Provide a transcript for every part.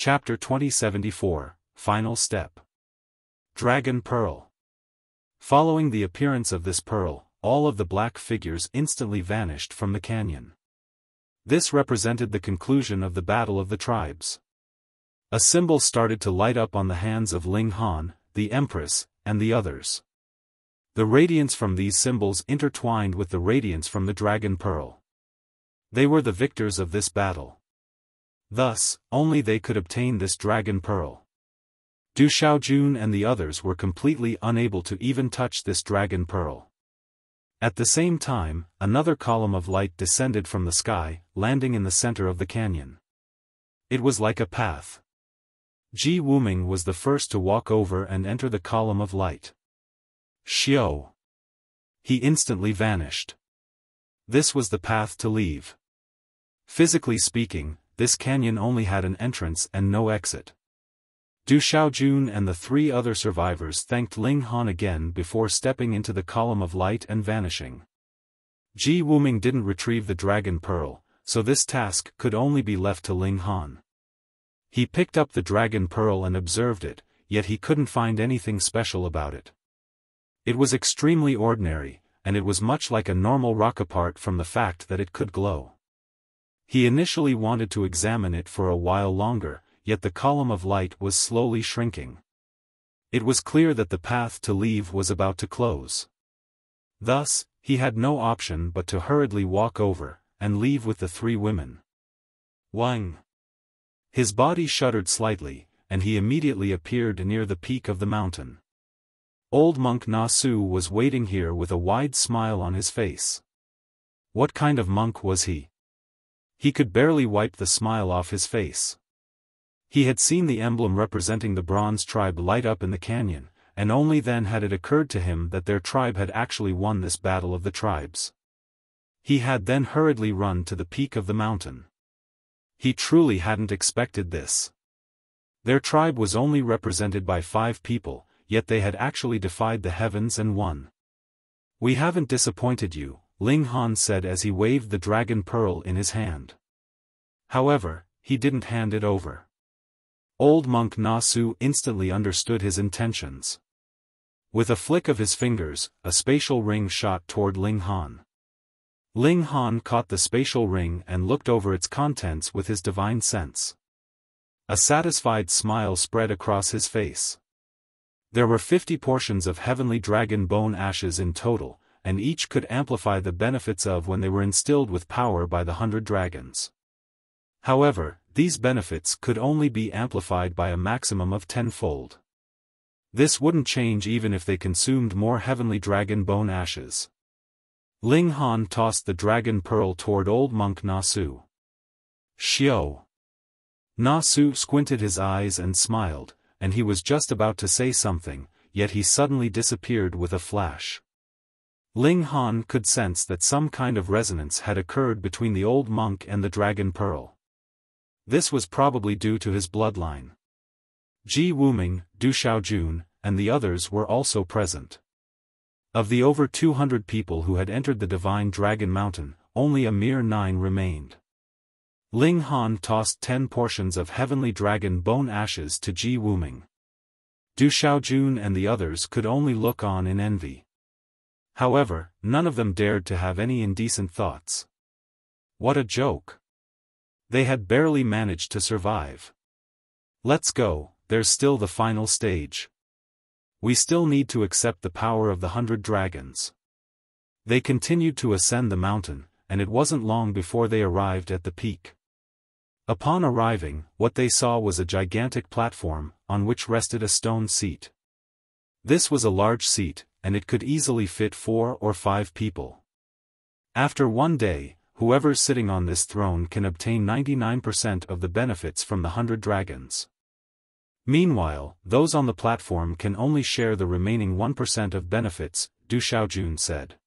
Chapter 2074, Final Step. Dragon Pearl. Following the appearance of this pearl, all of the black figures instantly vanished from the canyon. This represented the conclusion of the Battle of the Tribes. A symbol started to light up on the hands of Ling, the Empress, and the others. The radiance from these symbols intertwined with the radiance from the Dragon Pearl. They were the victors of this battle. Thus, only they could obtain this Dragon Pearl. Du Xiaojun and the others were completely unable to even touch this Dragon Pearl. At the same time, another column of light descended from the sky, landing in the center of the canyon. It was like a path. Ji Wuming was the first to walk over and enter the column of light. Xiao. He instantly vanished. This was the path to leave. Physically speaking, this canyon only had an entrance and no exit. Du Xiaojun and the three other survivors thanked Ling again before stepping into the column of light and vanishing. Ji Wuming didn't retrieve the Dragon Pearl, so this task could only be left to Ling. He picked up the Dragon Pearl and observed it, yet he couldn't find anything special about it. It was extremely ordinary, and it was much like a normal rock apart from the fact that it could glow. He initially wanted to examine it for a while longer, yet the column of light was slowly shrinking. It was clear that the path to leave was about to close. Thus, he had no option but to hurriedly walk over, and leave with the three women. Wang. His body shuddered slightly, and he immediately appeared near the peak of the mountain. Old monk Na Su was waiting here with a wide smile on his face. What kind of monk was he? He could barely wipe the smile off his face. He had seen the emblem representing the Bronze tribe light up in the canyon, and only then had it occurred to him that their tribe had actually won this battle of the tribes. He had then hurriedly run to the peak of the mountain. He truly hadn't expected this. Their tribe was only represented by 5 people, yet they had actually defied the heavens and won. "We haven't disappointed you," Ling said as he waved the Dragon Pearl in his hand. However, he didn't hand it over. Old monk Na Su instantly understood his intentions. With a flick of his fingers, a spatial ring shot toward Ling. Ling caught the spatial ring and looked over its contents with his divine sense. A satisfied smile spread across his face. There were 50 portions of heavenly dragon bone ashes in total, and each could amplify the benefits of when they were instilled with power by the 100 dragons. However, these benefits could only be amplified by a maximum of 10-fold. This wouldn't change even if they consumed more heavenly dragon bone ashes. Ling tossed the Dragon Pearl toward old monk Na Su. Xiao. Na Su squinted his eyes and smiled, and he was just about to say something, yet he suddenly disappeared with a flash. Ling could sense that some kind of resonance had occurred between the old monk and the Dragon Pearl. This was probably due to his bloodline. Ji Wuming, Du Xiaojun, and the others were also present. Of the over 200 people who had entered the Divine Dragon Mountain, only a mere 9 remained. Ling tossed 10 portions of heavenly dragon bone ashes to Ji Wuming. Du Xiaojun and the others could only look on in envy. However, none of them dared to have any indecent thoughts. What a joke! They had barely managed to survive. Let's go, there's still the final stage. We still need to accept the power of the 100 dragons. They continued to ascend the mountain, and it wasn't long before they arrived at the peak. Upon arriving, what they saw was a gigantic platform, on which rested a stone seat. This was a large seat, and it could easily fit 4 or 5 people. After one day, whoever's sitting on this throne can obtain 99% of the benefits from the 100 dragons. Meanwhile, those on the platform can only share the remaining 1% of benefits, Du Xiaojun said.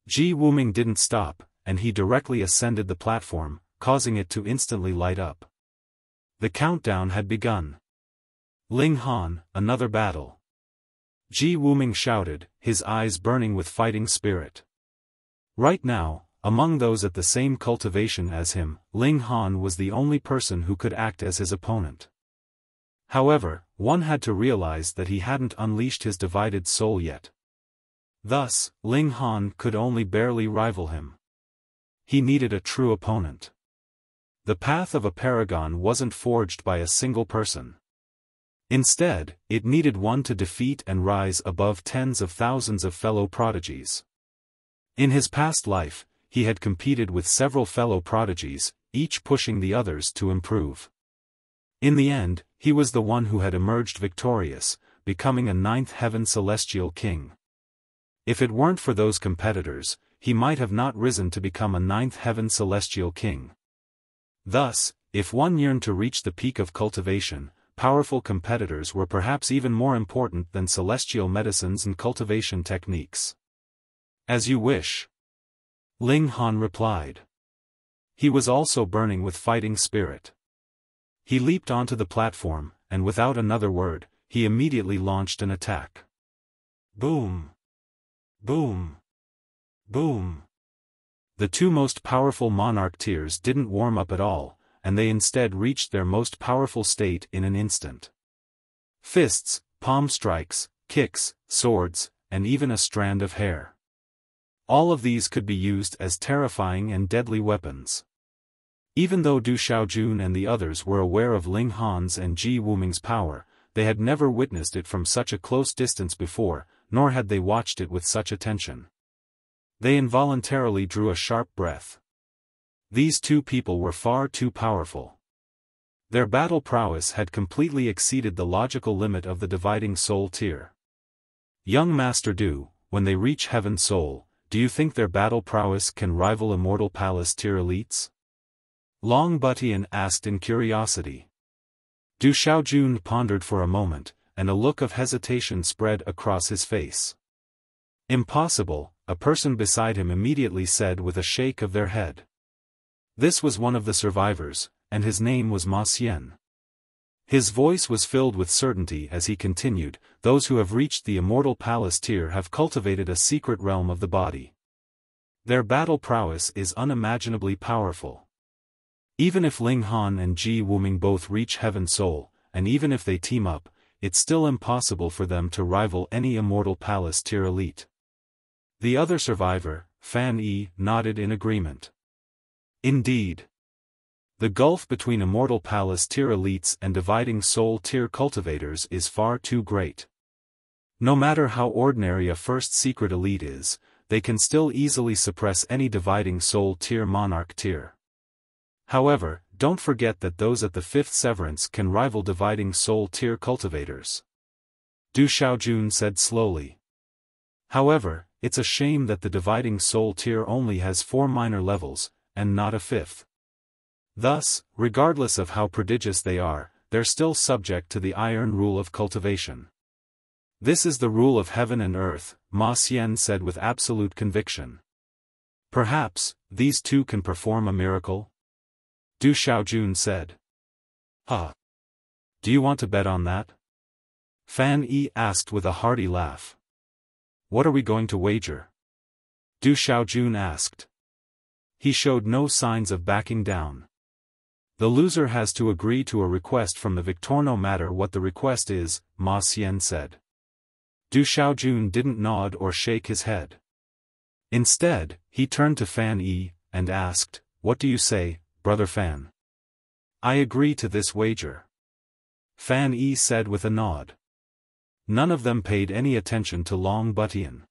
Ji Wuming didn't stop, and he directly ascended the platform, causing it to instantly light up. The countdown had begun. Ling, another battle. Ji Wuming shouted, his eyes burning with fighting spirit. Right now, among those at the same cultivation as him, Ling Han was the only person who could act as his opponent. However, one had to realize that he hadn't unleashed his divided soul yet. Thus, Ling Han could only barely rival him. He needed a true opponent. The path of a paragon wasn't forged by a single person. Instead, it needed one to defeat and rise above tens of thousands of fellow prodigies. In his past life, he had competed with several fellow prodigies, each pushing the others to improve. In the end, he was the one who had emerged victorious, becoming a ninth heaven celestial king. If it weren't for those competitors, he might have not risen to become a ninth heaven celestial king. Thus, if one yearned to reach the peak of cultivation, powerful competitors were perhaps even more important than celestial medicines and cultivation techniques. As you wish. Ling Han replied. He was also burning with fighting spirit. He leaped onto the platform, and without another word, he immediately launched an attack. Boom! Boom! Boom! The two most powerful monarch tiers didn't warm up at all, and they instead reached their most powerful state in an instant. Fists, palm strikes, kicks, swords, and even a strand of hair. All of these could be used as terrifying and deadly weapons. Even though Du Xiaojun and the others were aware of Ling Han's and Ji Wuming's power, they had never witnessed it from such a close distance before, nor had they watched it with such attention. They involuntarily drew a sharp breath. These two people were far too powerful. Their battle prowess had completely exceeded the logical limit of the dividing soul tier. Young Master Du, when they reach Heaven Soul, do you think their battle prowess can rival Immortal Palace tier elites? Long Butian asked in curiosity. Du Xiaojun pondered for a moment, and a look of hesitation spread across his face. Impossible, a person beside him immediately said with a shake of their head. This was one of the survivors, and his name was Ma Xian. His voice was filled with certainty as he continued, those who have reached the Immortal Palace tier have cultivated a secret realm of the body. Their battle prowess is unimaginably powerful. Even if Ling Han and Ji Wuming both reach Heaven Soul, and even if they team up, it's still impossible for them to rival any Immortal Palace tier elite. The other survivor, Fan Yi, nodded in agreement. Indeed. The gulf between Immortal Palace tier elites and Dividing Soul tier cultivators is far too great. No matter how ordinary a first secret elite is, they can still easily suppress any Dividing Soul tier monarch tier. However, don't forget that those at the fifth severance can rival Dividing Soul tier cultivators. Du Xiaojun said slowly. However, it's a shame that the Dividing Soul tier only has 4 minor levels, and not a fifth. Thus, regardless of how prodigious they are, they're still subject to the iron rule of cultivation. This is the rule of heaven and earth, Ma Xian said with absolute conviction. Perhaps, these two can perform a miracle? Du Xiaojun said. Huh. Do you want to bet on that? Fan Yi asked with a hearty laugh. What are we going to wager? Du Xiaojun asked. He showed no signs of backing down. The loser has to agree to a request from the victor no matter what the request is, Ma Xian said. Du Xiaojun didn't nod or shake his head. Instead, he turned to Fan Yi, and asked, What do you say, Brother Fan? I agree to this wager. Fan Yi said with a nod. None of them paid any attention to Long Butian.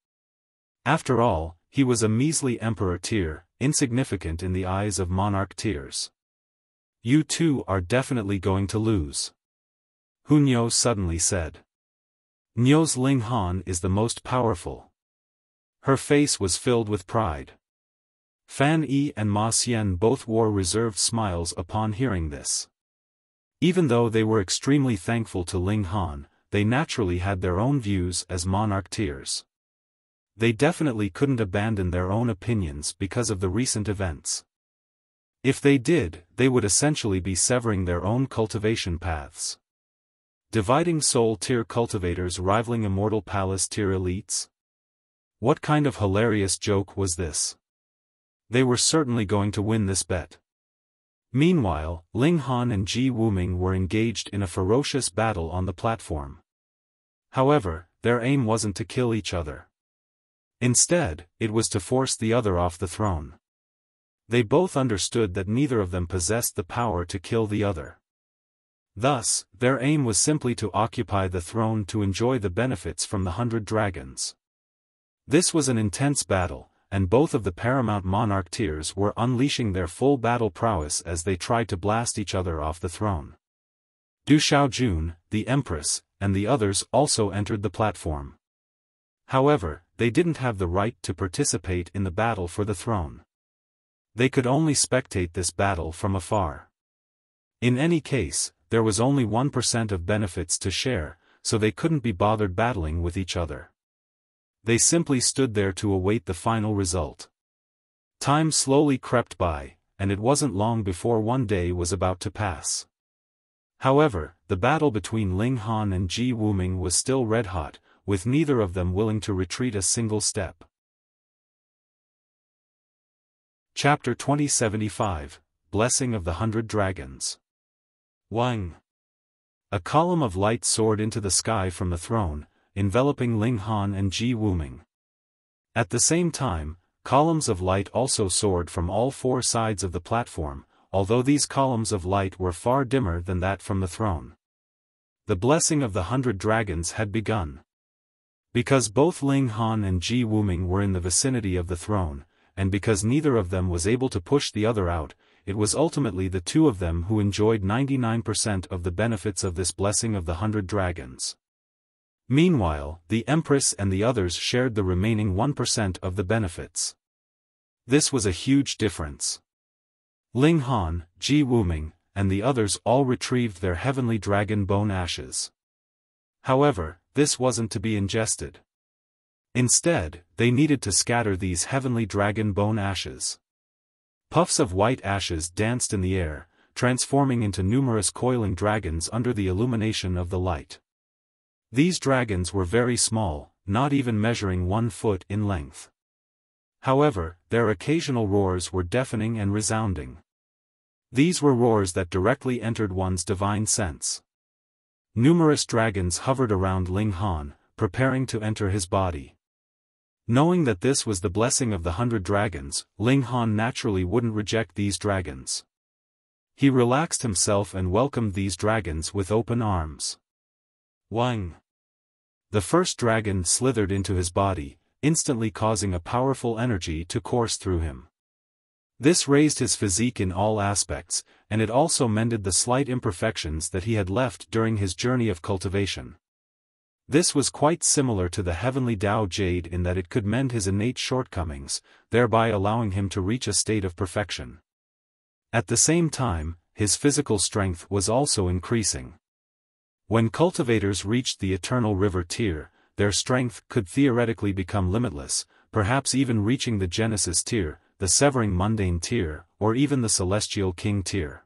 After all, he was a measly emperor tier, insignificant in the eyes of monarch tiers. You two are definitely going to lose. Hunyo suddenly said. Nyo's Ling Han is the most powerful. Her face was filled with pride. Fan Yi and Ma Xian both wore reserved smiles upon hearing this. Even though they were extremely thankful to Ling Han, they naturally had their own views as monarch tiers. They definitely couldn't abandon their own opinions because of the recent events. If they did, they would essentially be severing their own cultivation paths. Dividing Soul tier cultivators rivaling Immortal Palace tier elites? What kind of hilarious joke was this? They were certainly going to win this bet. Meanwhile, Ling Han and Ji Wuming were engaged in a ferocious battle on the platform. However, their aim wasn't to kill each other. Instead, it was to force the other off the throne. They both understood that neither of them possessed the power to kill the other. Thus, their aim was simply to occupy the throne to enjoy the benefits from the 100 dragons. This was an intense battle, and both of the paramount monarch tiers were unleashing their full battle prowess as they tried to blast each other off the throne. Du Xiaojun, the Empress, and the others also entered the platform. However, they didn't have the right to participate in the battle for the throne. They could only spectate this battle from afar. In any case, there was only 1% of benefits to share, so they couldn't be bothered battling with each other. They simply stood there to await the final result. Time slowly crept by, and it wasn't long before one day was about to pass. However, the battle between Ling Han and Ji Wuming was still red-hot, with neither of them willing to retreat a single step. Chapter 2075, Blessing of the 100 Dragons. Wang. A column of light soared into the sky from the throne, enveloping Ling Han and Ji Wuming. At the same time, columns of light also soared from all four sides of the platform, although these columns of light were far dimmer than that from the throne. The blessing of the 100 dragons had begun. Because both Ling Han and Ji Wuming were in the vicinity of the throne, and because neither of them was able to push the other out, it was ultimately the two of them who enjoyed 99% of the benefits of this blessing of the 100 dragons. Meanwhile, the Empress and the others shared the remaining 1% of the benefits. This was a huge difference. Ling Han, Ji Wuming, and the others all retrieved their heavenly dragon bone ashes. However, this wasn't to be ingested. Instead, they needed to scatter these heavenly dragon bone ashes. Puffs of white ashes danced in the air, transforming into numerous coiling dragons under the illumination of the light. These dragons were very small, not even measuring 1 foot in length. However, their occasional roars were deafening and resounding. These were roars that directly entered one's divine sense. Numerous dragons hovered around Ling Han, preparing to enter his body. Knowing that this was the blessing of the 100 dragons, Ling Han naturally wouldn't reject these dragons. He relaxed himself and welcomed these dragons with open arms. Wang. The first dragon slithered into his body, instantly causing a powerful energy to course through him. This raised his physique in all aspects, and it also mended the slight imperfections that he had left during his journey of cultivation. This was quite similar to the heavenly Tao Jade in that it could mend his innate shortcomings, thereby allowing him to reach a state of perfection. At the same time, his physical strength was also increasing. When cultivators reached the Eternal River tier, their strength could theoretically become limitless, perhaps even reaching the Genesis tier, the Severing Mundane tier, or even the Celestial King tier.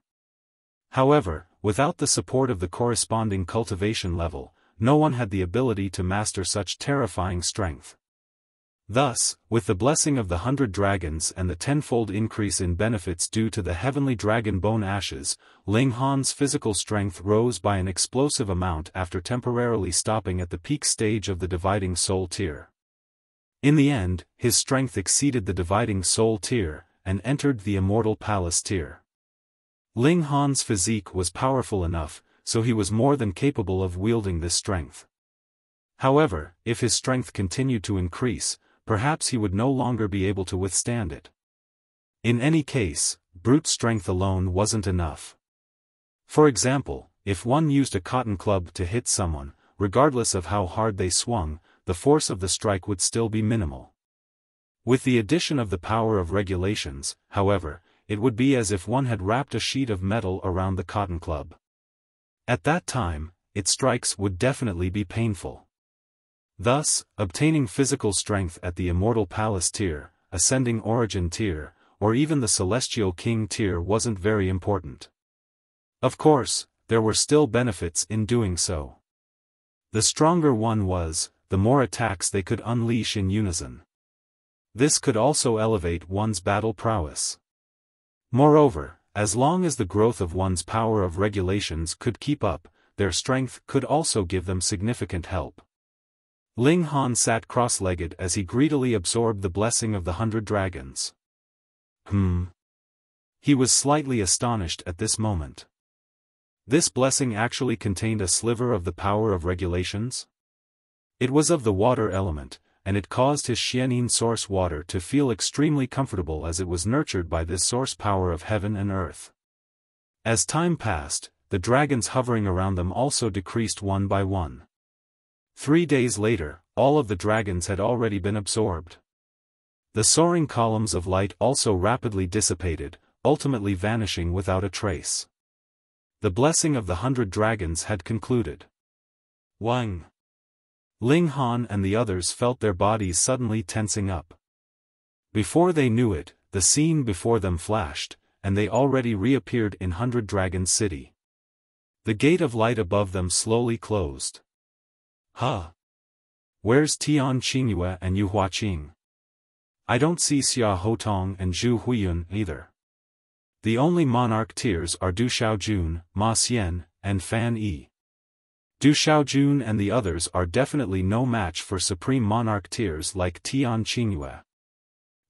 However, without the support of the corresponding cultivation level, no one had the ability to master such terrifying strength. Thus, with the blessing of the 100 dragons and the tenfold increase in benefits due to the heavenly dragon bone ashes, Ling Han's physical strength rose by an explosive amount after temporarily stopping at the peak stage of the Dividing Soul tier. In the end, his strength exceeded the Dividing Soul tier, and entered the Immortal Palace tier. Ling Han's physique was powerful enough, so he was more than capable of wielding this strength. However, if his strength continued to increase, perhaps he would no longer be able to withstand it. In any case, brute strength alone wasn't enough. For example, if one used a cotton club to hit someone, regardless of how hard they swung, the force of the strike would still be minimal. With the addition of the power of regulations, however, it would be as if one had wrapped a sheet of metal around the cotton club. At that time, its strikes would definitely be painful. Thus, obtaining physical strength at the Immortal Palace tier, Ascending Origin tier, or even the Celestial King tier wasn't very important. Of course, there were still benefits in doing so. The stronger one was, the more attacks they could unleash in unison. This could also elevate one's battle prowess. Moreover, as long as the growth of one's power of regulations could keep up, their strength could also give them significant help. Ling Han sat cross-legged as he greedily absorbed the blessing of the 100 dragons. He was slightly astonished at this moment. This blessing actually contained a sliver of the power of regulations? It was of the water element, and it caused his Xianin source water to feel extremely comfortable as it was nurtured by this source power of heaven and earth. As time passed, the dragons hovering around them also decreased one by one. 3 days later, all of the dragons had already been absorbed. The soaring columns of light also rapidly dissipated, ultimately vanishing without a trace. The blessing of the 100 dragons had concluded. Wang! Ling Han and the others felt their bodies suddenly tensing up. Before they knew it, the scene before them flashed, and they already reappeared in 100 Dragon City. The gate of light above them slowly closed. Where's Tian Qingyue and Yu Huaqing? I don't see Xia Hotong and Zhu Huiyun either. The only monarch tiers are Du Xiaojun, Ma Xian, and Fan Yi. Du Xiaojun and the others are definitely no match for supreme monarch tiers like Tian Qingyue.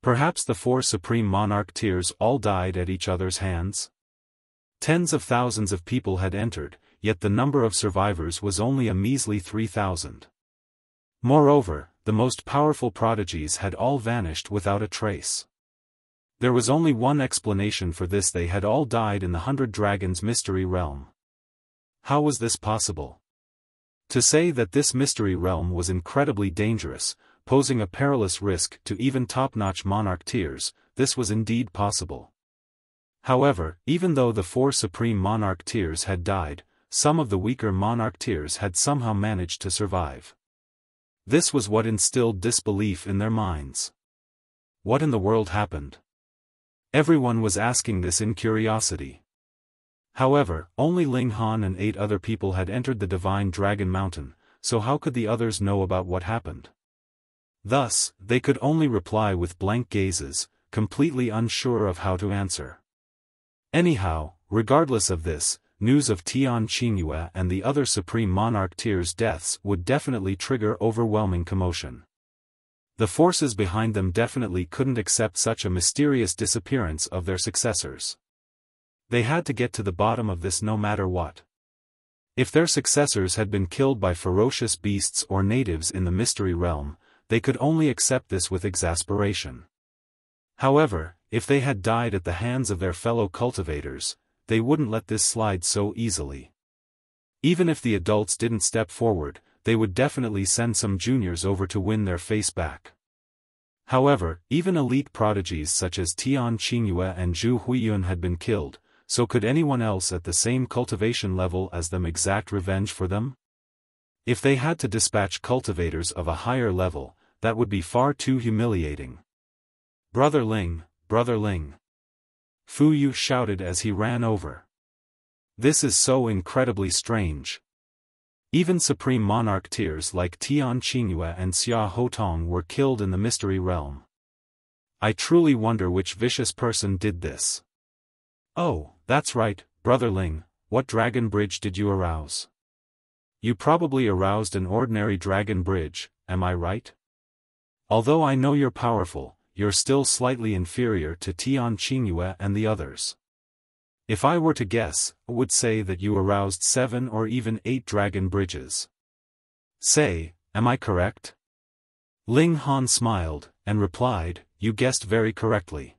Perhaps the 4 supreme monarch tiers all died at each other's hands? Tens of thousands of people had entered, yet the number of survivors was only a measly 3,000. Moreover, the most powerful prodigies had all vanished without a trace. There was only one explanation for this: they had all died in the 100 Dragons Mystery Realm. How was this possible? To say that this mystery realm was incredibly dangerous, posing a perilous risk to even top-notch monarch tiers, this was indeed possible. However, even though the 4 supreme monarch tiers had died, some of the weaker monarch tiers had somehow managed to survive. This was what instilled disbelief in their minds. What in the world happened? Everyone was asking this in curiosity. However, only Ling Han and 8 other people had entered the Divine Dragon Mountain, so how could the others know about what happened? Thus, they could only reply with blank gazes, completely unsure of how to answer. Anyhow, regardless of this, news of Tian Qingyue and the other Supreme Monarch tiers' deaths would definitely trigger overwhelming commotion. The forces behind them definitely couldn't accept such a mysterious disappearance of their successors. They had to get to the bottom of this no matter what. If their successors had been killed by ferocious beasts or natives in the mystery realm, they could only accept this with exasperation. However, if they had died at the hands of their fellow cultivators, they wouldn't let this slide so easily. Even if the adults didn't step forward, they would definitely send some juniors over to win their face back. However, even elite prodigies such as Tian Qingyue and Zhu Huiyun had been killed, so could anyone else at the same cultivation level as them exact revenge for them? If they had to dispatch cultivators of a higher level, that would be far too humiliating. Brother Ling, Brother Ling! Fu Yu shouted as he ran over. This is so incredibly strange. Even supreme monarch tiers like Tian Qingyue and Xia Hotong were killed in the mystery realm. I truly wonder which vicious person did this. Oh, that's right, Brother Ling, what dragon bridge did you arouse? You probably aroused an ordinary dragon bridge, am I right? Although I know you're powerful, you're still slightly inferior to Tian Qingyue and the others. If I were to guess, I would say that you aroused 7 or even 8 dragon bridges. Say, am I correct? Ling Han smiled, and replied, you guessed very correctly.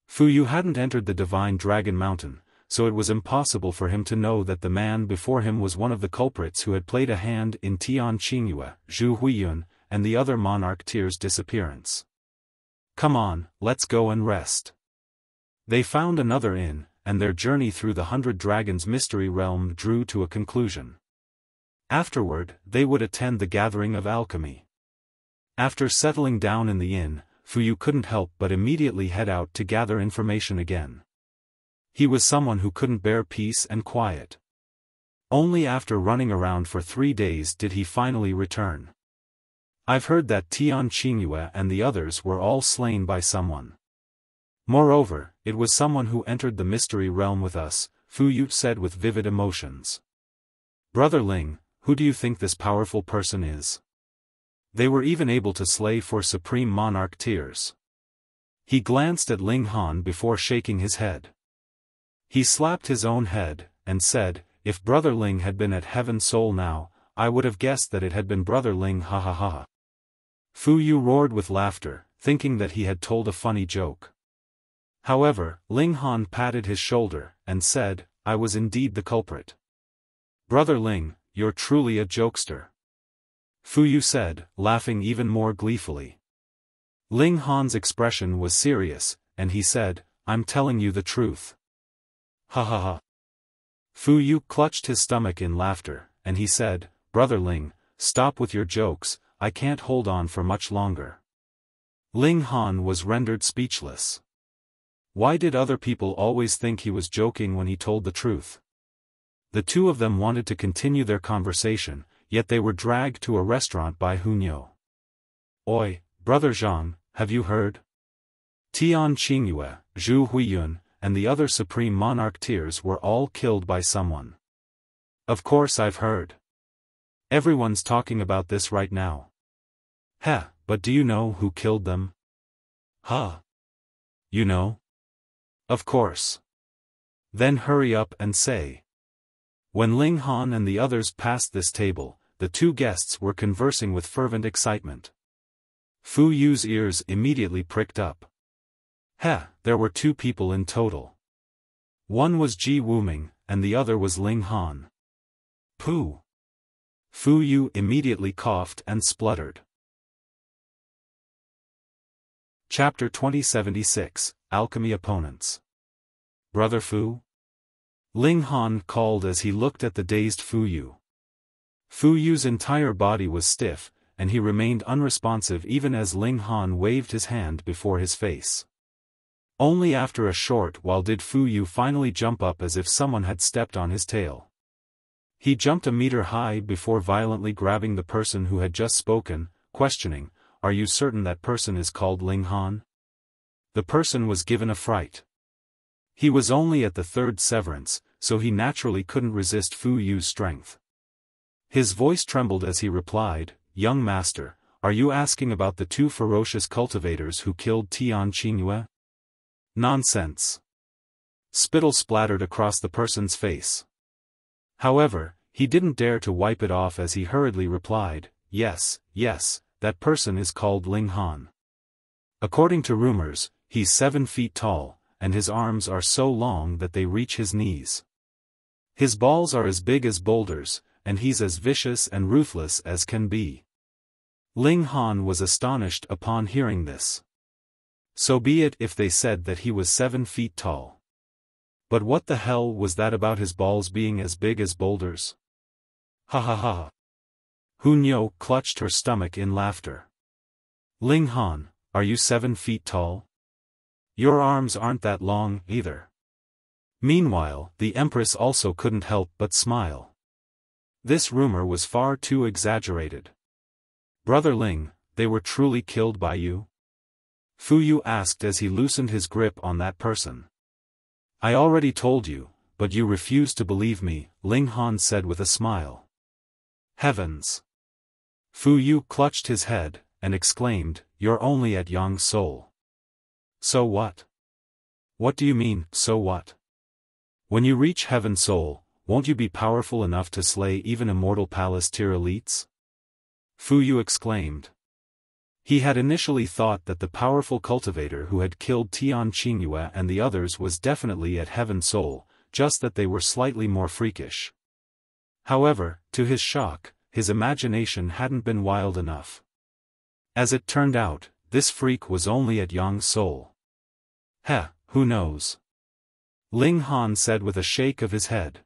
Fu Yu hadn't entered the Divine Dragon Mountain, so it was impossible for him to know that the man before him was one of the culprits who had played a hand in Tian Qingyue, Zhu Huiyun, and the other monarch tiers' disappearance. Come on, let's go and rest. They found another inn, and their journey through the 100 Dragons Mystery Realm drew to a conclusion. Afterward, they would attend the gathering of Alchemy. After settling down in the inn, Fu Yu couldn't help but immediately head out to gather information again. He was someone who couldn't bear peace and quiet. Only after running around for 3 days did he finally return. I've heard that Tian Qingyue and the others were all slain by someone. Moreover, it was someone who entered the mystery realm with us, Fu Yu said with vivid emotions. Brother Ling, who do you think this powerful person is? They were even able to slay 4 supreme monarch tiers. He glanced at Ling Han before shaking his head. He slapped his own head, and said, if Brother Ling had been at Heaven Soul now, I would have guessed that it had been Brother Ling, ha ha ha. Fu Yu roared with laughter, thinking that he had told a funny joke. However, Ling Han patted his shoulder, and said, I was indeed the culprit. Brother Ling, you're truly a jokester. Fu Yu said, laughing even more gleefully. Ling Han's expression was serious, and he said, I'm telling you the truth. Ha ha ha. Fu Yu clutched his stomach in laughter, and he said, Brother Ling, stop with your jokes, I can't hold on for much longer. Ling Han was rendered speechless. Why did other people always think he was joking when he told the truth? The two of them wanted to continue their conversation, yet they were dragged to a restaurant by Hunyo. Oi, Brother Zhang, have you heard? Tian Qingyue, Zhu Huiyun, and the other supreme monarch tiers were all killed by someone. Of course I've heard. Everyone's talking about this right now. Heh, but do you know who killed them? Huh? You know? Of course. Then hurry up and say. When Ling Han and the others passed this table, the two guests were conversing with fervent excitement. Fu Yu's ears immediately pricked up. Heh, there were 2 people in total. One was Ji Wuming, and the other was Ling Han. Pooh. Fu Yu immediately coughed and spluttered. Chapter 2076, Alchemy Opponents. Brother Fu? Ling Han called as he looked at the dazed Fu Yu. Fu Yu's entire body was stiff, and he remained unresponsive even as Ling Han waved his hand before his face. Only after a short while did Fu Yu finally jump up as if someone had stepped on his tail. He jumped a meter high before violently grabbing the person who had just spoken, questioning, Are you certain that person is called Ling Han? The person was given a fright. He was only at the 3rd severance, so he naturally couldn't resist Fu Yu's strength. His voice trembled as he replied, Young master, are you asking about the 2 ferocious cultivators who killed Tian Qingyue? Nonsense. Spittle splattered across the person's face. However, he didn't dare to wipe it off as he hurriedly replied, Yes, that person is called Ling Han. According to rumors, he's 7 feet tall, and his arms are so long that they reach his knees. His balls are as big as boulders, and he's as vicious and ruthless as can be. Ling Han was astonished upon hearing this. So be it if they said that he was 7 feet tall. But what the hell was that about his balls being as big as boulders? Ha ha ha. Hunyo clutched her stomach in laughter. Ling Han, are you 7 feet tall? Your arms aren't that long, either. Meanwhile, the Empress also couldn't help but smile. This rumor was far too exaggerated. Brother Ling, they were truly killed by you? Fu Yu asked as he loosened his grip on that person. I already told you, but you refused to believe me, Ling Han said with a smile. Heavens! Fu Yu clutched his head, and exclaimed, You're only at Yang Soul. So what? What do you mean, so what? When you reach Heaven Soul, won't you be powerful enough to slay even Immortal Palace tier elites? Fu Yu exclaimed. He had initially thought that the powerful cultivator who had killed Tian Qingyue and the others was definitely at Heaven Soul, just that they were slightly more freakish. However, to his shock, his imagination hadn't been wild enough. As it turned out, this freak was only at Yang Soul. Heh, who knows? Ling Han said with a shake of his head.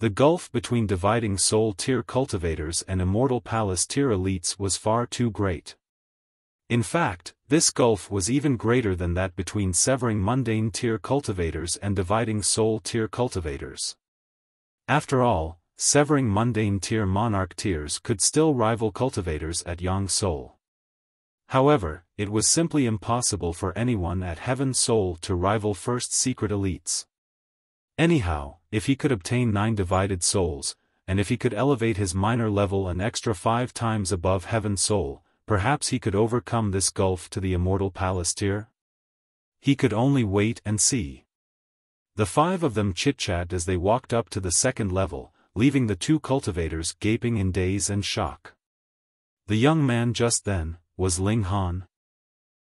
The gulf between dividing Soul tier cultivators and Immortal Palace tier elites was far too great. In fact, this gulf was even greater than that between severing mundane tier cultivators and dividing Soul tier cultivators. After all, severing mundane tier monarch tiers could still rival cultivators at Yang Soul. However, it was simply impossible for anyone at Heaven Soul to rival first secret elites. Anyhow, if he could obtain 9 divided souls, and if he could elevate his minor level an extra 5 times above Heaven Soul, perhaps he could overcome this gulf to the Immortal Palace tier? He could only wait and see. The 5 of them chit-chat as they walked up to the second level, leaving the 2 cultivators gaping in daze and shock. The young man just then was Ling Han,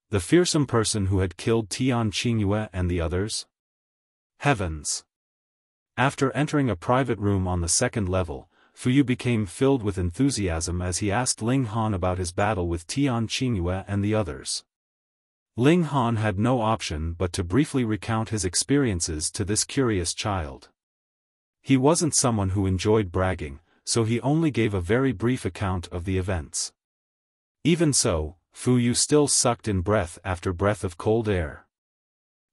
the fearsome person who had killed Tian Qingyue and the others? Heavens! After entering a private room on the second level, Fu Yu became filled with enthusiasm as he asked Ling Han about his battle with Tian Qingyue and the others. Ling Han had no option but to briefly recount his experiences to this curious child. He wasn't someone who enjoyed bragging, so he only gave a very brief account of the events. Even so, Fu Yu still sucked in breath after breath of cold air.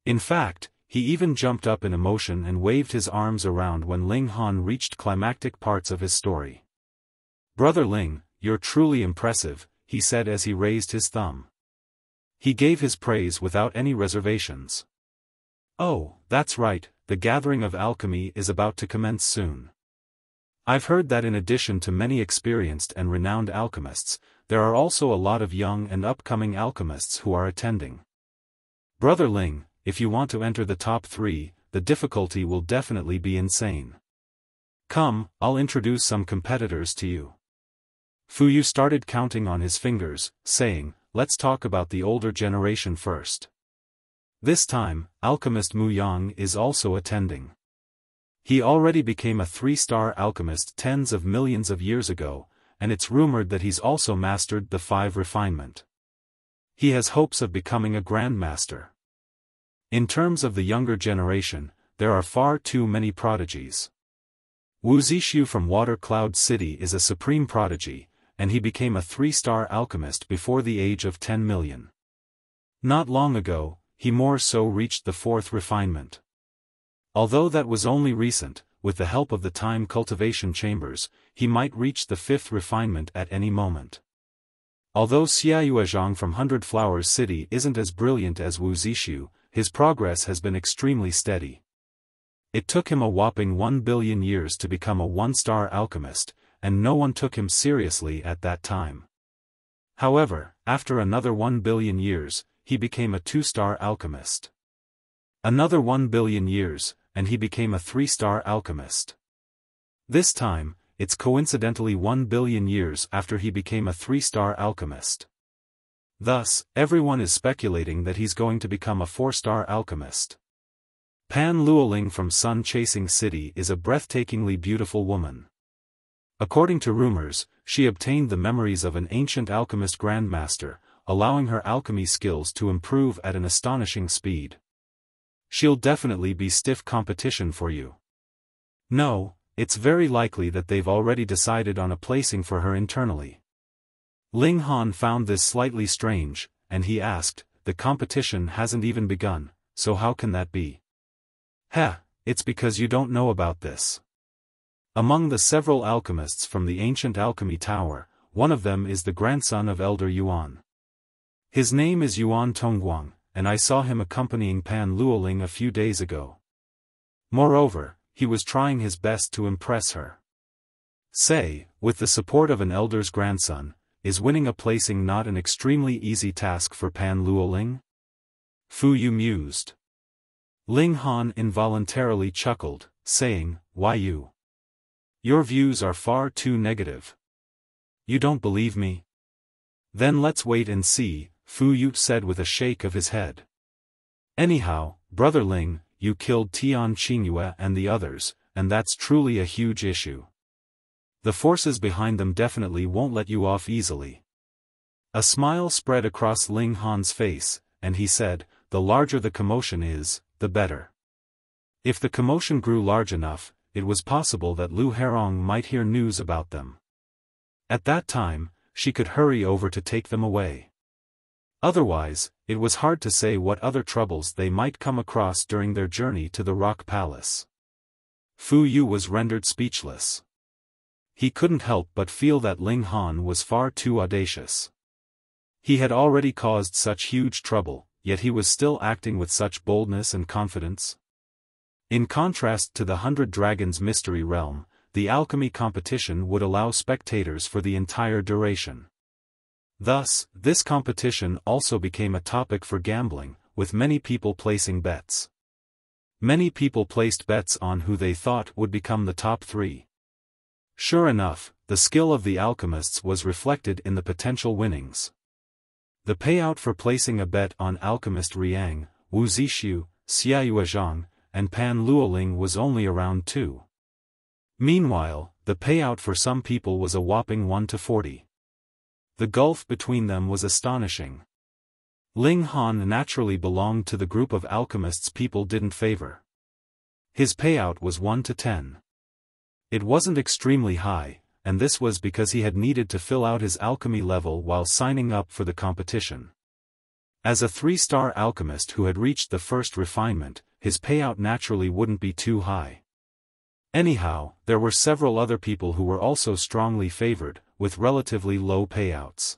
In fact, he even jumped up in emotion and waved his arms around when Ling Han reached climactic parts of his story. "Brother Ling, you're truly impressive," he said as he raised his thumb. He gave his praise without any reservations. "Oh, that's right, the gathering of alchemy is about to commence soon. I've heard that in addition to many experienced and renowned alchemists, there are also a lot of young and upcoming alchemists who are attending. Brother Ling, if you want to enter the top 3, the difficulty will definitely be insane. Come, I'll introduce some competitors to you." Fu Yu started counting on his fingers, saying, "Let's talk about the older generation first. This time, alchemist Mu Yang is also attending. He already became a 3-star alchemist tens of millions of years ago, and it's rumored that he's also mastered the 5 refinement. He has hopes of becoming a grandmaster. In terms of the younger generation, there are far too many prodigies. Wu Zixu from Water Cloud City is a supreme prodigy, and he became a 3-star alchemist before the age of 10 million. Not long ago, he more so reached the 4th refinement. Although that was only recent, with the help of the time cultivation chambers, he might reach the 5th refinement at any moment. Although Xiaoyuezhang from 100 Flowers City isn't as brilliant as Wu Zixu, his progress has been extremely steady. It took him a whopping 1 billion years to become a 1-star alchemist, and no one took him seriously at that time. However, after another 1 billion years, he became a 2-star alchemist. Another 1 billion years, and he became a 3-star alchemist. This time, it's coincidentally 1 billion years after he became a 3-star alchemist. Thus, everyone is speculating that he's going to become a 4-star alchemist. Pan Luoling from Sun Chasing City is a breathtakingly beautiful woman. According to rumors, she obtained the memories of an ancient alchemist grandmaster, allowing her alchemy skills to improve at an astonishing speed. She'll definitely be stiff competition for you. No, it's very likely that they've already decided on a placing for her internally. Ling Han found this slightly strange, and he asked, "The competition hasn't even begun, so how can that be?" "Heh, it's because you don't know about this. Among the several alchemists from the ancient alchemy tower, one of them is the grandson of Elder Yuan. His name is Yuan Tongguang, and I saw him accompanying Pan Luoling a few days ago. Moreover, he was trying his best to impress her. Say, with the support of an elder's grandson, is winning a placing not an extremely easy task for Pan Luoling?" Fu Yu mused. Ling Han involuntarily chuckled, saying, "Why you? Your views are far too negative. You don't believe me? Then let's wait and see," Fu Yu said with a shake of his head. "Anyhow, Brother Ling, you killed Tian Qingyue and the others, and that's truly a huge issue. The forces behind them definitely won't let you off easily." A smile spread across Ling Han's face, and he said, "The larger the commotion is, the better." If the commotion grew large enough, it was possible that Lu Hairong might hear news about them. At that time, she could hurry over to take them away. Otherwise, it was hard to say what other troubles they might come across during their journey to the Rock Palace. Fu Yu was rendered speechless. he couldn't help but feel that Ling Han was far too audacious. He had already caused such huge trouble, yet he was still acting with such boldness and confidence. In contrast to the 100 Dragons Mystery Realm, the alchemy competition would allow spectators for the entire duration. Thus, this competition also became a topic for gambling, with many people placing bets. Many people placed bets on who they thought would become the top 3. Sure enough, the skill of the alchemists was reflected in the potential winnings. The payout for placing a bet on alchemist Riang, Wu Zixu, Xia Yuezhang, and Pan Luoling was only around 2. Meanwhile, the payout for some people was a whopping 1 to 40. The gulf between them was astonishing. Ling Han naturally belonged to the group of alchemists people didn't favor. His payout was 1 to 10. It wasn't extremely high, and this was because he had needed to fill out his alchemy level while signing up for the competition. As a 3-star alchemist who had reached the first refinement, his payout naturally wouldn't be too high. Anyhow, there were several other people who were also strongly favored, with relatively low payouts.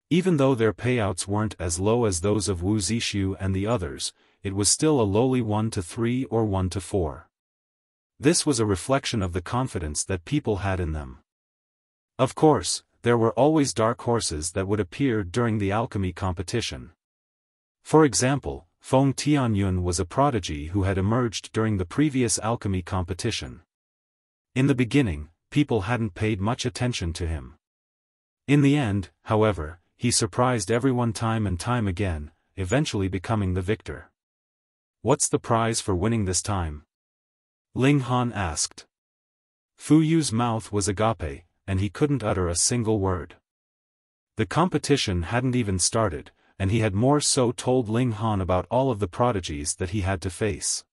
Even though their payouts weren't as low as those of Wu Zixu and the others, it was still a lowly 1 to 3 or 1 to 4. This was a reflection of the confidence that people had in them. Of course, there were always dark horses that would appear during the alchemy competition. For example, Feng Tianyun was a prodigy who had emerged during the previous alchemy competition. In the beginning, people hadn't paid much attention to him. In the end, however, he surprised everyone time and time again, eventually becoming the victor. "What's the prize for winning this time?" Ling Han asked. Fu Yu's mouth was agape, and he couldn't utter a single word. The competition hadn't even started, and he had more so told Ling Han about all of the prodigies that he had to face.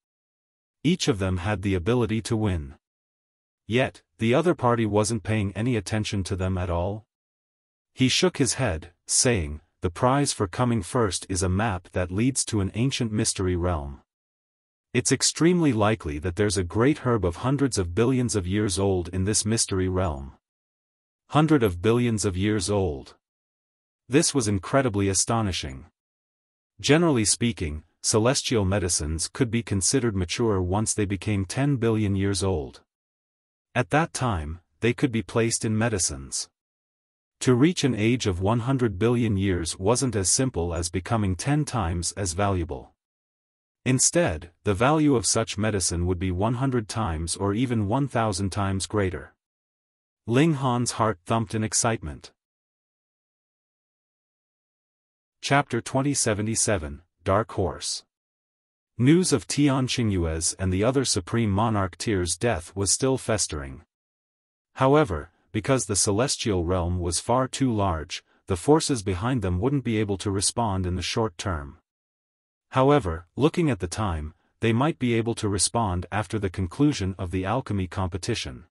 Each of them had the ability to win. Yet, the other party wasn't paying any attention to them at all. He shook his head, saying, "The prize for coming first is a map that leads to an ancient mystery realm. It's extremely likely that there's a great herb of hundreds of billions of years old in this mystery realm. 100 of billions of years old." This was incredibly astonishing. Generally speaking, celestial medicines could be considered mature once they became 10 billion years old. At that time, they could be placed in medicines. To reach an age of 100 billion years wasn't as simple as becoming 10 times as valuable. Instead, the value of such medicine would be 100 times or even 1,000 times greater. Ling Han's heart thumped in excitement. Chapter 2077, Dark Horse. News of Tian Qingyue's and the other Supreme Monarch Tier's death was still festering. However, because the celestial realm was far too large, the forces behind them wouldn't be able to respond in the short term. However, looking at the time, they might be able to respond after the conclusion of the alchemy competition.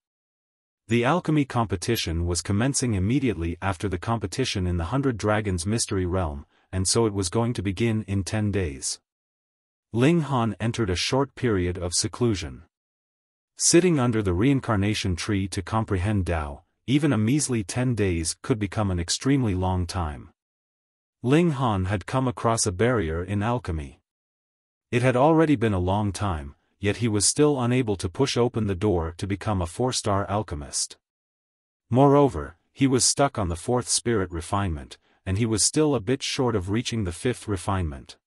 The alchemy competition was commencing immediately after the competition in the 100 Dragons Mystery Realm, and so it was going to begin in 10 days. Ling Han entered a short period of seclusion. Sitting under the reincarnation tree to comprehend Tao, even a measly 10 days could become an extremely long time. Ling Han had come across a barrier in alchemy. It had already been a long time, yet he was still unable to push open the door to become a 4-star alchemist. Moreover, he was stuck on the 4th spirit refinement, and he was still a bit short of reaching the 5th refinement.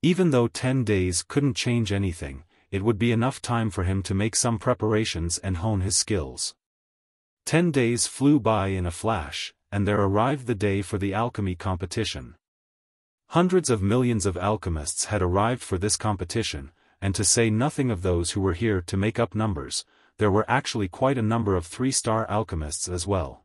Even though 10 days couldn't change anything, it would be enough time for him to make some preparations and hone his skills. 10 days flew by in a flash, and there arrived the day for the alchemy competition. Hundreds of millions of alchemists had arrived for this competition, and to say nothing of those who were here to make up numbers, there were actually quite a number of 3-star alchemists as well.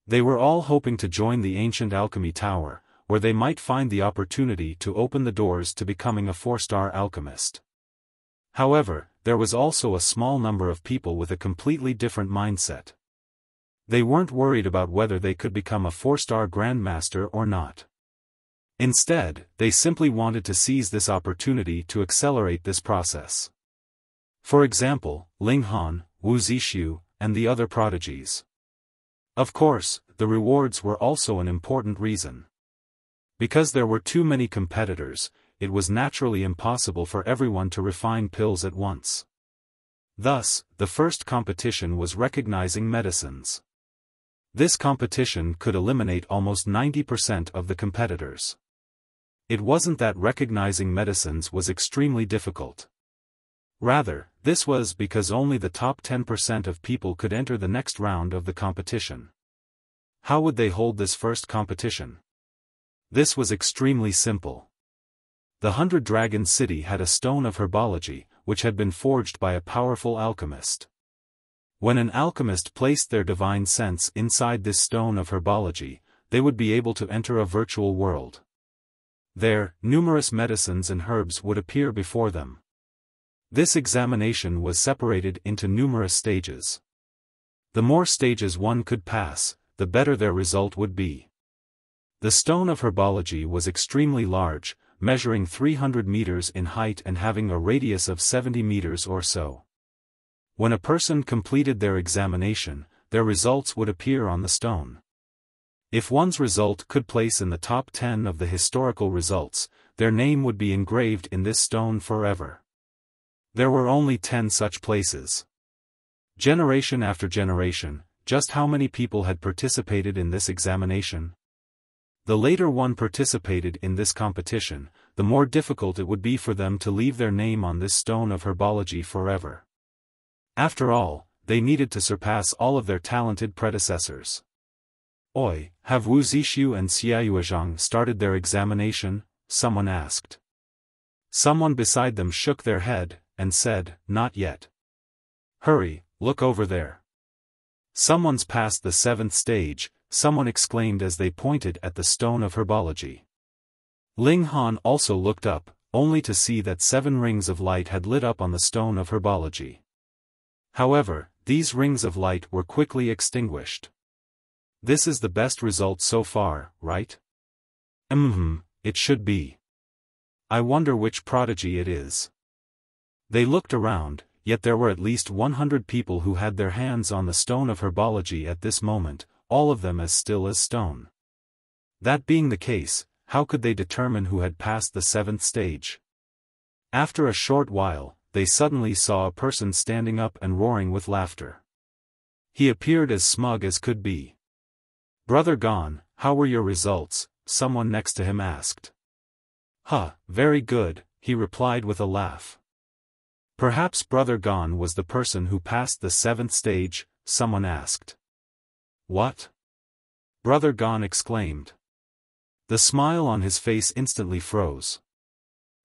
They were all hoping to join the ancient alchemy tower, where they might find the opportunity to open the doors to becoming a 4-star alchemist. However, there was also a small number of people with a completely different mindset. They weren't worried about whether they could become a 4-star grandmaster or not. Instead, they simply wanted to seize this opportunity to accelerate this process. For example, Ling Han, Wu Zixu, and the other prodigies. Of course, the rewards were also an important reason. Because there were too many competitors, it was naturally impossible for everyone to refine pills at once. Thus, the first competition was recognizing medicines. This competition could eliminate almost 90% of the competitors. It wasn't that recognizing medicines was extremely difficult. Rather, this was because only the top 10% of people could enter the next round of the competition. How would they hold this first competition? This was extremely simple. The 100-Dragon City had a stone of herbology, which had been forged by a powerful alchemist. When an alchemist placed their divine sense inside this stone of herbology, they would be able to enter a virtual world. There, numerous medicines and herbs would appear before them. This examination was separated into numerous stages. The more stages one could pass, the better their result would be. The stone of herbology was extremely large, measuring 300 meters in height and having a radius of 70 meters or so. When a person completed their examination, their results would appear on the stone. If one's result could place in the top 10 of the historical results, their name would be engraved in this stone forever. There were only 10 such places. Generation after generation, just how many people had participated in this examination? The later one participated in this competition, the more difficult it would be for them to leave their name on this stone of herbology forever. After all, they needed to surpass all of their talented predecessors. Oi, have Wu Zixu and Xiaoyuezhang started their examination? Someone asked. Someone beside them shook their head, and said, not yet. Hurry, look over there. Someone's passed the 7th stage, someone exclaimed as they pointed at the stone of herbology. Ling Han also looked up, only to see that 7 rings of light had lit up on the stone of herbology. However, these rings of light were quickly extinguished. This is the best result so far, right? It should be. I wonder which prodigy it is. They looked around, yet there were at least 100 people who had their hands on the stone of herbology at this moment, all of them as still as stone. That being the case, how could they determine who had passed the 7th stage? After a short while, they suddenly saw a person standing up and roaring with laughter. He appeared as smug as could be. Brother Gon, how were your results? Someone next to him asked. Very good, he replied with a laugh. Perhaps Brother Gon was the person who passed the 7th stage, someone asked. What? Brother Gon exclaimed. The smile on his face instantly froze.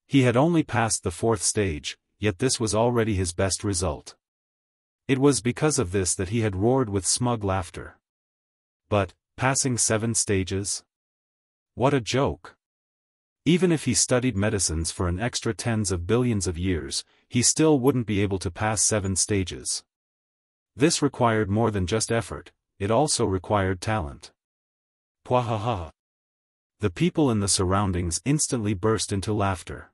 He had only passed the 4th stage, yet this was already his best result. It was because of this that he had roared with smug laughter. But, passing 7 stages? What a joke! Even if he studied medicines for an extra tens of billions of years, he still wouldn't be able to pass 7 stages. This required more than just effort, it also required talent. Pwahaha! The people in the surroundings instantly burst into laughter.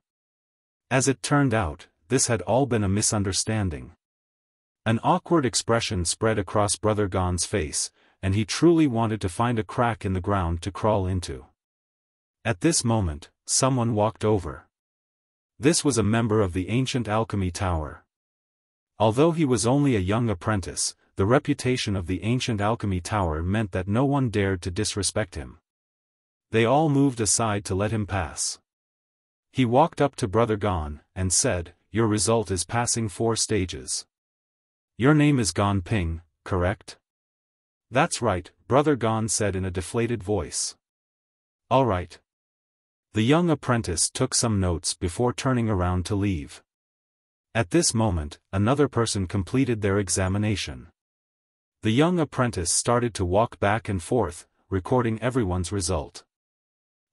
As it turned out, this had all been a misunderstanding. An awkward expression spread across Brother Gon's face, and he truly wanted to find a crack in the ground to crawl into. At this moment, someone walked over. This was a member of the ancient Alchemy Tower. Although he was only a young apprentice, the reputation of the ancient Alchemy Tower meant that no one dared to disrespect him. They all moved aside to let him pass. He walked up to Brother Gon, and said, Your result is passing 4 stages. Your name is Gon Ping, correct? That's right, Brother Gon said in a deflated voice. All right. The young apprentice took some notes before turning around to leave. At this moment, another person completed their examination. The young apprentice started to walk back and forth, recording everyone's result.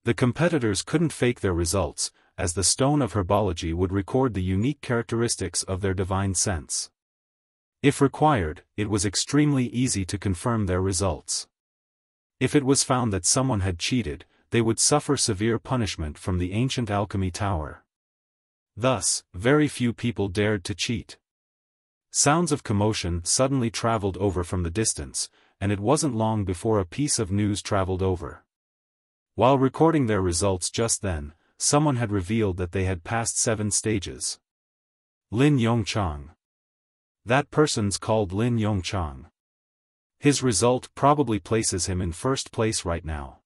The competitors couldn't fake their results, as the stone of herbology would record the unique characteristics of their divine sense. If required, it was extremely easy to confirm their results. If it was found that someone had cheated, they would suffer severe punishment from the ancient Alchemy Tower. Thus, very few people dared to cheat. Sounds of commotion suddenly traveled over from the distance, and it wasn't long before a piece of news traveled over. While recording their results just then, someone had revealed that they had passed 7 stages. Lin Yongchang. That person's called Lin Yongchang. His result probably places him in first place right now.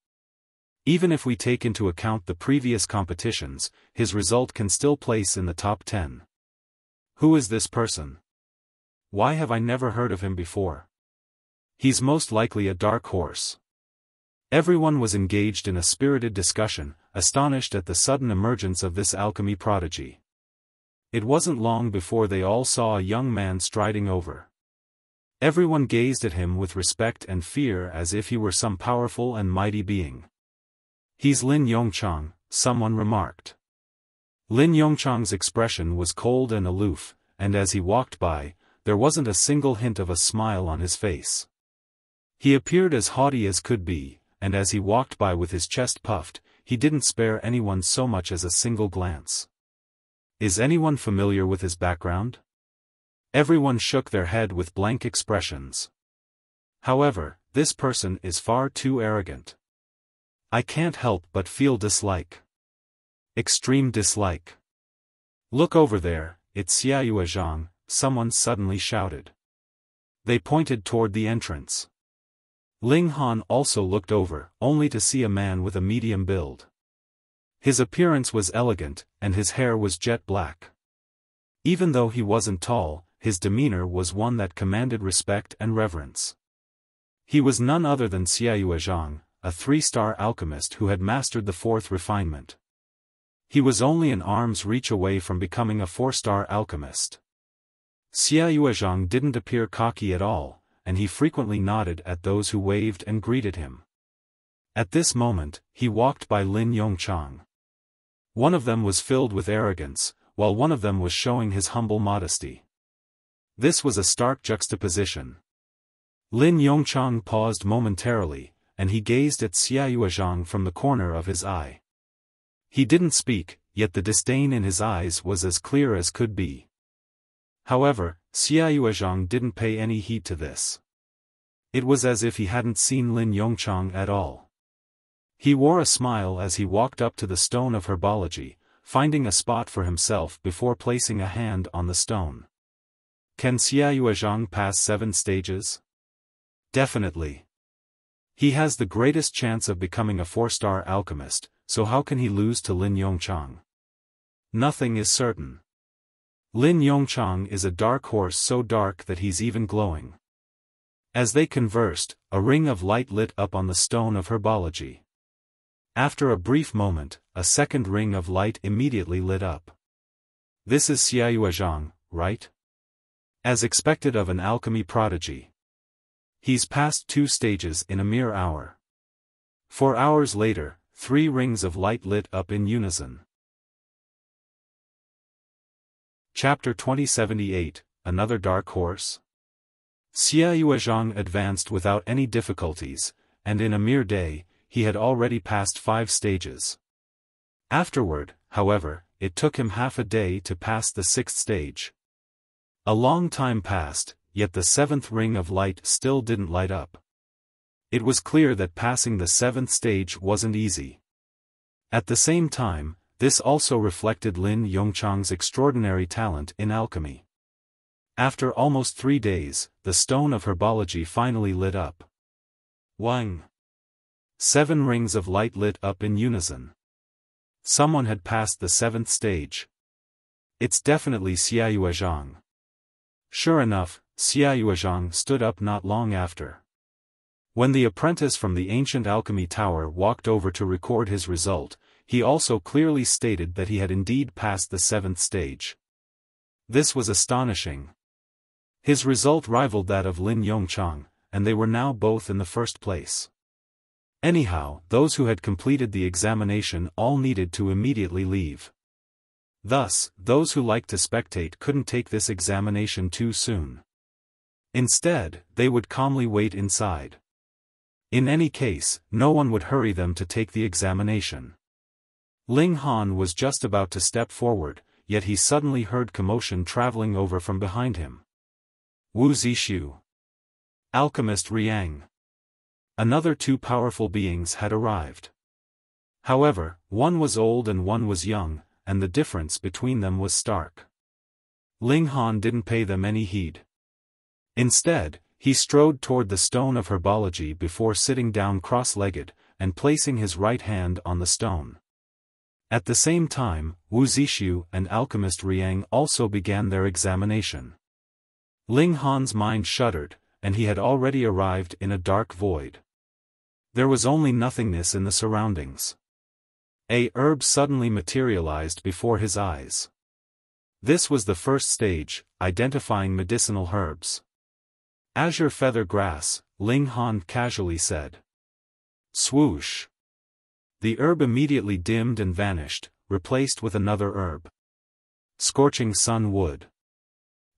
Even if we take into account the previous competitions, his result can still place in the top 10. Who is this person? Why have I never heard of him before? He's most likely a dark horse. Everyone was engaged in a spirited discussion, astonished at the sudden emergence of this alchemy prodigy. It wasn't long before they all saw a young man striding over. Everyone gazed at him with respect and fear as if he were some powerful and mighty being. He's Lin Yongchang, someone remarked. Lin Yongchang's expression was cold and aloof, and as he walked by, there wasn't a single hint of a smile on his face. He appeared as haughty as could be, and as he walked by with his chest puffed, he didn't spare anyone so much as a single glance. Is anyone familiar with his background? Everyone shook their head with blank expressions. However, this person is far too arrogant. I can't help but feel dislike. Extreme dislike. Look over there, it's Xiao Gu, someone suddenly shouted. They pointed toward the entrance. Ling Han also looked over, only to see a man with a medium build. His appearance was elegant, and his hair was jet black. Even though he wasn't tall, his demeanor was one that commanded respect and reverence. He was none other than Xiao Gu, a 3-star alchemist who had mastered the 4th refinement. He was only an arm's reach away from becoming a 4-star alchemist. Xiao Gu didn't appear cocky at all, and he frequently nodded at those who waved and greeted him. At this moment, he walked by Lin Yongchang. One of them was filled with arrogance, while one of them was showing his humble modesty. This was a stark juxtaposition. Lin Yongchang paused momentarily, and he gazed at Xiao Gu from the corner of his eye. He didn't speak, yet the disdain in his eyes was as clear as could be. However, Xiao Gu didn't pay any heed to this. It was as if he hadn't seen Lin Yongchang at all. He wore a smile as he walked up to the stone of herbology, finding a spot for himself before placing a hand on the stone. Can Xiao Gu pass 7 stages? Definitely. He has the greatest chance of becoming a 4-star alchemist, so how can he lose to Lin Yongchang? Nothing is certain. Lin Yongchang is a dark horse so dark that he's even glowing. As they conversed, a ring of light lit up on the stone of herbology. After a brief moment, a second ring of light immediately lit up. This is Xiao Gu, right? As expected of an alchemy prodigy. He's passed 2 stages in a mere hour. 4 hours later, 3 rings of light lit up in unison. Chapter 2078, Another Dark Horse? Xiao Gu advanced without any difficulties, and in a mere day, he had already passed 5 stages. Afterward, however, it took him half a day to pass the 6th stage. A long time passed, yet the 7th ring of light still didn't light up. It was clear that passing the 7th stage wasn't easy. At the same time, this also reflected Lin Yongchang's extraordinary talent in alchemy. After almost 3 days, the stone of herbology finally lit up. Wang! 7 rings of light lit up in unison. Someone had passed the 7th stage. It's definitely Xiao Gu. Sure enough, Xiao Gu stood up not long after. When the apprentice from the ancient alchemy tower walked over to record his result, he also clearly stated that he had indeed passed the 7th stage. This was astonishing. His result rivaled that of Lin Yongchang, and they were now both in the first place. Anyhow, those who had completed the examination all needed to immediately leave. Thus, those who liked to spectate couldn't take this examination too soon. Instead, they would calmly wait inside. In any case, no one would hurry them to take the examination. Ling Han was just about to step forward, yet he suddenly heard commotion traveling over from behind him. Wu Zixu. Alchemist Riang. Another two powerful beings had arrived. However, one was old and one was young, and the difference between them was stark. Ling Han didn't pay them any heed. Instead, he strode toward the stone of herbology before sitting down cross-legged, and placing his right hand on the stone. At the same time, Wu Zixu and Alchemist Riang also began their examination. Ling Han's mind shuddered, and he had already arrived in a dark void. There was only nothingness in the surroundings. A herb suddenly materialized before his eyes. This was the first stage, identifying medicinal herbs. Azure feather grass, Ling Han casually said. Swoosh! The herb immediately dimmed and vanished, replaced with another herb. Scorching sun wood.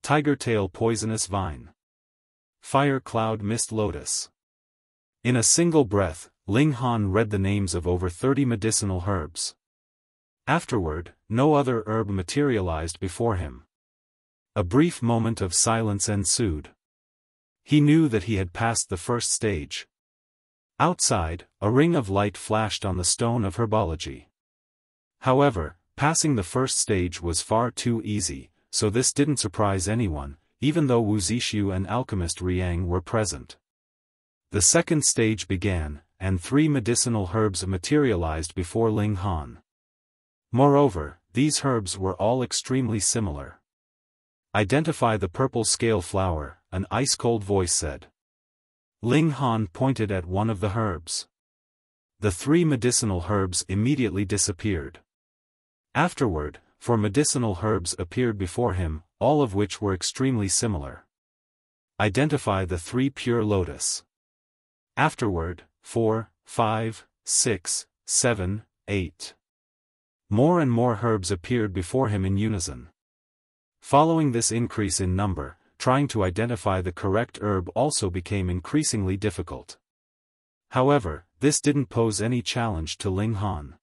Tiger tail poisonous vine. Fire cloud mist lotus. In a single breath, Ling Han read the names of over 30 medicinal herbs. Afterward, no other herb materialized before him. A brief moment of silence ensued. He knew that he had passed the first stage. Outside, a ring of light flashed on the stone of herbology. However, passing the first stage was far too easy, so this didn't surprise anyone, even though Wu Zixu and Alchemist Riang were present. The second stage began, and 3 medicinal herbs materialized before Ling Han. Moreover, these herbs were all extremely similar. Identify the purple scale flower, an ice-cold voice said. Ling Han pointed at one of the herbs. The 3 medicinal herbs immediately disappeared. Afterward, 4 medicinal herbs appeared before him, all of which were extremely similar. Identify the 3 pure lotus. Afterward, 4, 5, 6, 7, 8. More and more herbs appeared before him in unison. Following this increase in number, trying to identify the correct herb also became increasingly difficult. However, this didn't pose any challenge to Ling Han.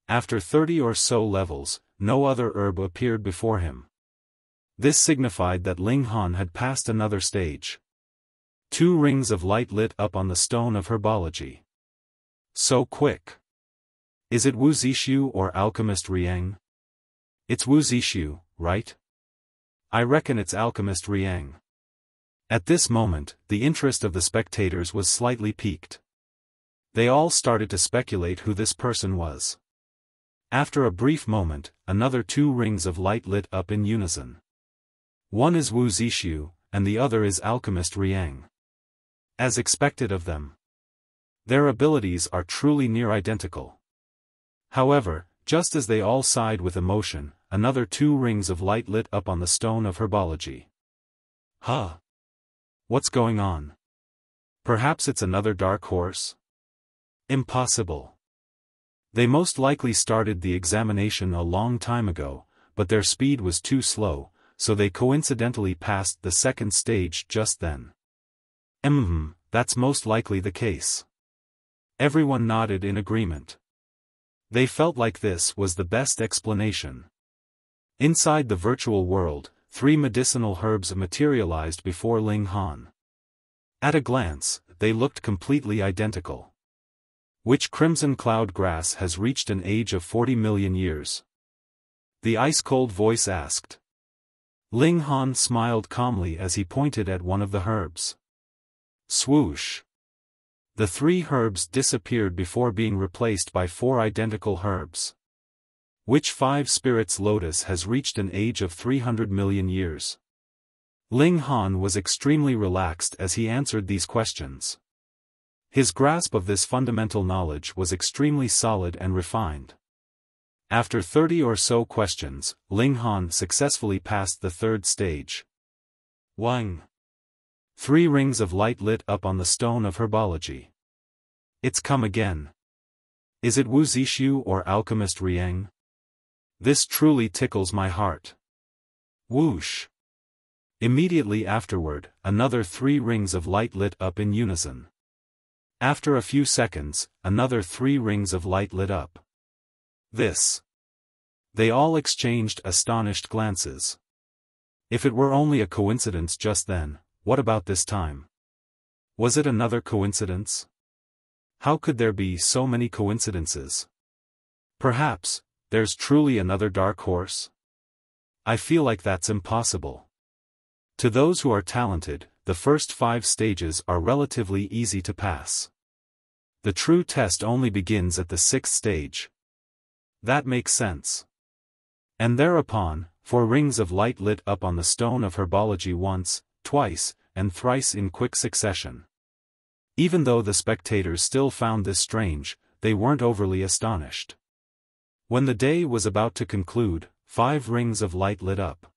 After 30 or so levels, no other herb appeared before him. This signified that Ling Han had passed another stage. 2 rings of light lit up on the stone of herbology. So quick. Is it Wu Zixu or Alchemist Riang? It's Wu Zixu, right? I reckon it's Alchemist Riang. At this moment, the interest of the spectators was slightly piqued. They all started to speculate who this person was. After a brief moment, another 2 rings of light lit up in unison. One is Wu Zixu, and the other is Alchemist Riang. As expected of them. Their abilities are truly near identical. However, just as they all sighed with emotion, another 2 rings of light lit up on the stone of herbology. Huh? What's going on? Perhaps it's another dark horse? Impossible. They most likely started the examination a long time ago, but their speed was too slow, so they coincidentally passed the second stage just then. That's most likely the case. Everyone nodded in agreement. They felt like this was the best explanation. Inside the virtual world, 3 medicinal herbs materialized before Ling Han. At a glance, they looked completely identical. Which crimson cloud grass has reached an age of 40 million years? The ice-cold voice asked. Ling Han smiled calmly as he pointed at one of the herbs. Swoosh! The 3 herbs disappeared before being replaced by 4 identical herbs. Which 5 spirits lotus has reached an age of 300 million years? Ling Han was extremely relaxed as he answered these questions. His grasp of this fundamental knowledge was extremely solid and refined. After 30 or so questions, Ling Han successfully passed the 3rd stage. Wang! 3 rings of light lit up on the stone of herbology. It's come again. Is it Wu Zixu or Alchemist Riang? This truly tickles my heart. Whoosh! Immediately afterward, another 3 rings of light lit up in unison. After a few seconds, another 3 rings of light lit up. This. They all exchanged astonished glances. If it were only a coincidence just then, what about this time? Was it another coincidence? How could there be so many coincidences? Perhaps, there's truly another dark horse? I feel like that's impossible. To those who are talented, the first 5 stages are relatively easy to pass. The true test only begins at the 6th stage. That makes sense. And thereupon, 4 rings of light lit up on the stone of herbology once, twice, and thrice in quick succession. Even though the spectators still found this strange, they weren't overly astonished. When the day was about to conclude, 5 rings of light lit up.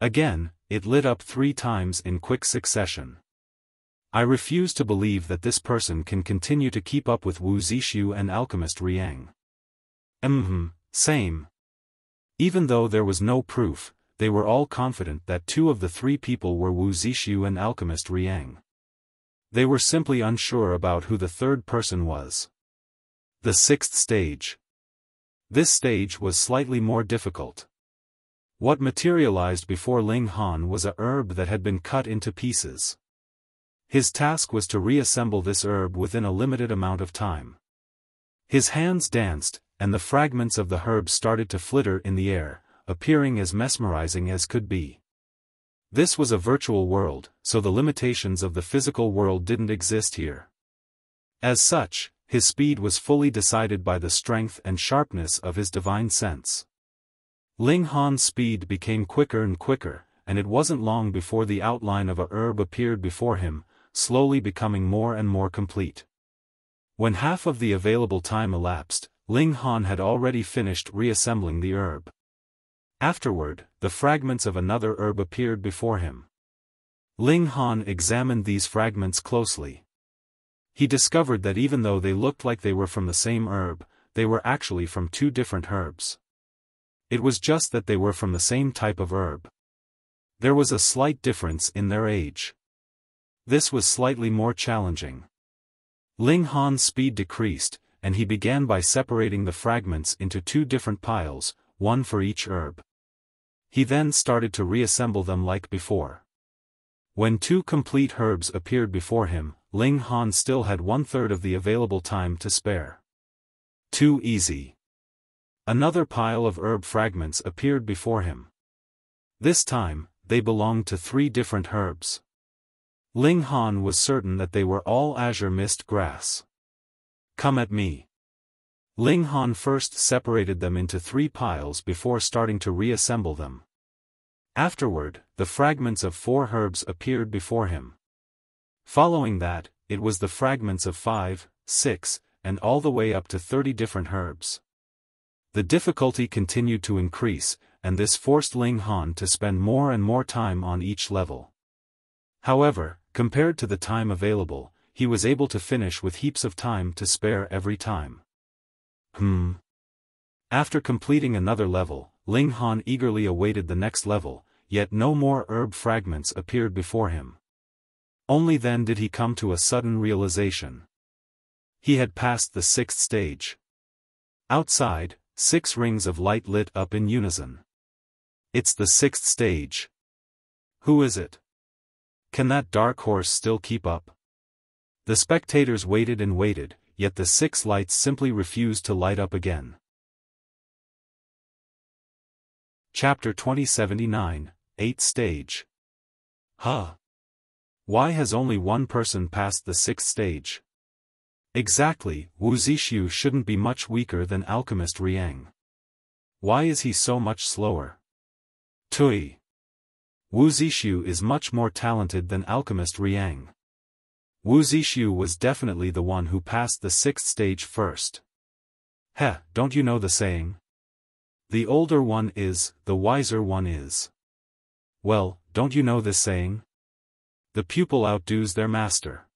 Again, it lit up 3 times in quick succession. I refuse to believe that this person can continue to keep up with Wu Zixu and alchemist Riang. Same. Even though there was no proof, they were all confident that 2 of the 3 people were Wu Zixu and alchemist Riang. They were simply unsure about who the 3rd person was. The 6th stage. This stage was slightly more difficult. What materialized before Ling Han was a herb that had been cut into pieces. His task was to reassemble this herb within a limited amount of time. His hands danced, and the fragments of the herb started to flitter in the air, appearing as mesmerizing as could be. This was a virtual world, so the limitations of the physical world didn't exist here. As such, his speed was fully decided by the strength and sharpness of his divine sense. Ling Han's speed became quicker and quicker, and it wasn't long before the outline of a herb appeared before him, slowly becoming more and more complete. When half of the available time elapsed, Ling Han had already finished reassembling the herb. Afterward, the fragments of another herb appeared before him. Ling Han examined these fragments closely. He discovered that even though they looked like they were from the same herb, they were actually from 2 different herbs. It was just that they were from the same type of herb. There was a slight difference in their age. This was slightly more challenging. Ling Han's speed decreased, and he began by separating the fragments into 2 different piles, 1 for each herb. He then started to reassemble them like before. When 2 complete herbs appeared before him, Ling Han still had 1/3 of the available time to spare. Too easy. Another pile of herb fragments appeared before him. This time, they belonged to 3 different herbs. Ling Han was certain that they were all azure mist grass. Come at me. Ling Han first separated them into 3 piles before starting to reassemble them. Afterward, the fragments of 4 herbs appeared before him. Following that, it was the fragments of 5, 6, and all the way up to 30 different herbs. The difficulty continued to increase, and this forced Ling Han to spend more and more time on each level. However, compared to the time available, he was able to finish with heaps of time to spare every time. After completing another level, Ling Han eagerly awaited the next level, yet no more herb fragments appeared before him. Only then did he come to a sudden realization. He had passed the 6th stage. Outside, 6 rings of light lit up in unison. It's the 6th stage. Who is it? Can that dark horse still keep up? The spectators waited and waited, yet the 6 lights simply refused to light up again. Chapter 2079, 8th Stage. Why has only 1 person passed the 6th stage? Exactly, Wu Zixu shouldn't be much weaker than alchemist Riang. Why is he so much slower? Tui. Wu Zixu is much more talented than alchemist Riang. Wu Zixu was definitely the one who passed the 6th stage first. Don't you know the saying? The older one is, the wiser one is. Well, don't you know this saying? The pupil outdoes their master.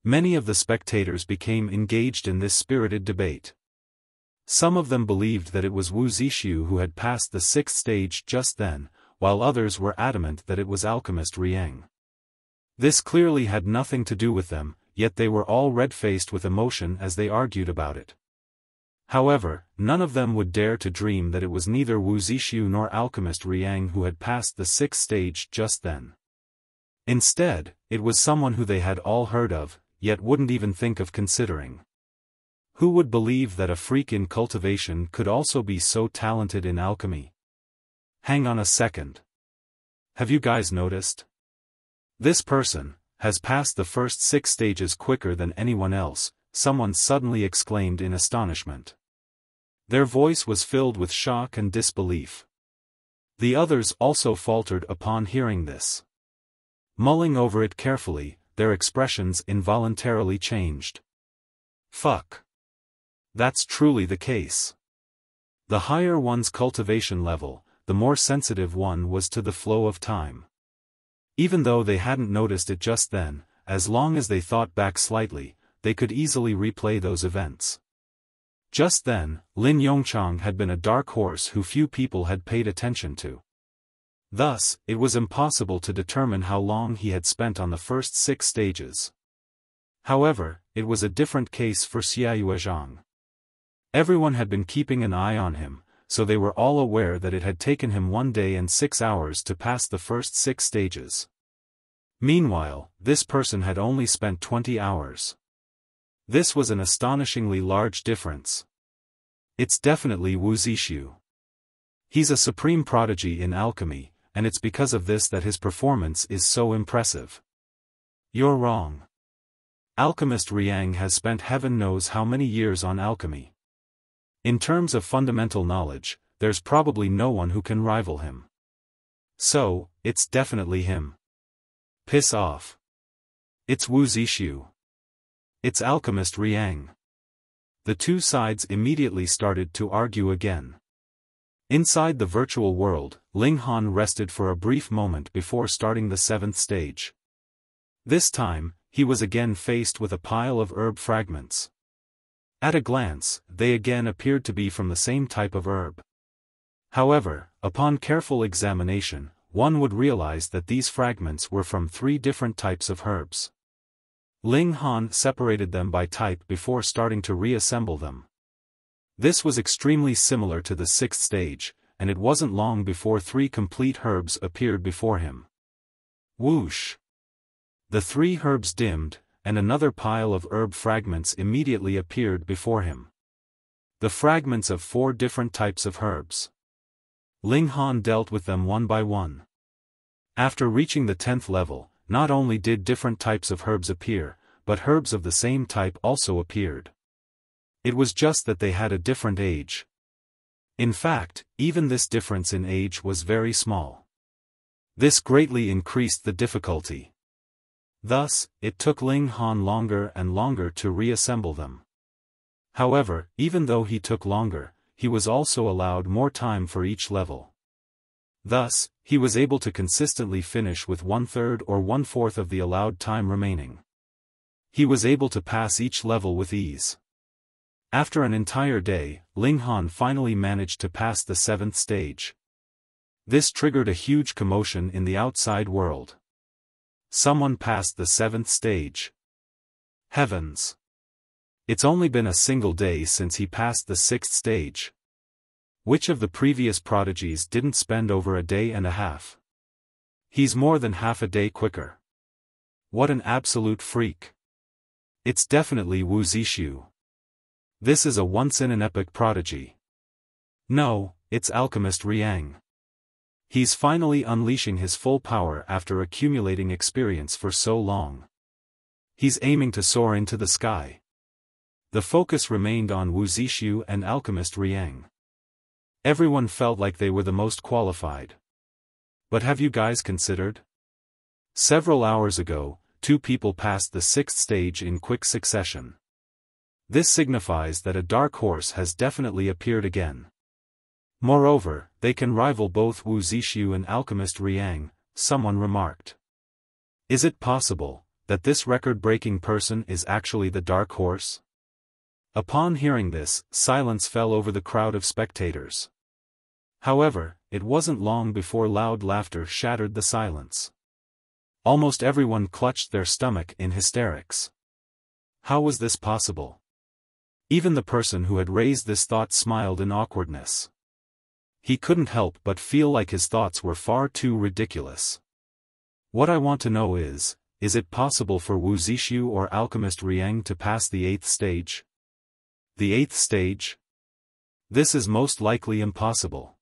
Many of the spectators became engaged in this spirited debate. Some of them believed that it was Wu Zixu who had passed the 6th stage just then, while others were adamant that it was alchemist Riang. This clearly had nothing to do with them, yet they were all red-faced with emotion as they argued about it. However, none of them would dare to dream that it was neither Wu Zixu nor alchemist Riang who had passed the 6th stage just then. Instead, it was someone who they had all heard of, yet wouldn't even think of considering. Who would believe that a freak in cultivation could also be so talented in alchemy? Hang on a second. Have you guys noticed? This person has passed the first 6 stages quicker than anyone else, someone suddenly exclaimed in astonishment. Their voice was filled with shock and disbelief. The others also faltered upon hearing this. Mulling over it carefully, their expressions involuntarily changed. Fuck. That's truly the case. The higher one's cultivation level, the more sensitive one was to the flow of time. Even though they hadn't noticed it just then, as long as they thought back slightly, they could easily replay those events. Just then, Lin Yongchang had been a dark horse who few people had paid attention to. Thus, it was impossible to determine how long he had spent on the first 6 stages. However, it was a different case for Xiaofan. Everyone had been keeping an eye on him, so they were all aware that it had taken him 1 day and 6 hours to pass the first 6 stages. Meanwhile, this person had only spent 20 hours. This was an astonishingly large difference. It's definitely Wu Zixu. He's a supreme prodigy in alchemy, and it's because of this that his performance is so impressive. You're wrong. Alchemist Riang has spent heaven knows how many years on alchemy. In terms of fundamental knowledge, there's probably no one who can rival him. So, it's definitely him. Piss off. It's Wu Zixu. It's Alchemist Riang. The two sides immediately started to argue again. Inside the virtual world, Ling Han rested for a brief moment before starting the 7th stage. This time, he was again faced with a pile of herb fragments. At a glance, they again appeared to be from the same type of herb. However, upon careful examination, one would realize that these fragments were from 3 different types of herbs. Ling Han separated them by type before starting to reassemble them. This was extremely similar to the 6th stage, and it wasn't long before 3 complete herbs appeared before him. Whoosh! The 3 herbs dimmed, and another pile of herb fragments immediately appeared before him. The fragments of 4 different types of herbs. Ling Han dealt with them one by one. After reaching the 10th level, not only did different types of herbs appear, but herbs of the same type also appeared. It was just that they had a different age. In fact, even this difference in age was very small. This greatly increased the difficulty. Thus, it took Ling Han longer and longer to reassemble them. However, even though he took longer, he was also allowed more time for each level. Thus, he was able to consistently finish with 1/3 or 1/4 of the allowed time remaining. He was able to pass each level with ease. After an entire day, Ling Han finally managed to pass the 7th stage. This triggered a huge commotion in the outside world. Someone passed the 7th stage. Heavens! It's only been a single day since he passed the 6th stage. Which of the previous prodigies didn't spend over a day and a half? He's more than half a day quicker. What an absolute freak. It's definitely Wu Zixu. This is a once-in-an-epoch prodigy. No, it's Alchemist Riang. He's finally unleashing his full power after accumulating experience for so long. He's aiming to soar into the sky. The focus remained on Wu Zixu and Alchemist Riang. Everyone felt like they were the most qualified. But have you guys considered? Several hours ago, 2 people passed the 6th stage in quick succession. This signifies that a dark horse has definitely appeared again. Moreover, they can rival both Wu Zixu and Alchemist Riang, someone remarked. Is it possible that this record-breaking person is actually the dark horse? Upon hearing this, silence fell over the crowd of spectators. However, it wasn't long before loud laughter shattered the silence. Almost everyone clutched their stomach in hysterics. How was this possible? Even the person who had raised this thought smiled in awkwardness. He couldn't help but feel like his thoughts were far too ridiculous. What I want to know is it possible for Wuxia or alchemist Riang to pass the 8th stage? The 8th stage? This is most likely impossible.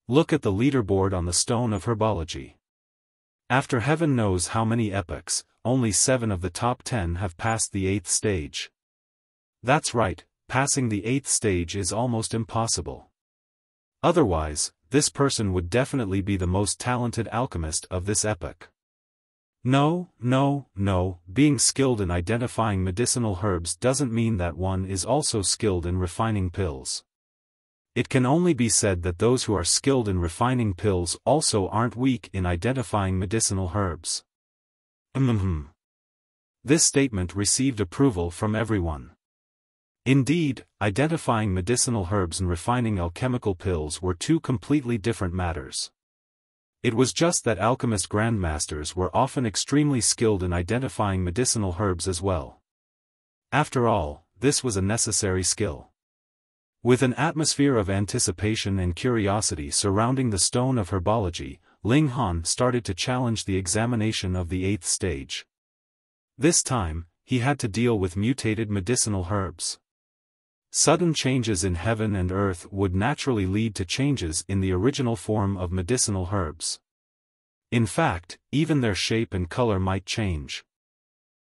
Look at the leaderboard on the stone of herbology. After heaven knows how many epochs, only 7 of the top 10 have passed the 8th stage. That's right, passing the 8th stage is almost impossible. Otherwise, this person would definitely be the most talented alchemist of this epoch. No, being skilled in identifying medicinal herbs doesn't mean that one is also skilled in refining pills. It can only be said that those who are skilled in refining pills also aren't weak in identifying medicinal herbs. This statement received approval from everyone. Indeed, identifying medicinal herbs and refining alchemical pills were two completely different matters. It was just that alchemist grandmasters were often extremely skilled in identifying medicinal herbs as well. After all, this was a necessary skill. With an atmosphere of anticipation and curiosity surrounding the stone of herbology, Ling started to challenge the examination of the 8th stage. This time, he had to deal with mutated medicinal herbs. Sudden changes in heaven and earth would naturally lead to changes in the original form of medicinal herbs. In fact, even their shape and color might change.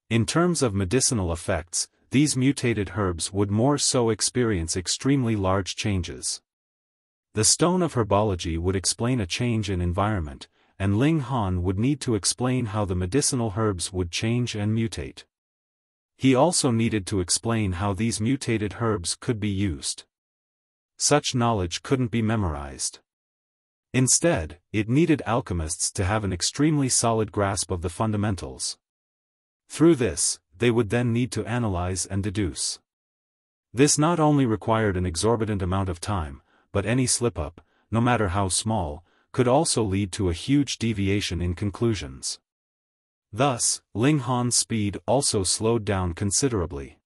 In terms of medicinal effects, these mutated herbs would more so experience extremely large changes. The stone of herbology would explain a change in environment, and Ling would need to explain how the medicinal herbs would change and mutate. He also needed to explain how these mutated herbs could be used. Such knowledge couldn't be memorized. Instead, it needed alchemists to have an extremely solid grasp of the fundamentals. Through this, they would then need to analyze and deduce. This not only required an exorbitant amount of time, but any slip-up, no matter how small, could also lead to a huge deviation in conclusions. Thus, Ling Han's speed also slowed down considerably.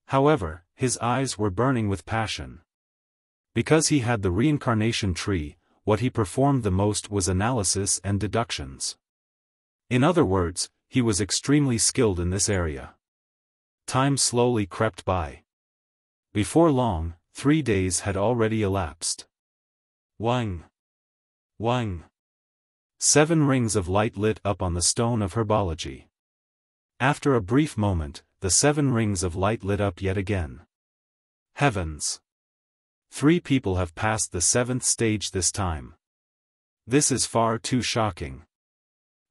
However, his eyes were burning with passion. Because he had the reincarnation tree, what he performed the most was analysis and deductions. In other words, he was extremely skilled in this area. Time slowly crept by. Before long, 3 days had already elapsed. Wang! 7 rings of light lit up on the stone of herbology. After a brief moment, the 7 rings of light lit up yet again. Heavens! 3 people have passed the 7th stage this time. This is far too shocking.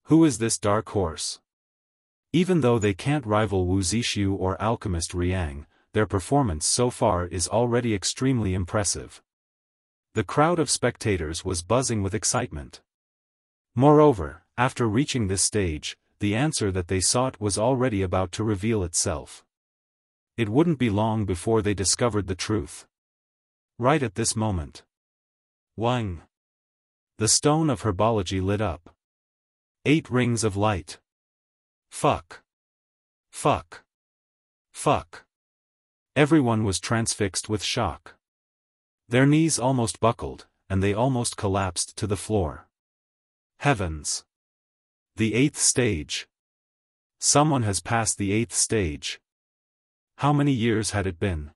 Who is this dark horse? Even though they can't rival Wuxia or alchemist Riang, their performance so far is already extremely impressive. The crowd of spectators was buzzing with excitement. Moreover, after reaching this stage, the answer that they sought was already about to reveal itself. It wouldn't be long before they discovered the truth. Right at this moment. Wang! The stone of herbology lit up. 8 rings of light. Fuck! Everyone was transfixed with shock. Their knees almost buckled, and they almost collapsed to the floor. Heavens! The 8th stage! Someone has passed the 8th stage. How many years had it been?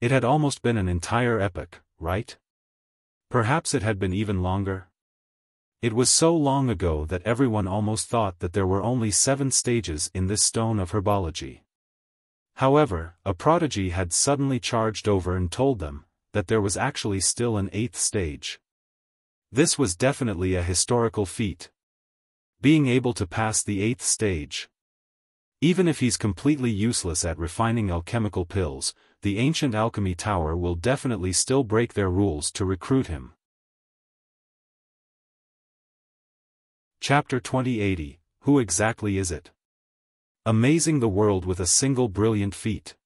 It had almost been an entire epoch, right? Perhaps it had been even longer? It was so long ago that everyone almost thought that there were only 7 stages in this stone of herbology. However, a prodigy had suddenly charged over and told them that there was actually still an 8th stage. This was definitely a historical feat. Being able to pass the 8th stage. Even if he's completely useless at refining alchemical pills, the ancient alchemy tower will definitely still break their rules to recruit him. Chapter 2080, Who exactly is it? Amazing the world with a single brilliant feat.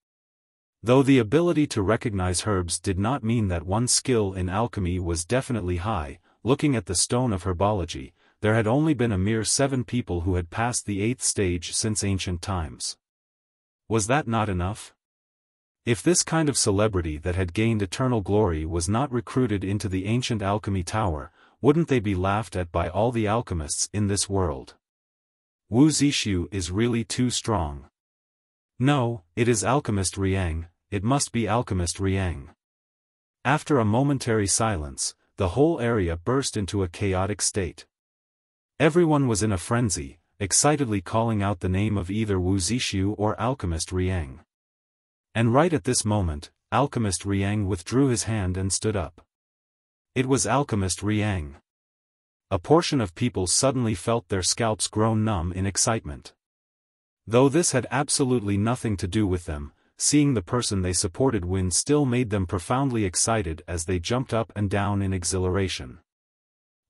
Though the ability to recognize herbs did not mean that one's skill in alchemy was definitely high, looking at the stone of herbology, there had only been a mere 7 people who had passed the 8th stage since ancient times. Was that not enough? If this kind of celebrity that had gained eternal glory was not recruited into the ancient alchemy tower, wouldn't they be laughed at by all the alchemists in this world? Wu Zixu is really too strong. No, it is Alchemist Riang, it must be Alchemist Riang. After a momentary silence, the whole area burst into a chaotic state. Everyone was in a frenzy, excitedly calling out the name of either Wu Zixu or Alchemist Riang. And right at this moment, Alchemist Riang withdrew his hand and stood up. It was Alchemist Riang. A portion of people suddenly felt their scalps grow numb in excitement. Though this had absolutely nothing to do with them, seeing the person they supported win still made them profoundly excited as they jumped up and down in exhilaration.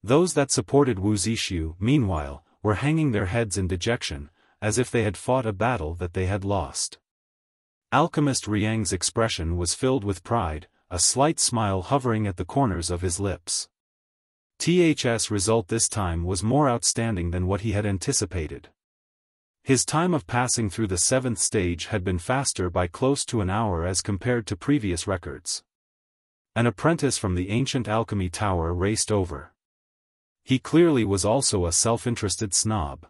Those that supported Wu Zixu, meanwhile, were hanging their heads in dejection, as if they had fought a battle that they had lost. Alchemist Riang's expression was filled with pride, a slight smile hovering at the corners of his lips. TH's result this time was more outstanding than what he had anticipated. His time of passing through the 7th stage had been faster by close to an hour as compared to previous records. An apprentice from the ancient alchemy tower raced over. He clearly was also a self-interested snob.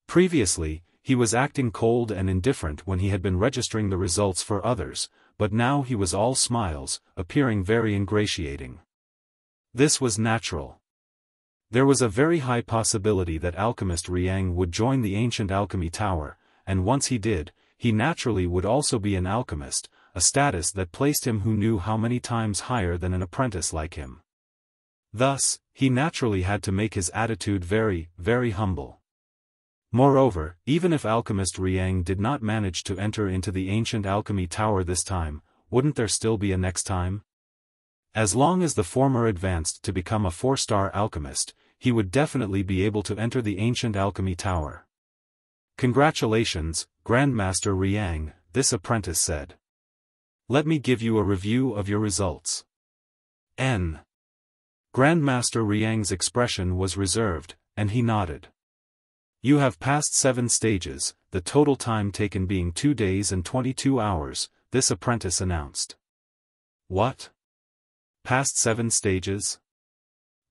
Previously, he was acting cold and indifferent when he had been registering the results for others, but now he was all smiles, appearing very ingratiating. This was natural. There was a very high possibility that Alchemist Riang would join the ancient alchemy tower, and once he did, he naturally would also be an alchemist, a status that placed him who knew how many times higher than an apprentice like him. Thus, he naturally had to make his attitude very, very humble. Moreover, even if Alchemist Riang did not manage to enter into the ancient alchemy tower this time, wouldn't there still be a next time? As long as the former advanced to become a 4-star alchemist, he would definitely be able to enter the ancient alchemy tower. Congratulations, Grandmaster Riang, this apprentice said. Let me give you a review of your results. N. Grandmaster Riang's expression was reserved, and he nodded. You have passed 7 stages, the total time taken being 2 days and 22 hours, this apprentice announced. What? Past 7 stages?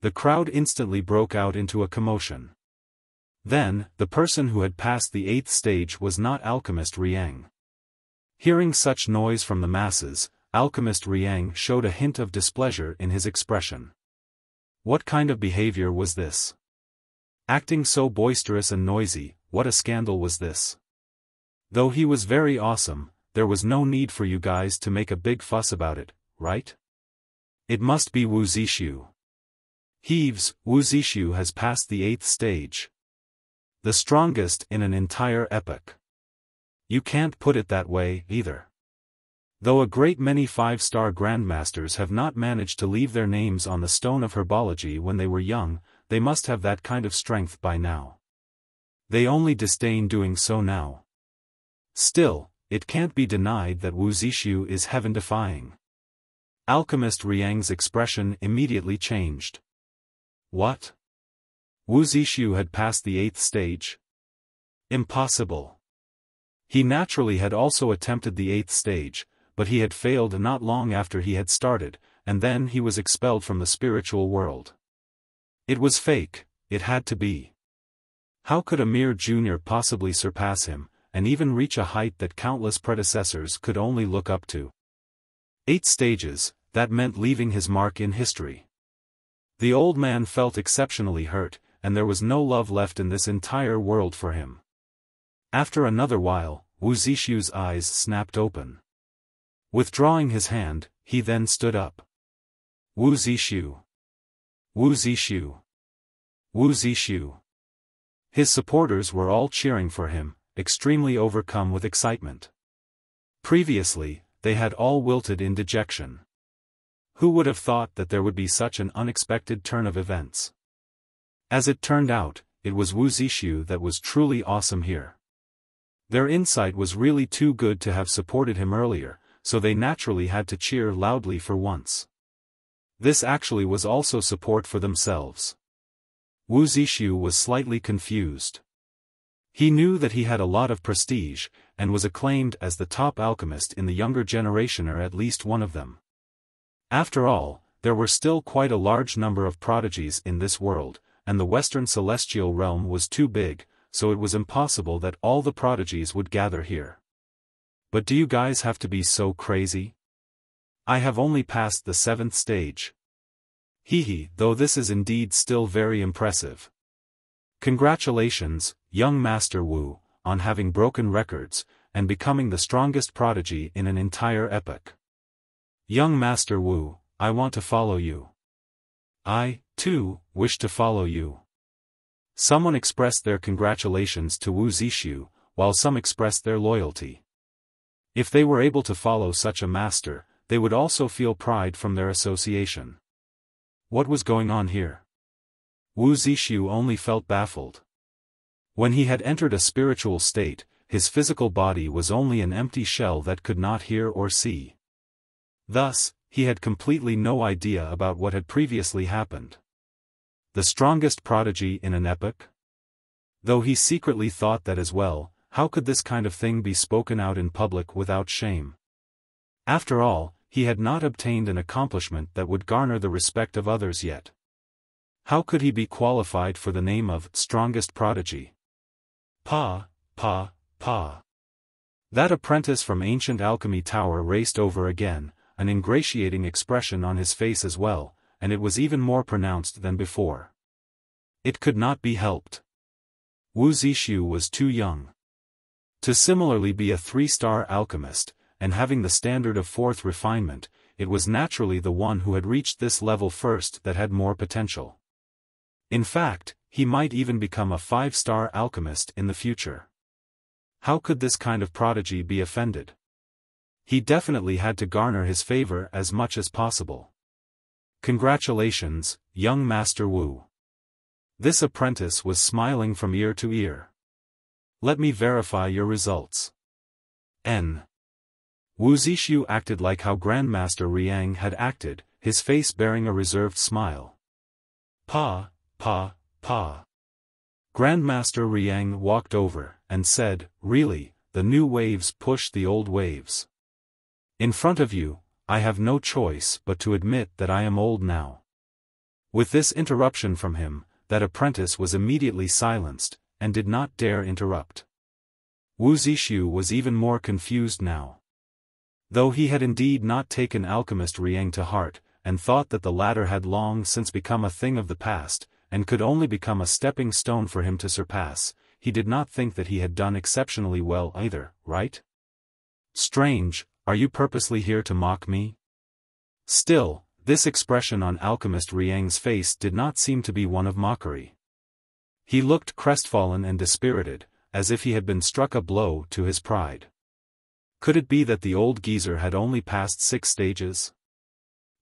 The crowd instantly broke out into a commotion. Then, the person who had passed the 8th stage was not Alchemist Riang. Hearing such noise from the masses, Alchemist Riang showed a hint of displeasure in his expression. What kind of behavior was this? Acting so boisterous and noisy, what a scandal was this? Though he was very awesome, there was no need for you guys to make a big fuss about it, right? It must be Wu Zixu. Heaves, Wu Zixu has passed the 8th stage. The strongest in an entire epoch. You can't put it that way, either. Though a great many 5-star grandmasters have not managed to leave their names on the stone of herbology when they were young, they must have that kind of strength by now. They only disdain doing so now. Still, it can't be denied that Wu Zixu is heaven-defying. Alchemist Riang's expression immediately changed. What? Wu Zixu had passed the 8th stage? Impossible. He naturally had also attempted the 8th stage, but he had failed not long after he had started, and then he was expelled from the spiritual world. It was fake, it had to be. How could a mere junior possibly surpass him, and even reach a height that countless predecessors could only look up to? 8 stages, that meant leaving his mark in history. The old man felt exceptionally hurt, and there was no love left in this entire world for him. After another while, Wu Zixu's eyes snapped open. Withdrawing his hand, he then stood up. Wu Zixu. Wu Zixu. Wu Zixu. His supporters were all cheering for him, extremely overcome with excitement. Previously, they had all wilted in dejection. Who would have thought that there would be such an unexpected turn of events? As it turned out, it was Wu Zixu that was truly awesome here. Their insight was really too good to have supported him earlier, so they naturally had to cheer loudly for once. This actually was also support for themselves. Wu Zixu was slightly confused. He knew that he had a lot of prestige, and was acclaimed as the top alchemist in the younger generation or at least one of them. After all, there were still quite a large number of prodigies in this world, and the Western Celestial Realm was too big, so it was impossible that all the prodigies would gather here. But do you guys have to be so crazy? I have only passed the 7th stage. Hehe, though this is indeed still very impressive. Congratulations, young Master Wu, on having broken records, and becoming the strongest prodigy in an entire epoch. Young Master Wu, I want to follow you. I, too, wish to follow you. Someone expressed their congratulations to Wu Zixu, while some expressed their loyalty. If they were able to follow such a master, they would also feel pride from their association. What was going on here? Wu Zixu only felt baffled. When he had entered a spiritual state, his physical body was only an empty shell that could not hear or see. Thus, he had completely no idea about what had previously happened. The strongest prodigy in an epoch? Though he secretly thought that as well, how could this kind of thing be spoken out in public without shame? After all, he had not obtained an accomplishment that would garner the respect of others yet. How could he be qualified for the name of strongest prodigy? Pa. That apprentice from ancient Alchemy Tower raced over again, an ingratiating expression on his face as well, and it was even more pronounced than before. It could not be helped. Wu Zixu was too young to similarly be a 3-star alchemist, and having the standard of 4th refinement, it was naturally the one who had reached this level first that had more potential. In fact, he might even become a 5-star alchemist in the future. How could this kind of prodigy be offended? He definitely had to garner his favor as much as possible. Congratulations, young Master Wu. This apprentice was smiling from ear to ear. Let me verify your results. N. Wu Zixu acted like how Grandmaster Riang had acted, his face bearing a reserved smile. Pa. Grandmaster Riang walked over, and said, really, the new waves push the old waves. In front of you, I have no choice but to admit that I am old now. With this interruption from him, that apprentice was immediately silenced, and did not dare interrupt. Wu Zixu was even more confused now. Though he had indeed not taken Alchemist Riang to heart, and thought that the latter had long since become a thing of the past, and could only become a stepping stone for him to surpass, he did not think that he had done exceptionally well either, right? Strange, are you purposely here to mock me? Still, this expression on Alchemist Riang's face did not seem to be one of mockery. He looked crestfallen and dispirited, as if he had been struck a blow to his pride. Could it be that the old geezer had only passed 6 stages?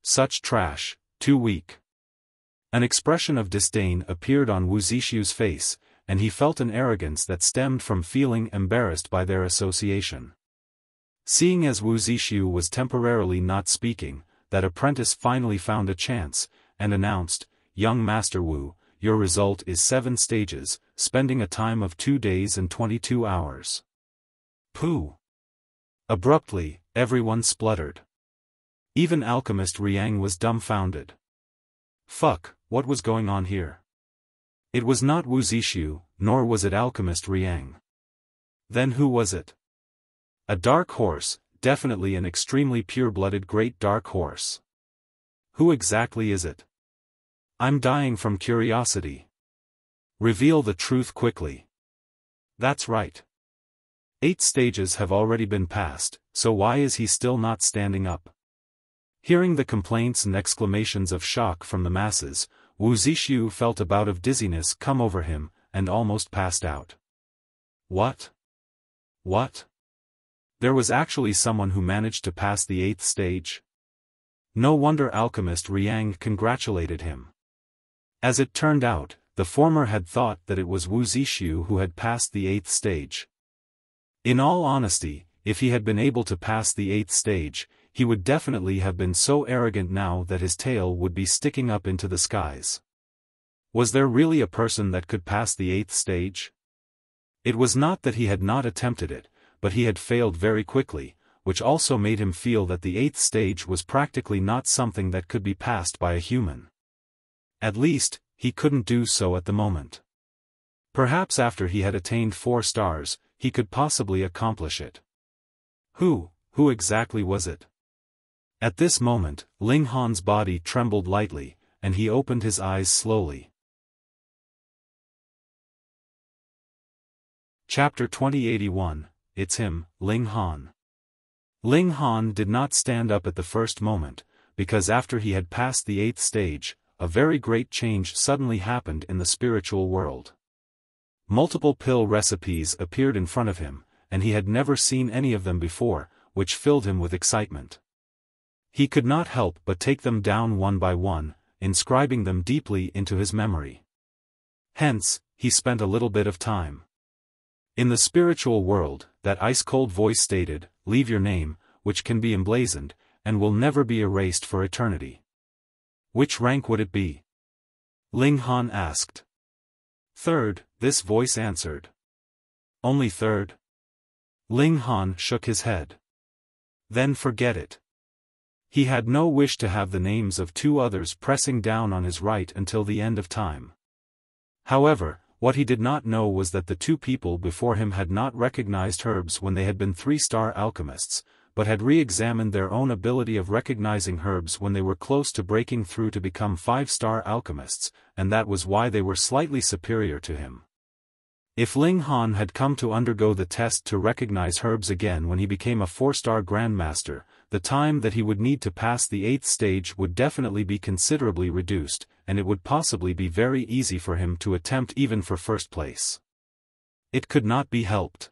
Such trash, too weak. An expression of disdain appeared on Wu Zixu's face, and he felt an arrogance that stemmed from feeling embarrassed by their association. Seeing as Wu Zixu was temporarily not speaking, that apprentice finally found a chance, and announced, young Master Wu, your result is 7 stages, spending a time of 2 days and 22 hours. Pooh! Abruptly, everyone spluttered. Even Alchemist Riang was dumbfounded. Fuck, what was going on here? It was not Wu Zixu, nor was it Alchemist Riang. Then who was it? A dark horse, definitely an extremely pure-blooded great dark horse. Who exactly is it? I'm dying from curiosity. Reveal the truth quickly. That's right. 8 stages have already been passed, so why is he still not standing up? Hearing the complaints and exclamations of shock from the masses, Wu Zixu felt a bout of dizziness come over him, and almost passed out. What? There was actually someone who managed to pass the 8th stage? No wonder Alchemist Riang congratulated him. As it turned out, the former had thought that it was Wu Zixu who had passed the 8th stage. In all honesty, if he had been able to pass the 8th stage, he would definitely have been so arrogant now that his tail would be sticking up into the skies. Was there really a person that could pass the 8th stage? It was not that he had not attempted it, but he had failed very quickly, which also made him feel that the 8th stage was practically not something that could be passed by a human. At least, he couldn't do so at the moment. Perhaps after he had attained 4 stars, he could possibly accomplish it. Who exactly was it? At this moment, Ling Han's body trembled lightly, and he opened his eyes slowly. Chapter 2081, It's him, Ling Han. Ling Han did not stand up at the first moment, because after he had passed the 8th stage, a very great change suddenly happened in the spiritual world. Multiple pill recipes appeared in front of him, and he had never seen any of them before, which filled him with excitement. He could not help but take them down one by one, inscribing them deeply into his memory. Hence, he spent a little bit of time. In the spiritual world, that ice-cold voice stated, "Leave your name, which can be emblazoned, and will never be erased for eternity." Which rank would it be? Ling Han asked. 3rd, this voice answered. Only 3rd? Ling Han shook his head. Then forget it. He had no wish to have the names of 2 others pressing down on his right until the end of time. However, what he did not know was that the 2 people before him had not recognized herbs when they had been 3-star alchemists, but had re-examined their own ability of recognizing herbs when they were close to breaking through to become 5-star alchemists, and that was why they were slightly superior to him. If Ling Han had come to undergo the test to recognize herbs again when he became a 4-star grandmaster, the time that he would need to pass the 8th stage would definitely be considerably reduced, and it would possibly be very easy for him to attempt even for 1st place. It could not be helped.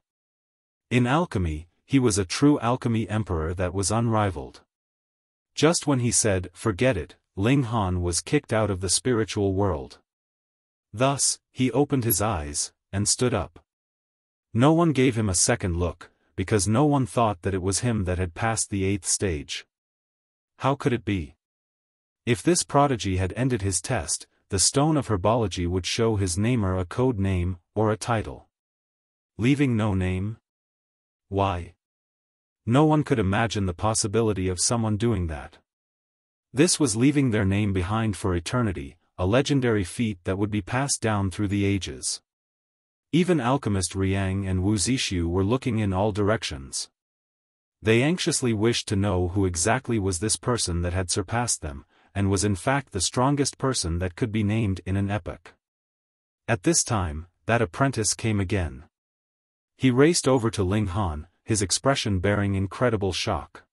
In alchemy, he was a true alchemy emperor that was unrivaled. Just when he said, "Forget it," Ling Han was kicked out of the spiritual world. Thus, he opened his eyes, and stood up. No one gave him a second look, because no one thought that it was him that had passed the 8th stage. How could it be? If this prodigy had ended his test, the stone of herbology would show his namer a code name, or a title. Leaving no name? Why? No one could imagine the possibility of someone doing that. This was leaving their name behind for eternity, a legendary feat that would be passed down through the ages. Even alchemist Riang and Wuxia were looking in all directions. They anxiously wished to know who exactly was this person that had surpassed them, and was in fact the strongest person that could be named in an epoch. At this time, that apprentice came again. He raced over to Ling Han, his expression bearing incredible shock.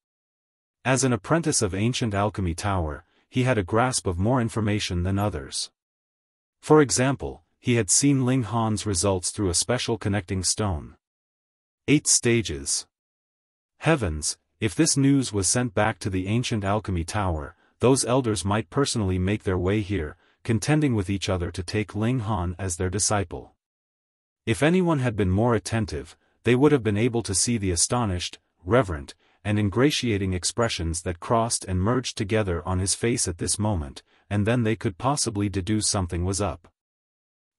As an apprentice of ancient alchemy tower, he had a grasp of more information than others. For example, he had seen Ling Han's results through a special connecting stone. 8 stages. Heavens, if this news was sent back to the ancient alchemy tower, those elders might personally make their way here, contending with each other to take Ling Han as their disciple. If anyone had been more attentive, they would have been able to see the astonished, reverent, and ingratiating expressions that crossed and merged together on his face at this moment, and then they could possibly deduce something was up.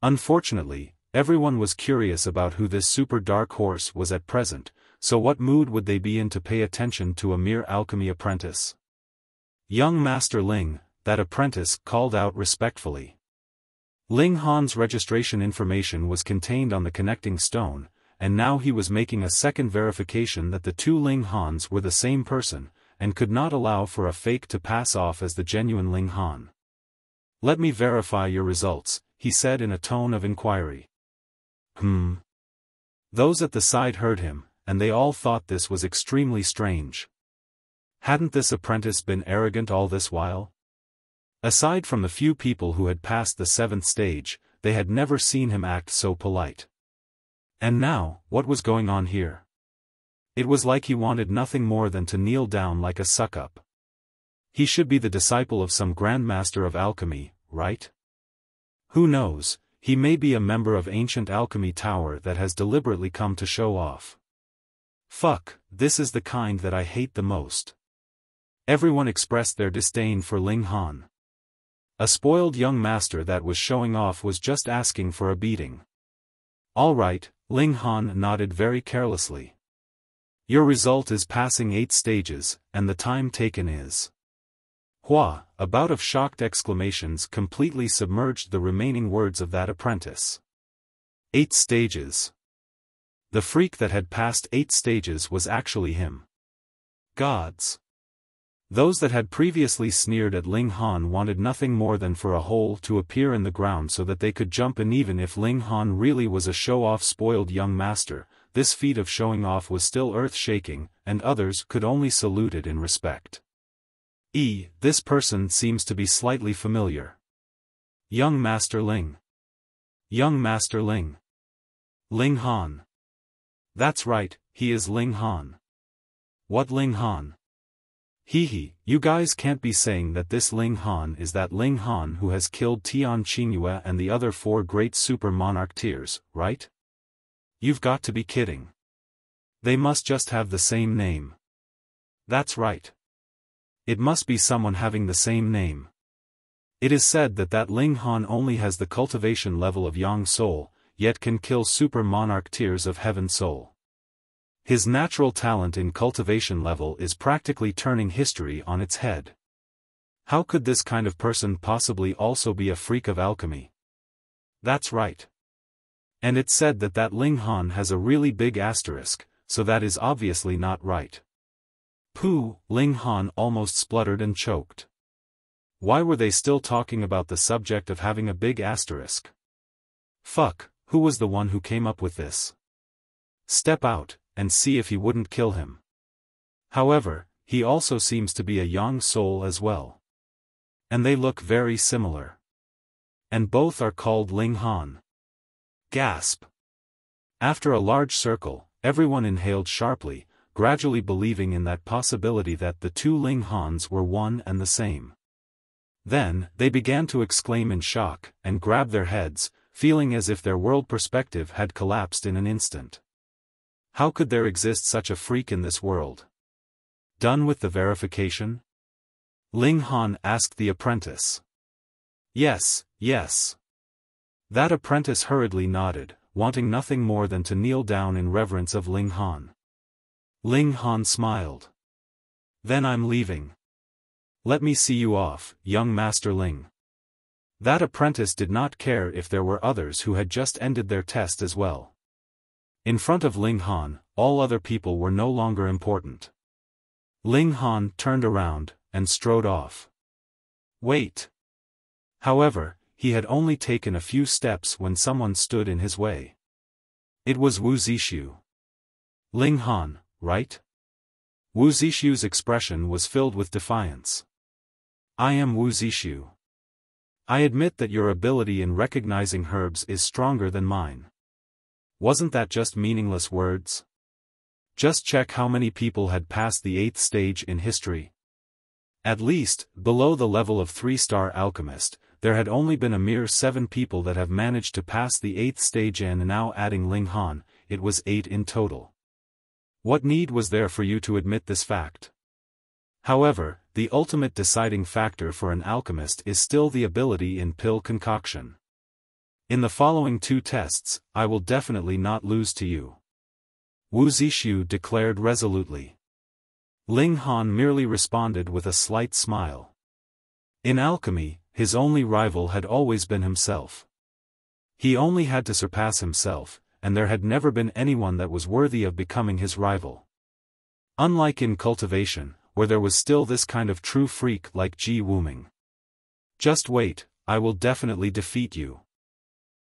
Unfortunately, everyone was curious about who this super dark horse was at present, so what mood would they be in to pay attention to a mere alchemy apprentice? Young Master Ling, that apprentice called out respectfully. Ling Han's registration information was contained on the connecting stone, and now he was making a second verification that the 2 Ling Hans were the same person, and could not allow for a fake to pass off as the genuine Ling Han. "Let me verify your results," he said in a tone of inquiry. Those at the side heard him, and they all thought this was extremely strange. Hadn't this apprentice been arrogant all this while? Aside from the few people who had passed the 7th stage, they had never seen him act so polite. And now, what was going on here? It was like he wanted nothing more than to kneel down like a suck-up. He should be the disciple of some grandmaster of alchemy, right? Who knows, he may be a member of ancient alchemy tower that has deliberately come to show off. Fuck, this is the kind that I hate the most. Everyone expressed their disdain for Ling Han. A spoiled young master that was showing off was just asking for a beating. All right, Ling Han nodded very carelessly. Your result is passing 8 stages, and the time taken is. Hua, a bout of shocked exclamations completely submerged the remaining words of that apprentice. 8 stages. The freak that had passed 8 stages was actually him. Gods. Those that had previously sneered at Ling Han wanted nothing more than for a hole to appear in the ground so that they could jump in. Even if Ling Han really was a show-off spoiled young master, this feat of showing off was still earth-shaking, and others could only salute it in respect. This person seems to be slightly familiar. Young Master Ling. Young Master Ling. Ling Han. That's right, he is Ling Han. What Ling Han? You guys can't be saying that this Ling Han is that Ling Han who has killed Tian Qingyue and the other 4 great super monarch tiers, right? You've got to be kidding. They must just have the same name. That's right. It must be someone having the same name. It is said that Ling Han only has the cultivation level of Yang Soul, yet can kill super monarch tiers of Heaven Soul. His natural talent in cultivation level is practically turning history on its head. How could this kind of person possibly also be a freak of alchemy? That's right. And it's said that Ling Han has a really big asterisk, so that is obviously not right. Pooh, Ling Han almost spluttered and choked. Why were they still talking about the subject of having a big asterisk? Fuck, who was the one who came up with this? Step out, and see if he wouldn't kill him. However, he also seems to be a Yang Soul as well. And they look very similar. And both are called Ling Han. Gasp. After a large circle, everyone inhaled sharply, gradually believing in that possibility that the 2 Ling Hans were one and the same. Then, they began to exclaim in shock, and grab their heads, feeling as if their world perspective had collapsed in an instant. How could there exist such a freak in this world? Done with the verification? Ling Han asked the apprentice. Yes, yes. That apprentice hurriedly nodded, wanting nothing more than to kneel down in reverence of Ling Han. Ling Han smiled. Then I'm leaving. Let me see you off, young Master Ling. That apprentice did not care if there were others who had just ended their test as well. In front of Ling Han, all other people were no longer important. Ling Han turned around, and strode off. Wait. However, he had only taken a few steps when someone stood in his way. It was Wu Zixu. Ling Han, right? Wu Zixu's expression was filled with defiance. I am Wu Zixu. I admit that your ability in recognizing herbs is stronger than mine. Wasn't that just meaningless words? Just check how many people had passed the 8th stage in history. At least, below the level of 3-star alchemist, there had only been a mere 7 people that have managed to pass the 8th stage, and now adding Ling Han, it was 8 in total. What need was there for you to admit this fact? However, the ultimate deciding factor for an alchemist is still the ability in pill concoction. In the following 2 tests, I will definitely not lose to you. Wu Zixu declared resolutely. Ling Han merely responded with a slight smile. In alchemy, his only rival had always been himself. He only had to surpass himself, and there had never been anyone that was worthy of becoming his rival. Unlike in cultivation, where there was still this kind of true freak like Ji Wuming. Just wait, I will definitely defeat you.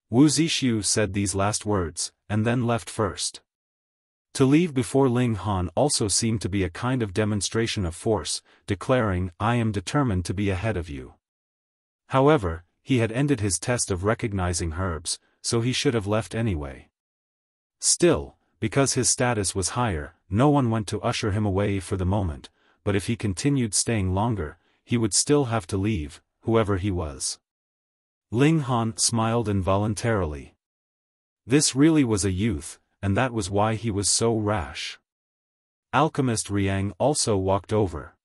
Wu Zixu said these last words, and then left first. To leave before Ling Han also seemed to be a kind of demonstration of force, declaring, I am determined to be ahead of you. However, he had ended his test of recognizing herbs, so he should have left anyway. Still, because his status was higher, no one went to usher him away for the moment, but if he continued staying longer, he would still have to leave, whoever he was. Ling Han smiled involuntarily. This really was a youth, and that was why he was so rash. Alchemist Riang also walked over.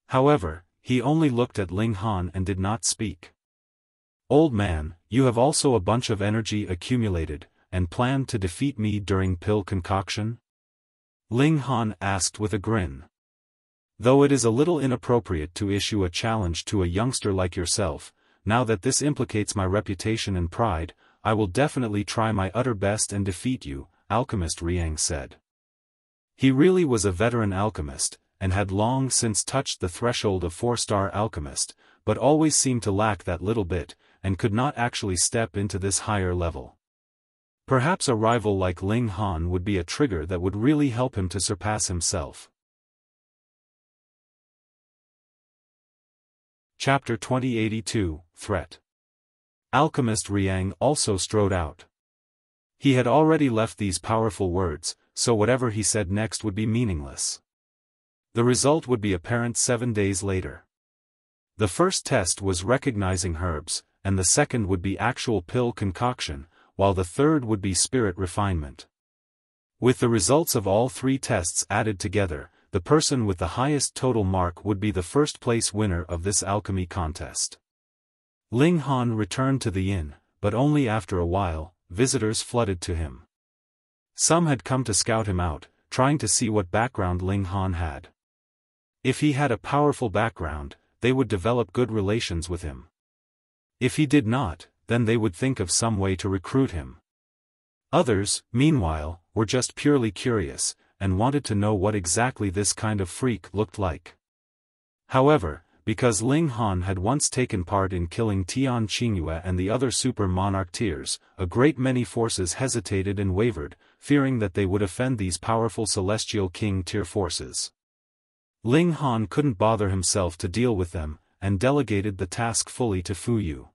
However, he only looked at Ling Han and did not speak. Old man, you have also a bunch of energy accumulated, and planned to defeat me during pill concoction? Ling Han asked with a grin. Though it is a little inappropriate to issue a challenge to a youngster like yourself, now that this implicates my reputation and pride, I will definitely try my utter best and defeat you, Alchemist Riang said. He really was a veteran alchemist, and had long since touched the threshold of 4-star alchemist, but always seemed to lack that little bit, and could not actually step into this higher level. Perhaps a rival like Ling Han would be a trigger that would really help him to surpass himself. Chapter 2082, Threat. Alchemist Riang also strode out. He had already left these powerful words, so whatever he said next would be meaningless. The result would be apparent 7 days later. The first test was recognizing herbs, and the second would be actual pill concoction, while the third would be spirit refinement. With the results of all 3 tests added together, the person with the highest total mark would be the first-place winner of this alchemy contest. Ling Han returned to the inn, but only after a while, visitors flooded to him. Some had come to scout him out, trying to see what background Ling Han had. If he had a powerful background, they would develop good relations with him. If he did not, then they would think of some way to recruit him. Others, meanwhile, were just purely curious, and wanted to know what exactly this kind of freak looked like. However, because Ling Han had once taken part in killing Tian Qingyue and the other super monarch tiers, a great many forces hesitated and wavered, fearing that they would offend these powerful celestial king tier forces. Ling Han couldn't bother himself to deal with them, and delegated the task fully to Fu Yu.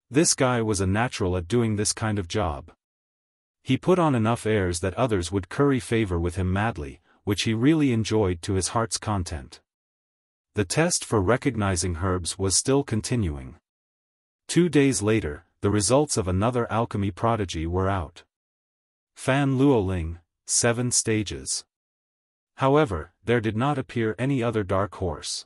This guy was a natural at doing this kind of job. He put on enough airs that others would curry favor with him madly, which he really enjoyed to his heart's content. The test for recognizing herbs was still continuing. 2 days later, the results of another alchemy prodigy were out. Fan Luoling, 7 stages. However, there did not appear any other dark horse.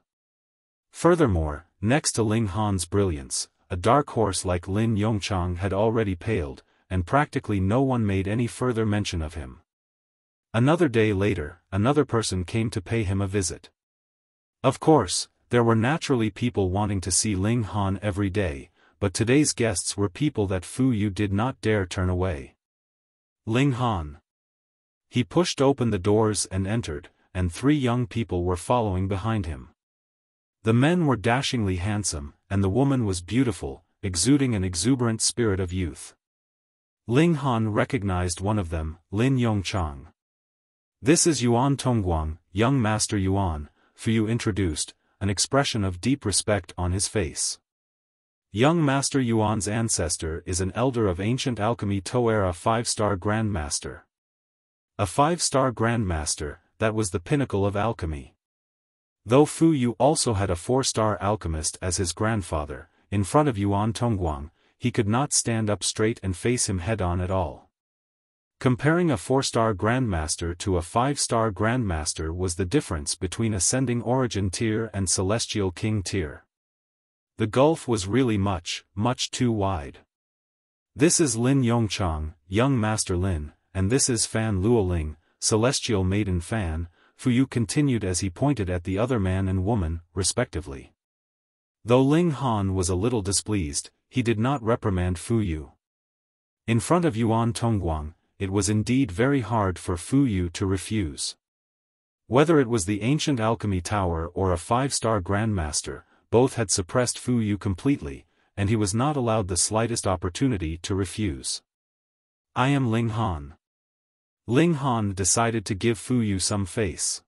Furthermore, next to Ling Han's brilliance, a dark horse like Lin Yongchang had already paled, and practically no one made any further mention of him. Another day later, another person came to pay him a visit. Of course, there were naturally people wanting to see Ling Han every day, but today's guests were people that Fu Yu did not dare turn away. Ling Han. He pushed open the doors and entered, and 3 young people were following behind him. The men were dashingly handsome, and the woman was beautiful, exuding an exuberant spirit of youth. Ling Han recognized one of them, Lin Yongchang. "This is Yuan Tongguang, young Master Yuan," Fu Yu introduced, an expression of deep respect on his face. Young Master Yuan's ancestor is an elder of ancient alchemy Toera 5-star Grandmaster. A 5-star Grandmaster, that was the pinnacle of alchemy. Though Fu Yu also had a 4-star alchemist as his grandfather, in front of Yuan Tongguang, he could not stand up straight and face him head-on at all. Comparing a 4-star Grandmaster to a 5-star Grandmaster was the difference between Ascending Origin tier and Celestial King tier. The gulf was really much, much too wide. "This is Lin Yongchang, young Master Lin, and this is Fan Luoling, Celestial Maiden Fan," Fu Yu continued as he pointed at the other man and woman, respectively. Though Ling Han was a little displeased, he did not reprimand Fu Yu. In front of Yuan Tongguang, it was indeed very hard for Fu Yu to refuse. Whether it was the ancient alchemy tower or a 5-star Grandmaster, both had suppressed Fu Yu completely, and he was not allowed the slightest opportunity to refuse. "I am Ling Han." Ling Han decided to give Fu Yu some face.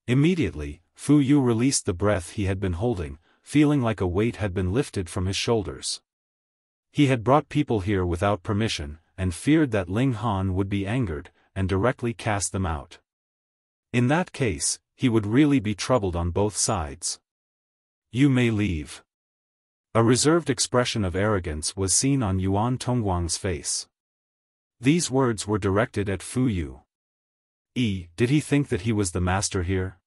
Immediately, Fu Yu released the breath he had been holding, feeling like a weight had been lifted from his shoulders. He had brought people here without permission, and feared that Ling Han would be angered, and directly cast them out. In that case, he would really be troubled on both sides. "You may leave." A reserved expression of arrogance was seen on Yuan Tongguang's face. These words were directed at Fu Yu. Did he think that he was the master here?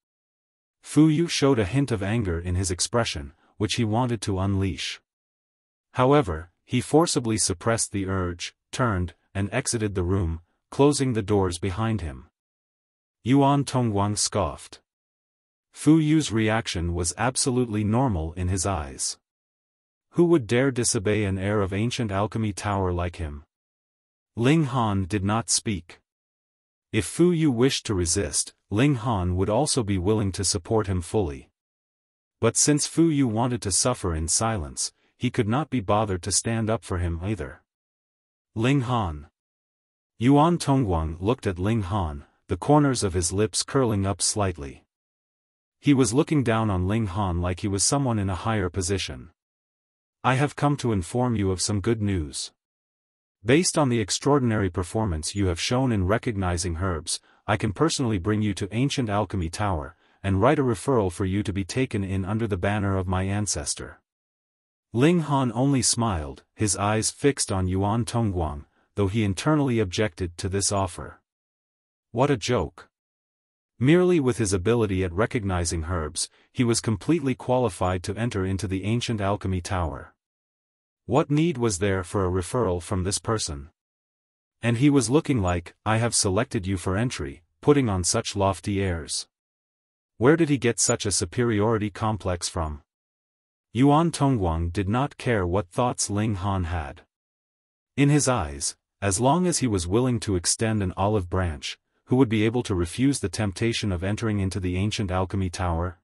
Fu Yu showed a hint of anger in his expression, which he wanted to unleash. However, he forcibly suppressed the urge, turned, and exited the room, closing the doors behind him. Yuan Tongguang scoffed. Fu Yu's reaction was absolutely normal in his eyes. Who would dare disobey an heir of ancient alchemy tower like him? Ling Han did not speak. If Fu Yu wished to resist, Ling Han would also be willing to support him fully. But since Fu Yu wanted to suffer in silence, he could not be bothered to stand up for him either. Ling Han. Yuan Tongguang looked at Ling Han, the corners of his lips curling up slightly. He was looking down on Ling Han like he was someone in a higher position. I have come to inform you of some good news. Based on the extraordinary performance you have shown in recognizing herbs, I can personally bring you to Ancient Alchemy Tower, and write a referral for you to be taken in under the banner of my ancestor. Ling Han only smiled, his eyes fixed on Yuan Tongguang, though he internally objected to this offer. What a joke. Merely with his ability at recognizing herbs, he was completely qualified to enter into the Ancient Alchemy Tower. What need was there for a referral from this person? And he was looking like, I have selected you for entry, putting on such lofty airs. Where did he get such a superiority complex from? Yuan Tongguang did not care what thoughts Ling Han had. In his eyes, as long as he was willing to extend an olive branch, who would be able to refuse the temptation of entering into the Ancient Alchemy Tower?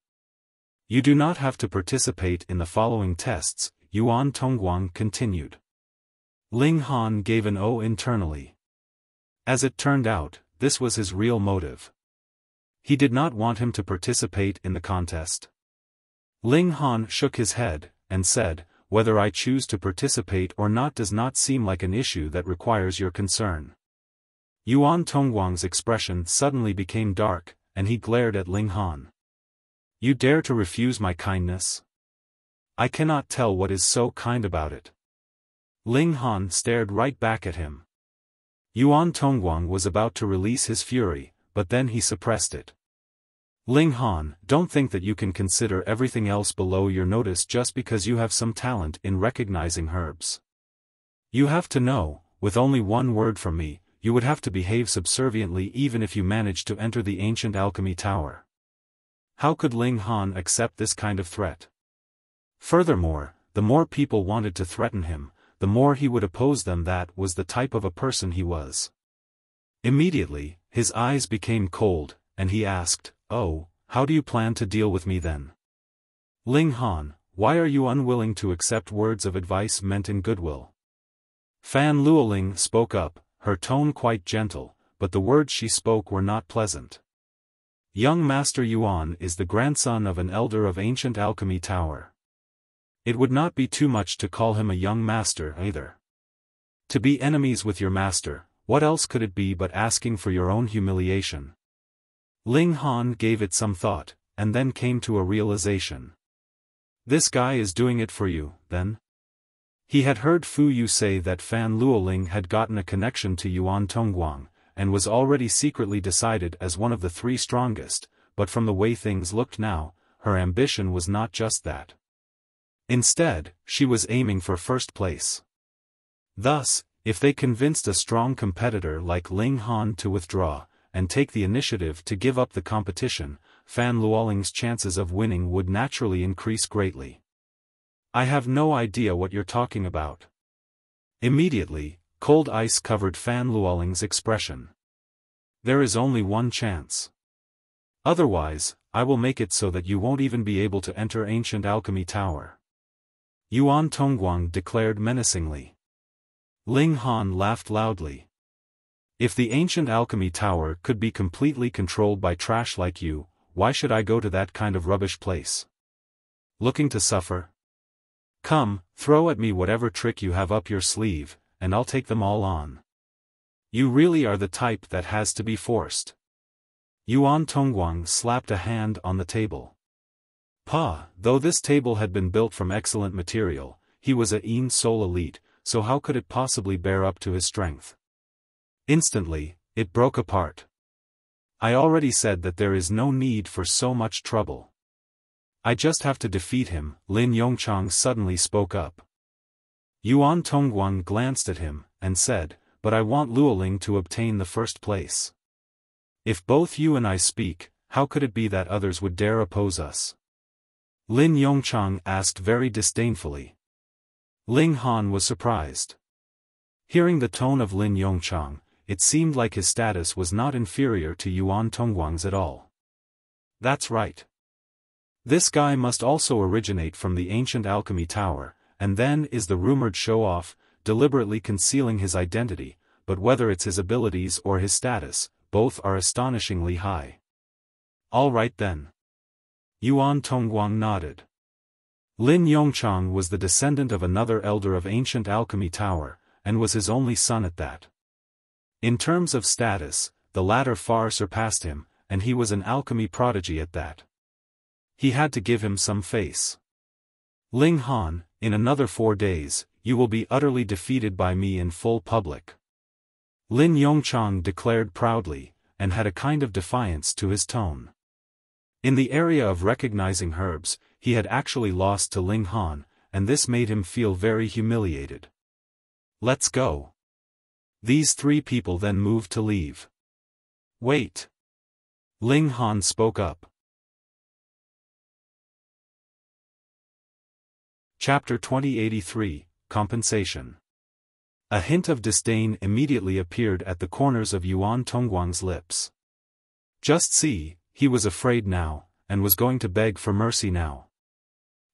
You do not have to participate in the following tests, Yuan Tongguang continued. Ling Han gave an "oh" internally. As it turned out, this was his real motive. He did not want him to participate in the contest. Ling Han shook his head, and said, whether I choose to participate or not does not seem like an issue that requires your concern. Yuan Tongguang's expression suddenly became dark, and he glared at Ling Han. You dare to refuse my kindness? I cannot tell what is so kind about it. Ling Han stared right back at him. Yuan Tongguang was about to release his fury, but then he suppressed it. Ling Han, don't think that you can consider everything else below your notice just because you have some talent in recognizing herbs. You have to know, with only one word from me, you would have to behave subserviently even if you managed to enter the Ancient Alchemy Tower. How could Ling Han accept this kind of threat? Furthermore, the more people wanted to threaten him, the more he would oppose them. That was the type of a person he was. Immediately, his eyes became cold, and he asked, oh, how do you plan to deal with me then? Ling Han, why are you unwilling to accept words of advice meant in goodwill? Fan Luoling spoke up, her tone quite gentle, but the words she spoke were not pleasant. Young Master Yuan is the grandson of an elder of Ancient Alchemy Tower. It would not be too much to call him a young master either. To be enemies with your master, what else could it be but asking for your own humiliation? Ling Han gave it some thought, and then came to a realization. This guy is doing it for you, then? He had heard Fu Yu say that Fan Luoling had gotten a connection to Yuan Tongguang, and was already secretly decided as one of the three strongest, but from the way things looked now, her ambition was not just that. Instead, she was aiming for first place. Thus, if they convinced a strong competitor like Ling Han to withdraw, and take the initiative to give up the competition, Fan Luoling's chances of winning would naturally increase greatly. I have no idea what you're talking about. Immediately, cold ice covered Fan Luoling's expression. There is only one chance. Otherwise, I will make it so that you won't even be able to enter Ancient Alchemy Tower. Yuan Tongguang declared menacingly. Ling Han laughed loudly. If the Ancient Alchemy Tower could be completely controlled by trash like you, why should I go to that kind of rubbish place? Looking to suffer? Come, throw at me whatever trick you have up your sleeve, and I'll take them all on. You really are the type that has to be forced. Yuan Tongguang slapped a hand on the table. Though this table had been built from excellent material, he was a Yin Soul elite, so how could it possibly bear up to his strength? Instantly, it broke apart. I already said that there is no need for so much trouble. I just have to defeat him, Lin Yongchang suddenly spoke up. Yuan Tongguang glanced at him, and said, but I want Luoling to obtain the first place. If both you and I speak, how could it be that others would dare oppose us? Lin Yongchang asked very disdainfully. Ling Han was surprised. Hearing the tone of Lin Yongchang, it seemed like his status was not inferior to Yuan Tongguang's at all. That's right. This guy must also originate from the ancient Alchemy Tower, and then is the rumored show-off, deliberately concealing his identity, but whether it's his abilities or his status, both are astonishingly high. All right then. Yuan Tongguang nodded. Lin Yongchang was the descendant of another elder of ancient Alchemy Tower, and was his only son at that. In terms of status, the latter far surpassed him, and he was an alchemy prodigy at that. He had to give him some face. Ling Han, in another 4 days, you will be utterly defeated by me in full public. Lin Yongchang declared proudly, and had a kind of defiance to his tone. In the area of recognizing herbs, he had actually lost to Ling Han, and this made him feel very humiliated. Let's go. These 3 people then moved to leave. Wait. Ling Han spoke up. Chapter 2083, Compensation. A hint of disdain immediately appeared at the corners of Yuan Tongguang's lips. Just see, he was afraid now, and was going to beg for mercy now.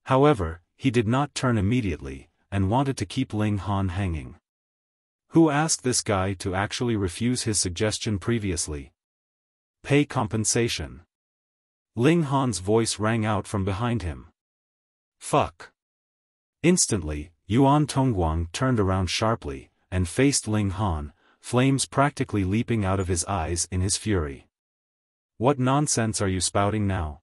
However, he did not turn immediately, and wanted to keep Ling Han hanging. Who asked this guy to actually refuse his suggestion previously? Pay compensation. Ling Han's voice rang out from behind him. Fuck. Instantly, Yuan Tongguang turned around sharply, and faced Ling Han, flames practically leaping out of his eyes in his fury. What nonsense are you spouting now?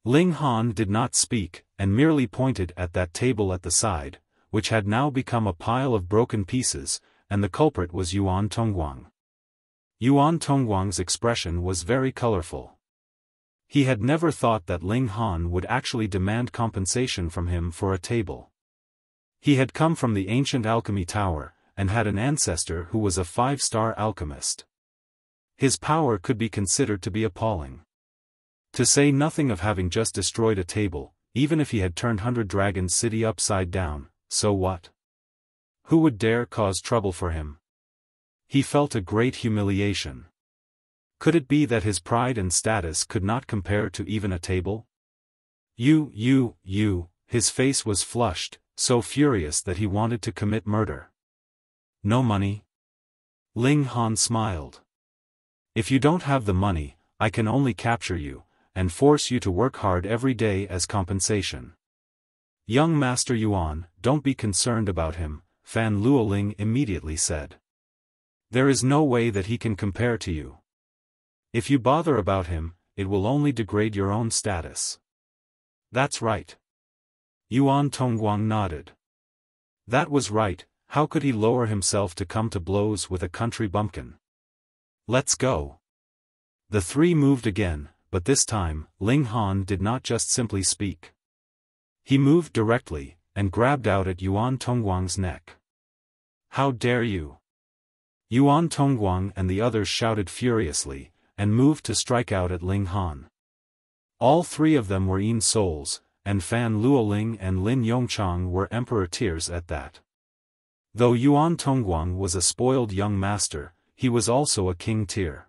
Ling Han did not speak, and merely pointed at that table at the side, which had now become a pile of broken pieces, and the culprit was Yuan Tongguang. Yuan Tongguang's expression was very colorful. He had never thought that Ling Han would actually demand compensation from him for a table. He had come from the ancient Alchemy Tower, and had an ancestor who was a 5-star alchemist. His power could be considered to be appalling. To say nothing of having just destroyed a table, even if he had turned 100 Dragons City upside down, so what? Who would dare cause trouble for him? He felt a great humiliation. Could it be that his pride and status could not compare to even a table? His face was flushed, so furious that he wanted to commit murder. No money? Ling Han smiled. If you don't have the money, I can only capture you, and force you to work hard every day as compensation. Young Master Yuan, don't be concerned about him, Fan Luoling immediately said. There is no way that he can compare to you. If you bother about him, it will only degrade your own status. That's right. Yuan Tongguang nodded. That was right, how could he lower himself to come to blows with a country bumpkin? Let's go. The 3 moved again, but this time, Ling Han did not just simply speak. He moved directly, and grabbed out at Yuan Tongguang's neck. How dare you? Yuan Tongguang and the others shouted furiously, and moved to strike out at Ling Han. All 3 of them were Yin souls, and Fan Luoling and Lin Yongchang were emperor tiers at that. Though Yuan Tongguang was a spoiled young master, he was also a king tier.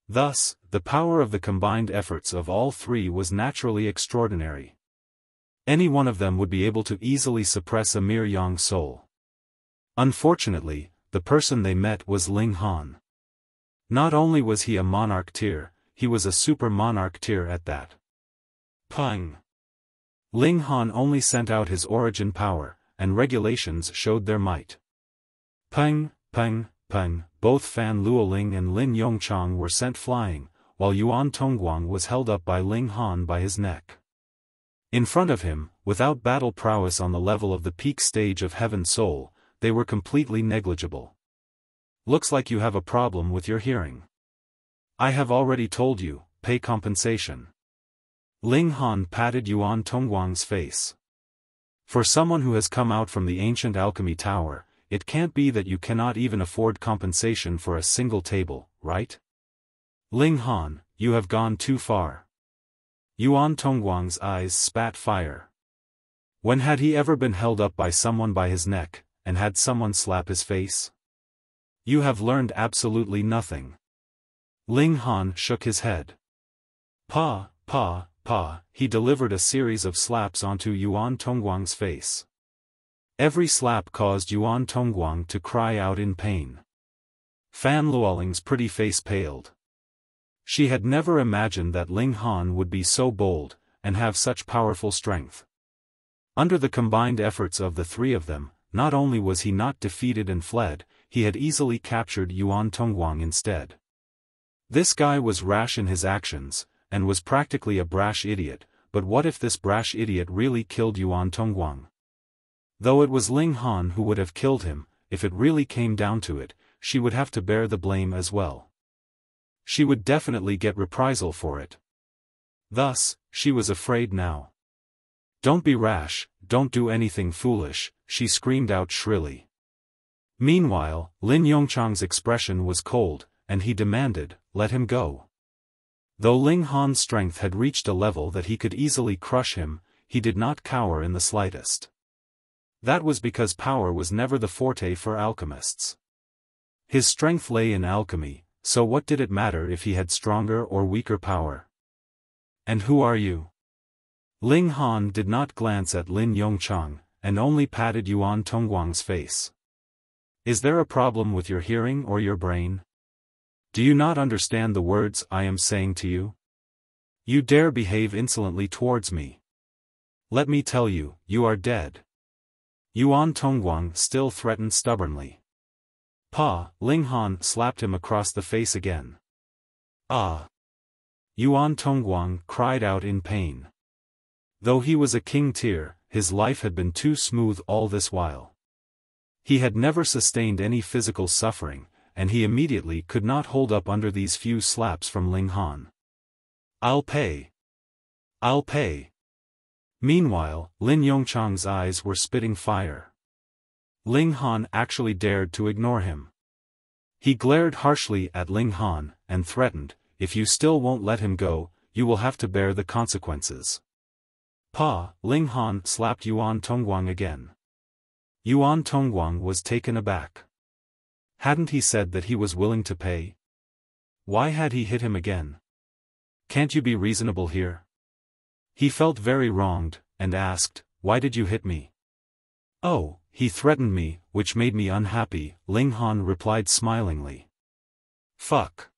Thus, the power of the combined efforts of all 3 was naturally extraordinary. Any one of them would be able to easily suppress a mere young soul. Unfortunately, the person they met was Ling Han. Not only was he a monarch tier, he was a super monarch tier at that. Pung! Ling Han only sent out his origin power, and regulations showed their might. Pung, pung, pung, both Fan Luoling and Lin Yongchang were sent flying, while Yuan Tongguang was held up by Ling Han by his neck. In front of him, without battle prowess on the level of the peak stage of Heaven Soul, they were completely negligible. Looks like you have a problem with your hearing. I have already told you, pay compensation. Ling Han patted Yuan Tongguang's face. For someone who has come out from the ancient Alchemy Tower, it can't be that you cannot even afford compensation for a single table, right? Ling Han, you have gone too far. Yuan Tongguang's eyes spat fire. When had he ever been held up by someone by his neck, and had someone slap his face? You have learned absolutely nothing. Ling Han shook his head. Pa, he delivered a series of slaps onto Yuan Tongguang's face. Every slap caused Yuan Tongguang to cry out in pain. Fan Luoling's pretty face paled. She had never imagined that Ling Han would be so bold, and have such powerful strength. Under the combined efforts of the three of them, not only was he not defeated and fled, he had easily captured Yuan Tongguang instead. This guy was rash in his actions, and was practically a brash idiot, but what if this brash idiot really killed Yuan Tongguang? Though it was Ling Han who would have killed him, if it really came down to it, she would have to bear the blame as well. She would definitely get reprisal for it. Thus, she was afraid now. Don't be rash, don't do anything foolish, she screamed out shrilly. Meanwhile, Lin Yongchang's expression was cold, and he demanded, let him go. Though Ling Han's strength had reached a level that he could easily crush him, he did not cower in the slightest. That was because power was never the forte for alchemists. His strength lay in alchemy, so what did it matter if he had stronger or weaker power? And who are you? Ling Han did not glance at Lin Yongchang, and only patted Yuan Tongguang's face. Is there a problem with your hearing or your brain? Do you not understand the words I am saying to you? You dare behave insolently towards me. Let me tell you, you are dead. Yuan Tongguang still threatened stubbornly. Pa, Ling Han slapped him across the face again. Ah! Yuan Tongguang cried out in pain. Though he was a king tier, his life had been too smooth all this while. He had never sustained any physical suffering, and he immediately could not hold up under these few slaps from Ling Han. I'll pay. I'll pay. Meanwhile, Lin Yongchang's eyes were spitting fire. Ling Han actually dared to ignore him. He glared harshly at Ling Han, and threatened, if you still won't let him go, you will have to bear the consequences. Pa, Ling Han slapped Yuan Tongguang again. Yuan Tongguang was taken aback. Hadn't he said that he was willing to pay? Why had he hit him again? Can't you be reasonable here? He felt very wronged, and asked, why did you hit me? Oh, he threatened me, which made me unhappy, Ling Han replied smilingly. Fuck.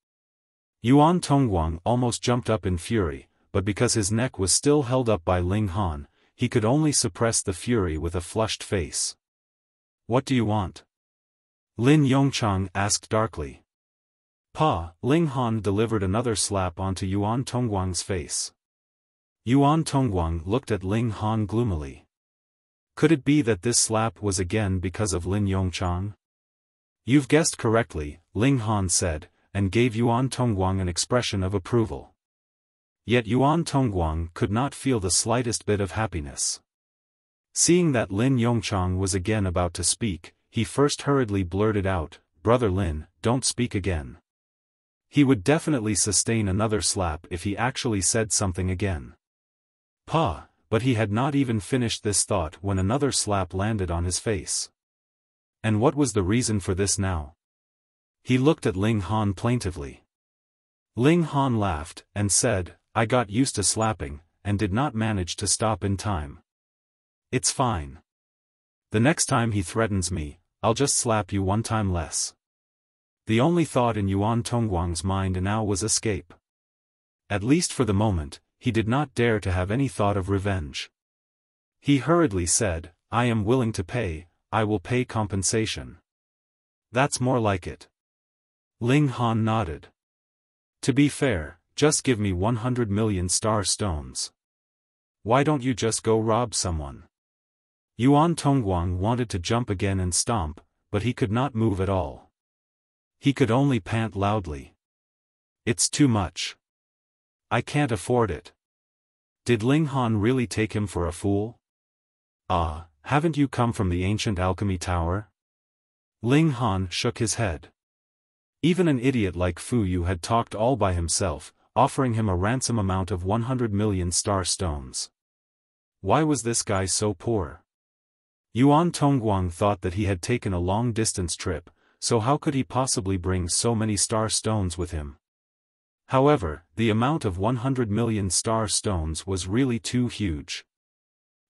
Yuan Tongguang almost jumped up in fury, but because his neck was still held up by Ling Han, he could only suppress the fury with a flushed face. What do you want? Lin Yongchang asked darkly. Pa, Ling Han delivered another slap onto Yuan Tongguang's face. Yuan Tongguang looked at Ling Han gloomily. Could it be that this slap was again because of Lin Yongchang? You've guessed correctly, Ling Han said, and gave Yuan Tongguang an expression of approval. Yet Yuan Tongguang could not feel the slightest bit of happiness. Seeing that Lin Yongchang was again about to speak, he first hurriedly blurted out, Brother Lin, don't speak again. He would definitely sustain another slap if he actually said something again. Pa, but he had not even finished this thought when another slap landed on his face. And what was the reason for this now? He looked at Ling Han plaintively. Ling Han laughed, and said, I got used to slapping, and did not manage to stop in time. It's fine. The next time he threatens me, I'll just slap you one time less. The only thought in Yuan Tongguang's mind now was escape. At least for the moment, he did not dare to have any thought of revenge. He hurriedly said, I am willing to pay, I will pay compensation. That's more like it. Ling Han nodded. To be fair, just give me 100 million star stones. Why don't you just go rob someone? Yuan Tongguang wanted to jump again and stomp, but he could not move at all. He could only pant loudly. It's too much. I can't afford it. Did Ling Han really take him for a fool? Ah, haven't you come from the ancient alchemy tower? Ling Han shook his head. Even an idiot like Fu Yu had talked all by himself, offering him a ransom amount of 100 million star stones. Why was this guy so poor? Yuan Tongguang thought that he had taken a long-distance trip, so how could he possibly bring so many star stones with him? However, the amount of 100 million star stones was really too huge.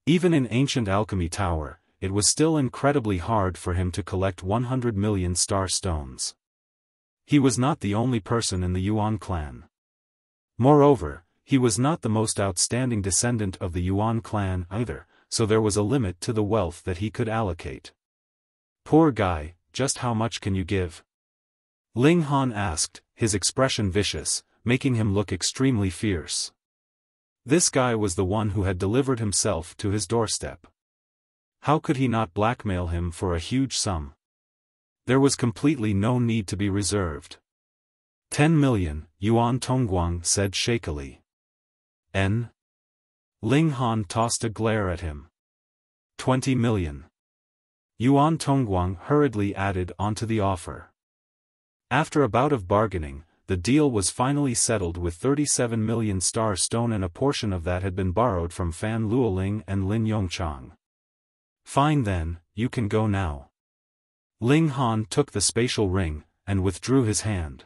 Even in ancient Alchemy Tower, it was still incredibly hard for him to collect 100 million star stones. He was not the only person in the Yuan clan. Moreover, he was not the most outstanding descendant of the Yuan clan either, so there was a limit to the wealth that he could allocate. Poor guy, just how much can you give? Ling Han asked, his expression vicious, making him look extremely fierce. This guy was the one who had delivered himself to his doorstep. How could he not blackmail him for a huge sum? There was completely no need to be reserved. 10 million, Yuan Tongguang said shakily. N? Ling Han tossed a glare at him. 20 million. Yuan Tongguang hurriedly added onto the offer. After a bout of bargaining, the deal was finally settled with 37 million star stone, and a portion of that had been borrowed from Fan Luoling and Lin Yongchang. Fine then, you can go now. Ling Han took the spatial ring, and withdrew his hand.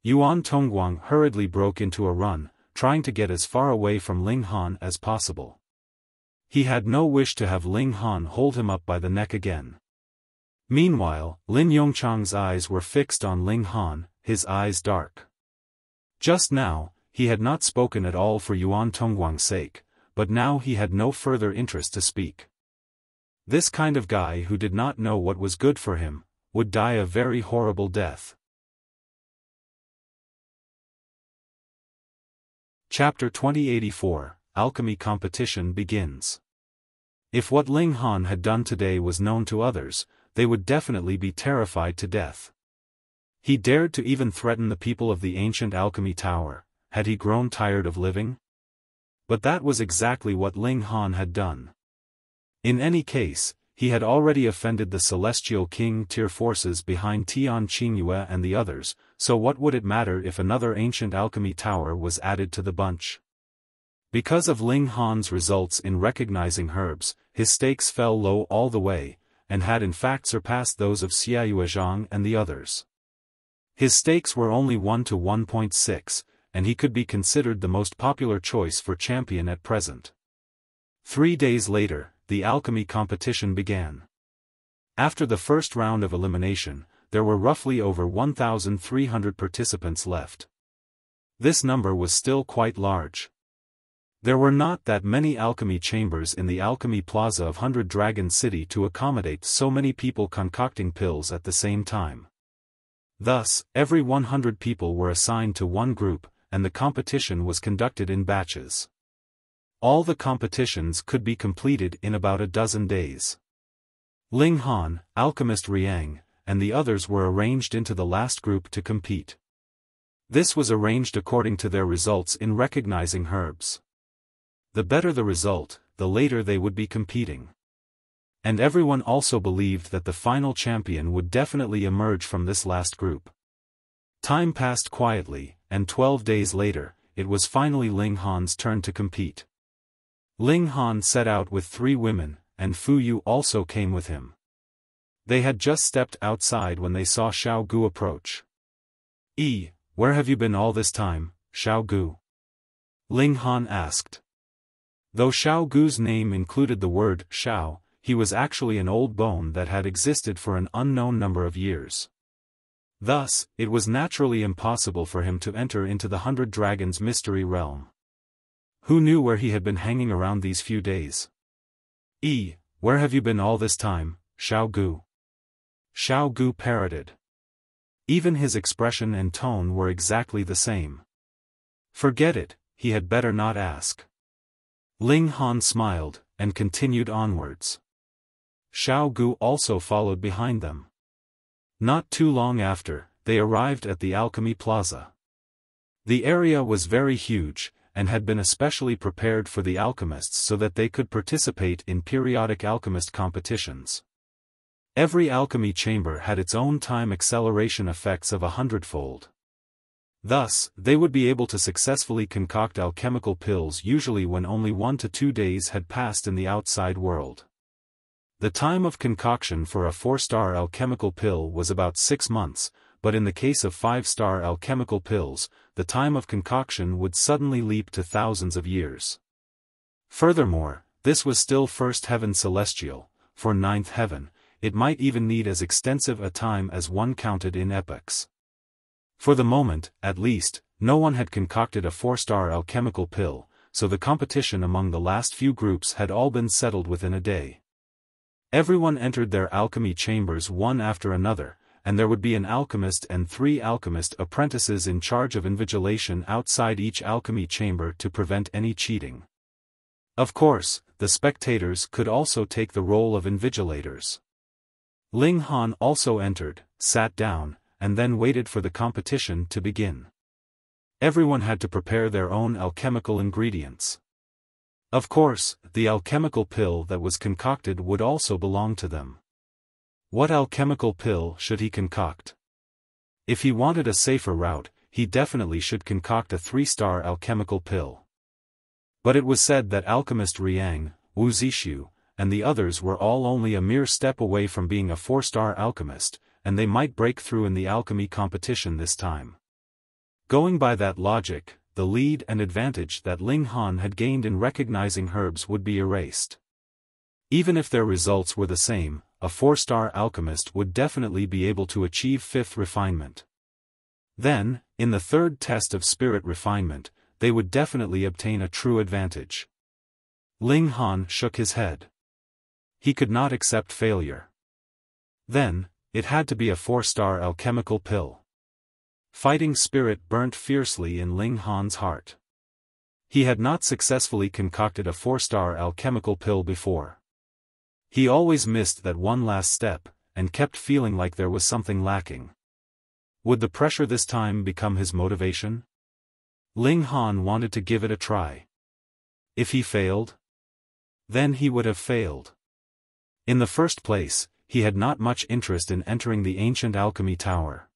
Yuan Tongguang hurriedly broke into a run, trying to get as far away from Ling Han as possible. He had no wish to have Ling Han hold him up by the neck again. Meanwhile, Lin Yongchang's eyes were fixed on Ling Han, his eyes dark. Just now, he had not spoken at all for Yuan Tongguang's sake, but now he had no further interest to speak. This kind of guy who did not know what was good for him, would die a very horrible death. Chapter 2084, Alchemy Competition begins. If what Ling Han had done today was known to others, they would definitely be terrified to death. He dared to even threaten the people of the ancient Alchemy Tower. Had he grown tired of living? But that was exactly what Ling Han had done. In any case, he had already offended the Celestial King tier forces behind Tian Qingyue and the others, so what would it matter if another ancient Alchemy Tower was added to the bunch? Because of Ling Han's results in recognizing herbs, his stakes fell low all the way, and had in fact surpassed those of Xiaoyu and the others. His stakes were only 1 to 1.6, and he could be considered the most popular choice for champion at present. 3 days later, the alchemy competition began. After the first round of elimination, there were roughly over 1,300 participants left. This number was still quite large. There were not that many alchemy chambers in the alchemy plaza of 100 Dragon City to accommodate so many people concocting pills at the same time. Thus, every 100 people were assigned to one group, and the competition was conducted in batches. All the competitions could be completed in about a dozen days. Ling Han, Alchemist Riang, and the others were arranged into the last group to compete. This was arranged according to their results in recognizing herbs. The better the result, the later they would be competing. And everyone also believed that the final champion would definitely emerge from this last group. Time passed quietly, and 12 days later, it was finally Ling Han's turn to compete. Ling Han set out with 3 women, and Fu Yu also came with him. They had just stepped outside when they saw Xiao Gu approach. Where have you been all this time, Xiao Gu? Ling Han asked. Though Xiao Gu's name included the word Xiao, he was actually an old bone that had existed for an unknown number of years. Thus, it was naturally impossible for him to enter into the 100 Dragons mystery realm. Who knew where he had been hanging around these few days? Where have you been all this time, Xiao Gu? Xiao Gu parroted. Even his expression and tone were exactly the same. Forget it, he had better not ask. Ling Han smiled, and continued onwards. Xiao Gu also followed behind them. Not too long after, they arrived at the Alchemy Plaza. The area was very huge, and had been especially prepared for the alchemists so that they could participate in periodic alchemist competitions. Every alchemy chamber had its own time acceleration effects of 100-fold. Thus, they would be able to successfully concoct alchemical pills usually when only 1 to 2 days had passed in the outside world. The time of concoction for a 4-star alchemical pill was about 6 months, but in the case of 5-star alchemical pills, the time of concoction would suddenly leap to thousands of years. Furthermore, this was still first heaven celestial. For 9th heaven, it might even need as extensive a time as one counted in epochs. For the moment, at least, no one had concocted a 4-star alchemical pill, so the competition among the last few groups had all been settled within a day. Everyone entered their alchemy chambers one after another, and there would be an alchemist and 3 alchemist apprentices in charge of invigilation outside each alchemy chamber to prevent any cheating. Of course, the spectators could also take the role of invigilators. Ling Han also entered, sat down, and then waited for the competition to begin. Everyone had to prepare their own alchemical ingredients. Of course, the alchemical pill that was concocted would also belong to them. What alchemical pill should he concoct? If he wanted a safer route, he definitely should concoct a 3-star alchemical pill. But it was said that alchemist Riang, Wuxia, and the others were all only a mere step away from being a 4-star alchemist, and they might break through in the alchemy competition this time. Going by that logic, the lead and advantage that Ling Han had gained in recognizing herbs would be erased. Even if their results were the same, a 4-star alchemist would definitely be able to achieve 5th refinement. Then, in the 3rd test of spirit refinement, they would definitely obtain a true advantage. Ling Han shook his head. He could not accept failure. Then, it had to be a 4-star alchemical pill. Fighting spirit burnt fiercely in Ling Han's heart. He had not successfully concocted a 4-star alchemical pill before. He always missed that one last step, and kept feeling like there was something lacking. Would the pressure this time become his motivation? Ling Han wanted to give it a try. If he failed? Then he would have failed. In the first place, he had not much interest in entering the ancient alchemy tower.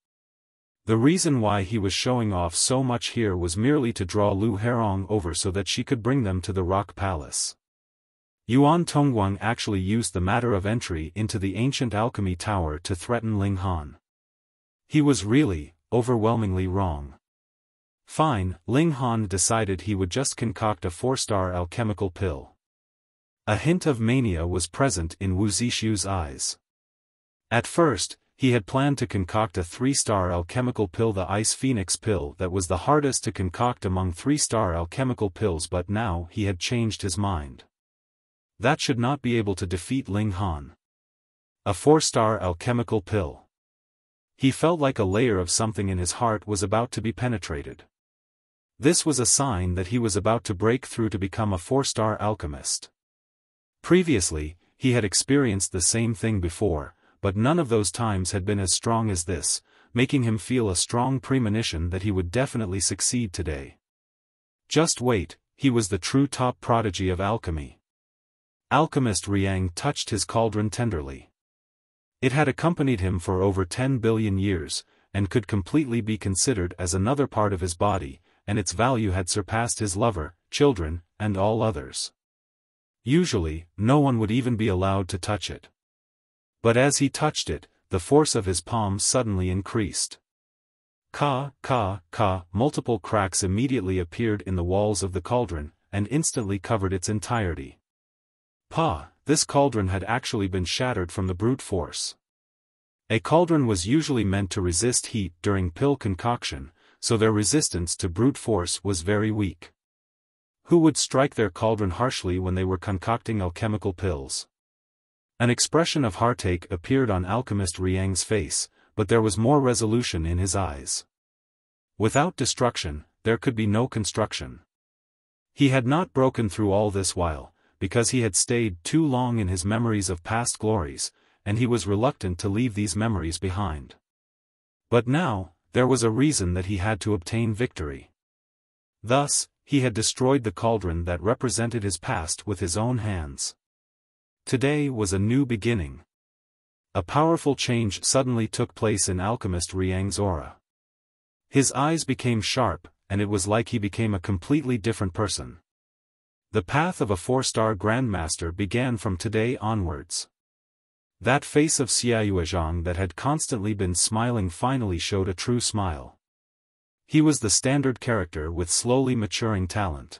The reason why he was showing off so much here was merely to draw Lu Hairong over so that she could bring them to the Rock Palace. Yuan Tongguang actually used the matter of entry into the ancient alchemy tower to threaten Ling Han. He was really, overwhelmingly wrong. Fine, Ling Han decided he would just concoct a 4-star alchemical pill. A hint of mania was present in Wu Zixu's eyes. At first, he had planned to concoct a 3-star alchemical pill, the Ice Phoenix pill, that was the hardest to concoct among 3-star alchemical pills, but now he had changed his mind. That should not be able to defeat Ling Han. A 4-star alchemical pill. He felt like a layer of something in his heart was about to be penetrated. This was a sign that he was about to break through to become a 4-star alchemist. Previously, he had experienced the same thing before, but none of those times had been as strong as this, making him feel a strong premonition that he would definitely succeed today. Just wait, he was the true top prodigy of alchemy. Alchemist Riang touched his cauldron tenderly. It had accompanied him for over 10 billion years, and could completely be considered as another part of his body, and its value had surpassed his lover, children, and all others. Usually, no one would even be allowed to touch it. But as he touched it, the force of his palm suddenly increased. Multiple cracks immediately appeared in the walls of the cauldron, and instantly covered its entirety. This cauldron had actually been shattered from the brute force. A cauldron was usually meant to resist heat during pill concoction, so their resistance to brute force was very weak. Who would strike their cauldron harshly when they were concocting alchemical pills? An expression of heartache appeared on Alchemist Riang's face, but there was more resolution in his eyes. Without destruction, there could be no construction. He had not broken through all this while, because he had stayed too long in his memories of past glories, and he was reluctant to leave these memories behind. But now, there was a reason that he had to obtain victory. Thus, he had destroyed the cauldron that represented his past with his own hands. Today was a new beginning. a powerful change suddenly took place in alchemist Riang's aura. His eyes became sharp, and it was like he became a completely different person. The path of a 4-star Grandmaster began from today onwards. That face of Xiaoyuezhang that had constantly been smiling finally showed a true smile. He was the standard character with slowly maturing talent.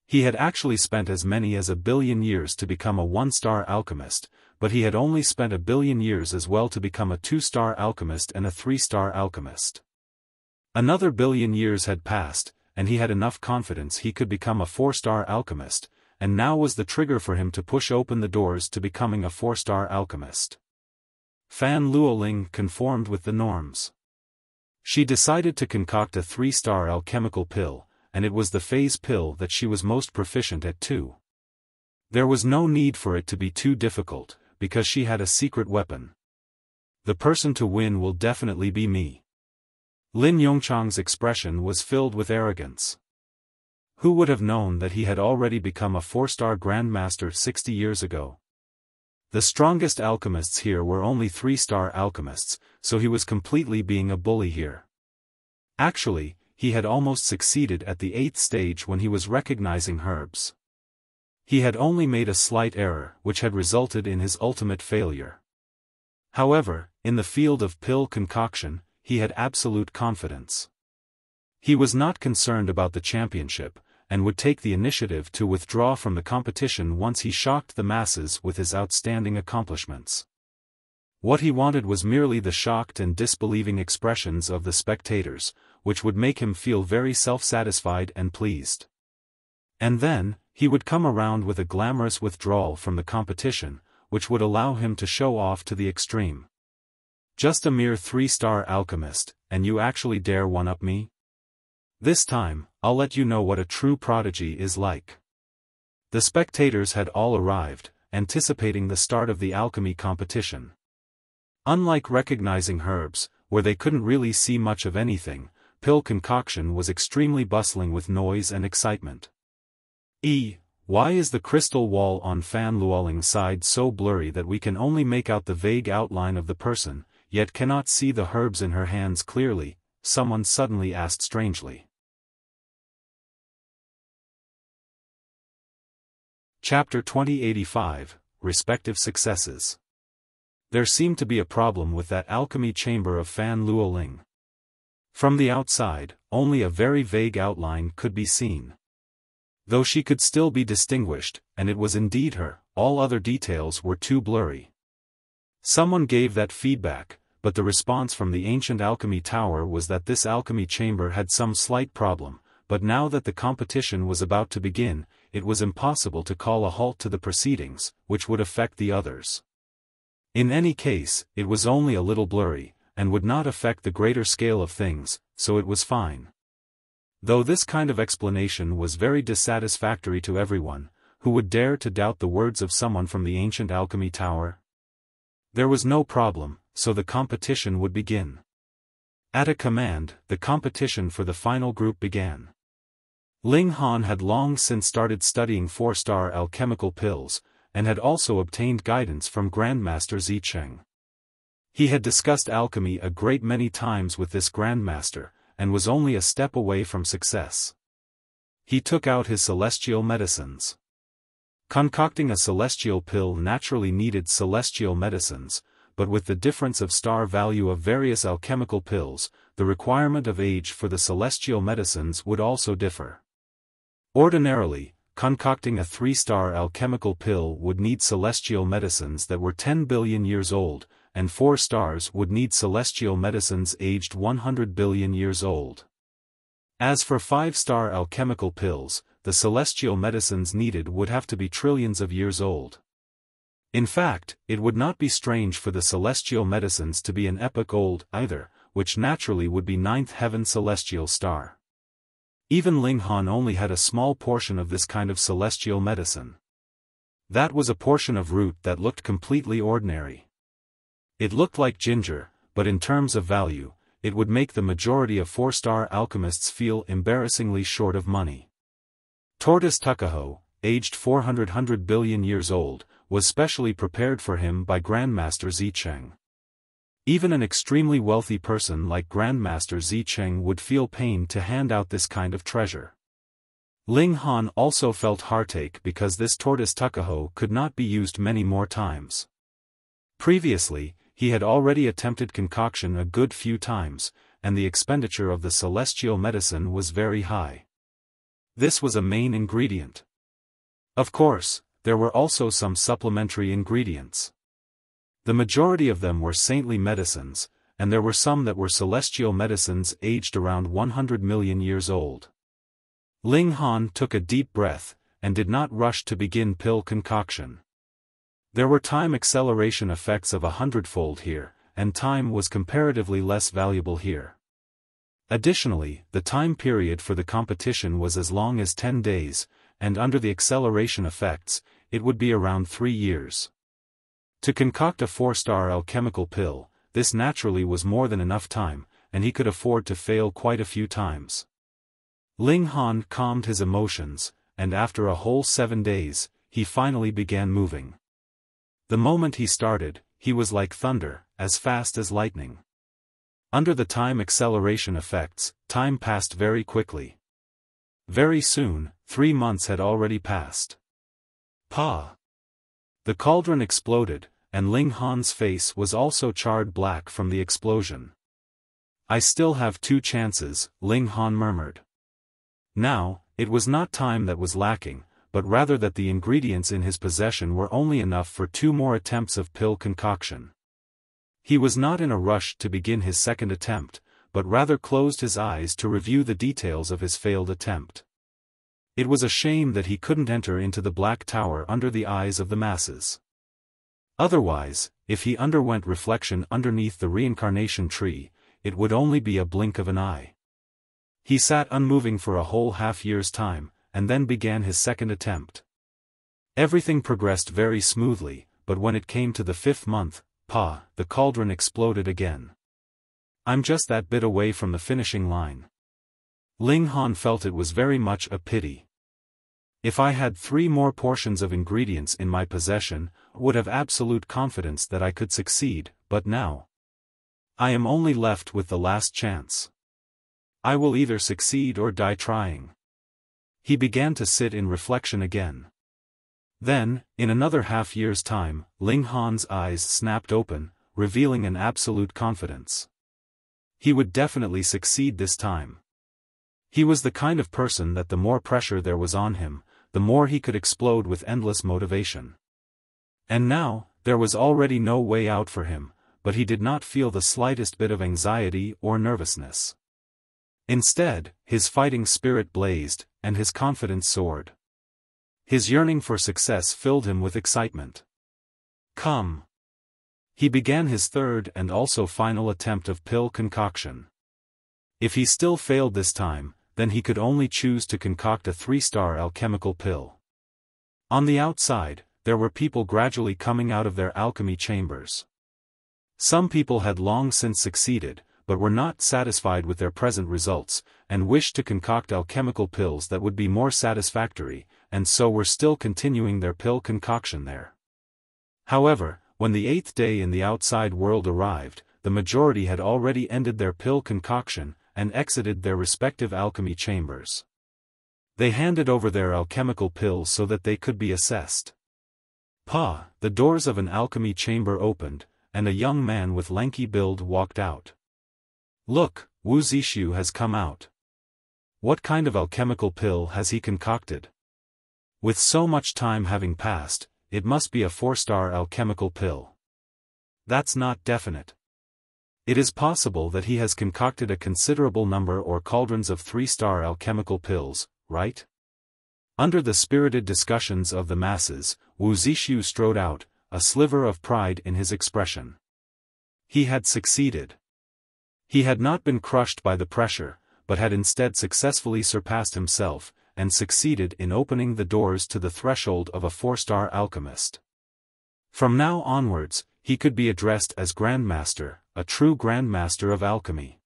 He had actually spent as many as 1 billion years to become a 1-star alchemist, but he had only spent 1 billion years as well to become a 2-star alchemist and a 3-star alchemist. Another 1 billion years had passed, and he had enough confidence he could become a 4-star alchemist, and now was the trigger for him to push open the doors to becoming a 4-star alchemist. Fan Luoling conformed with the norms. She decided to concoct a 3-star alchemical pill, and it was the phase pill that she was most proficient at too. There was no need for it to be too difficult, because she had a secret weapon. The person to win will definitely be me. Lin Yongchang's expression was filled with arrogance. Who would have known that he had already become a 4-star Grandmaster 60 years ago? The strongest alchemists here were only 3-star alchemists, so he was completely being a bully here. Actually, he had almost succeeded at the 8th stage when he was recognizing herbs. He had only made a slight error, which had resulted in his ultimate failure. However, in the field of pill concoction, he had absolute confidence. He was not concerned about the championship, and would take the initiative to withdraw from the competition once he shocked the masses with his outstanding accomplishments. What he wanted was merely the shocked and disbelieving expressions of the spectators, which would make him feel very self-satisfied and pleased. And then, he would come around with a glamorous withdrawal from the competition, which would allow him to show off to the extreme. Just a mere 3-star alchemist, and you actually dare one-up me? This time, I'll let you know what a true prodigy is like. The spectators had all arrived, anticipating the start of the alchemy competition. Unlike recognizing herbs, where they couldn't really see much of anything, pill concoction was extremely bustling with noise and excitement. Why is the crystal wall on Fan Luoling's side so blurry that we can only make out the vague outline of the person, yet cannot see the herbs in her hands clearly? Someone suddenly asked strangely. Chapter 2085, Respective Successes. There seemed to be a problem with that alchemy chamber of Fan Luoling. From the outside, only a very vague outline could be seen. Though she could still be distinguished, and it was indeed her, all other details were too blurry. Someone gave that feedback, but the response from the ancient alchemy tower was that this alchemy chamber had some slight problem, but now that the competition was about to begin, it was impossible to call a halt to the proceedings, which would affect the others. In any case, it was only a little blurry, and would not affect the greater scale of things, so it was fine. Though this kind of explanation was very dissatisfactory to everyone, who would dare to doubt the words of someone from the ancient alchemy tower? There was no problem, so the competition would begin. At a command, the competition for the final group began. Ling Han had long since started studying 4-star alchemical pills, and had also obtained guidance from Grandmaster Zicheng. He had discussed alchemy a great many times with this Grandmaster, and was only a step away from success. He took out his celestial medicines. Concocting a celestial pill naturally needed celestial medicines, but with the difference of star value of various alchemical pills, the requirement of age for the celestial medicines would also differ. Ordinarily, concocting a 3-star alchemical pill would need celestial medicines that were 10 billion years old, and 4 stars would need celestial medicines aged 100 billion years old. As for 5-star alchemical pills, the celestial medicines needed would have to be trillions of years old. In fact, it would not be strange for the celestial medicines to be an epoch old either, which naturally would be 9th heaven celestial star. Even Ling Han only had a small portion of this kind of celestial medicine. That was a portion of root that looked completely ordinary. It looked like ginger, but in terms of value, it would make the majority of 4-star alchemists feel embarrassingly short of money. Tortoise Tuckahoe, aged 400 billion years old, was specially prepared for him by Grandmaster Zicheng. Even an extremely wealthy person like Grandmaster Zicheng would feel pain to hand out this kind of treasure. Ling Han also felt heartache because this tortoise tuckahoe could not be used many more times. Previously, he had already attempted concoction a good few times, and the expenditure of the celestial medicine was very high. This was a main ingredient. Of course, there were also some supplementary ingredients. The majority of them were saintly medicines, and there were some that were celestial medicines aged around 100 million years old. Ling Han took a deep breath, and did not rush to begin pill concoction. There were time acceleration effects of 100-fold here, and time was comparatively less valuable here. Additionally, the time period for the competition was as long as 10 days, and under the acceleration effects, it would be around 3 years. To concoct a 4-star alchemical pill, this naturally was more than enough time, and he could afford to fail quite a few times. Ling Han calmed his emotions, and after a whole 7 days, he finally began moving. The moment he started, he was like thunder, as fast as lightning. Under the time acceleration effects, time passed very quickly. Very soon, 3 months had already passed. Pa! The cauldron exploded, and Ling Han's face was also charred black from the explosion. I still have 2 chances, Ling Han murmured. Now, it was not time that was lacking, but rather that the ingredients in his possession were only enough for 2 more attempts of pill concoction. He was not in a rush to begin his second attempt, but rather closed his eyes to review the details of his failed attempt. It was a shame that he couldn't enter into the Black Tower under the eyes of the masses. Otherwise, if he underwent reflection underneath the reincarnation tree, it would only be a blink of an eye. He sat unmoving for a whole half-year's time, and then began his second attempt. Everything progressed very smoothly, but when it came to the 5th month, the cauldron exploded again. I'm just that bit away from the finishing line. Ling Han felt it was very much a pity. If I had 3 more portions of ingredients in my possession, I would have absolute confidence that I could succeed, but now I am only left with the last chance. I will either succeed or die trying. He began to sit in reflection again. Then, in another half-year's time, Ling Han's eyes snapped open, revealing an absolute confidence. He would definitely succeed this time. He was the kind of person that the more pressure there was on him, the more he could explode with endless motivation. And now, there was already no way out for him, but he did not feel the slightest bit of anxiety or nervousness. Instead, his fighting spirit blazed, and his confidence soared. His yearning for success filled him with excitement. Come! He began his third and also final attempt of pill concoction. If he still failed this time, then he could only choose to concoct a 3-star alchemical pill. On the outside, there were people gradually coming out of their alchemy chambers. Some people had long since succeeded, but were not satisfied with their present results, and wished to concoct alchemical pills that would be more satisfactory, and so were still continuing their pill concoction there. However, when the 8th day in the outside world arrived, the majority had already ended their pill concoction, and exited their respective alchemy chambers. They handed over their alchemical pills so that they could be assessed. The doors of an alchemy chamber opened, and a young man with lanky build walked out. Look, Wu Zishu has come out. What kind of alchemical pill has he concocted? With so much time having passed, it must be a 4-star alchemical pill. That's not definite. It is possible that he has concocted a considerable number or cauldrons of 3-star alchemical pills, right? Under the spirited discussions of the masses, Wu Zishu strode out, a sliver of pride in his expression. He had succeeded. He had not been crushed by the pressure, but had instead successfully surpassed himself, and succeeded in opening the doors to the threshold of a 4-star alchemist. From now onwards, he could be addressed as Grandmaster, a true Grandmaster of alchemy.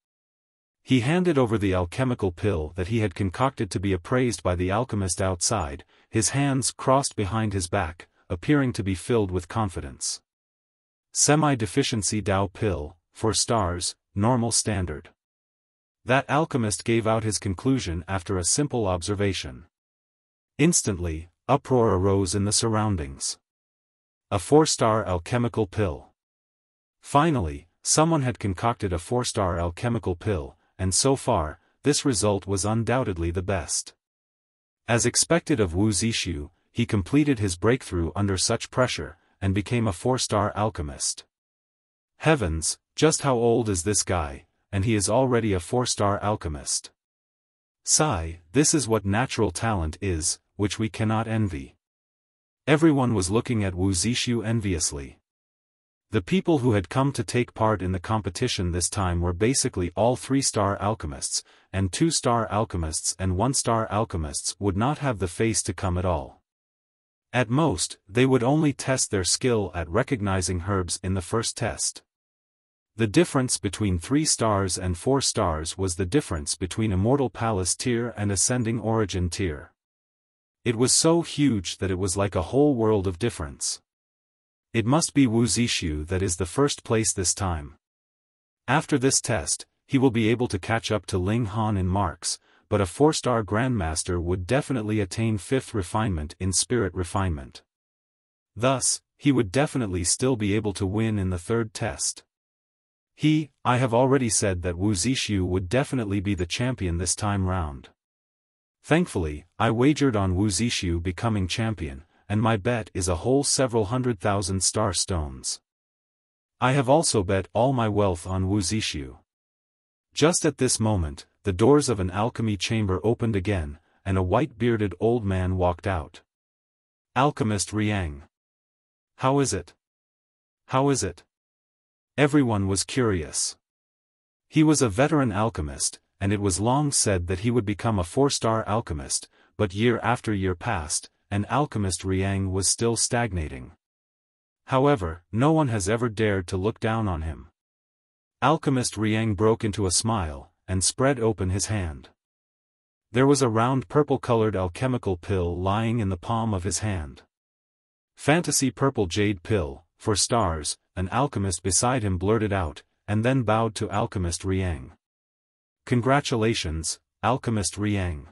He handed over the alchemical pill that he had concocted to be appraised by the alchemist outside, his hands crossed behind his back, appearing to be filled with confidence. Semi-deficiency Dao pill, 4 stars, normal standard. That alchemist gave out his conclusion after a simple observation. Instantly, uproar arose in the surroundings. A 4-star alchemical pill. Finally, someone had concocted a 4-star alchemical pill, and so far, this result was undoubtedly the best. As expected of Wu Zixu, he completed his breakthrough under such pressure, and became a 4-star alchemist. Heavens, just how old is this guy, and he is already a 4-star alchemist. Sigh, this is what natural talent is, which we cannot envy. Everyone was looking at Wu Zixu enviously. The people who had come to take part in the competition this time were basically all 3-star alchemists, and 2-star alchemists and 1-star alchemists would not have the face to come at all. At most, they would only test their skill at recognizing herbs in the first test. The difference between 3 stars and 4 stars was the difference between Immortal Palace tier and Ascending Origin tier. It was so huge that it was like a whole world of difference. It must be Wu Zixu that is the first place this time. After this test, he will be able to catch up to Ling Han in marks, but a 4-star Grandmaster would definitely attain 5th refinement in spirit refinement. Thus, he would definitely still be able to win in the 3rd test. I have already said that Wu Zixu would definitely be the champion this time round. Thankfully, I wagered on Wu Zixu becoming champion, and my bet is a whole several 100,000 star stones. I have also bet all my wealth on Wu Zixu. Just at this moment, the doors of an alchemy chamber opened again, and a white-bearded old man walked out. Alchemist Riang. How is it? How is it? Everyone was curious. He was a veteran alchemist, and it was long said that he would become a 4-star alchemist, but year after year passed, and Alchemist Riang was still stagnating. However, no one has ever dared to look down on him. Alchemist Riang broke into a smile, and spread open his hand. There was a round purple-colored alchemical pill lying in the palm of his hand. Fantasy purple jade pill, 4 stars, an alchemist beside him blurted out, and then bowed to Alchemist Riang. Congratulations, Alchemist Riang.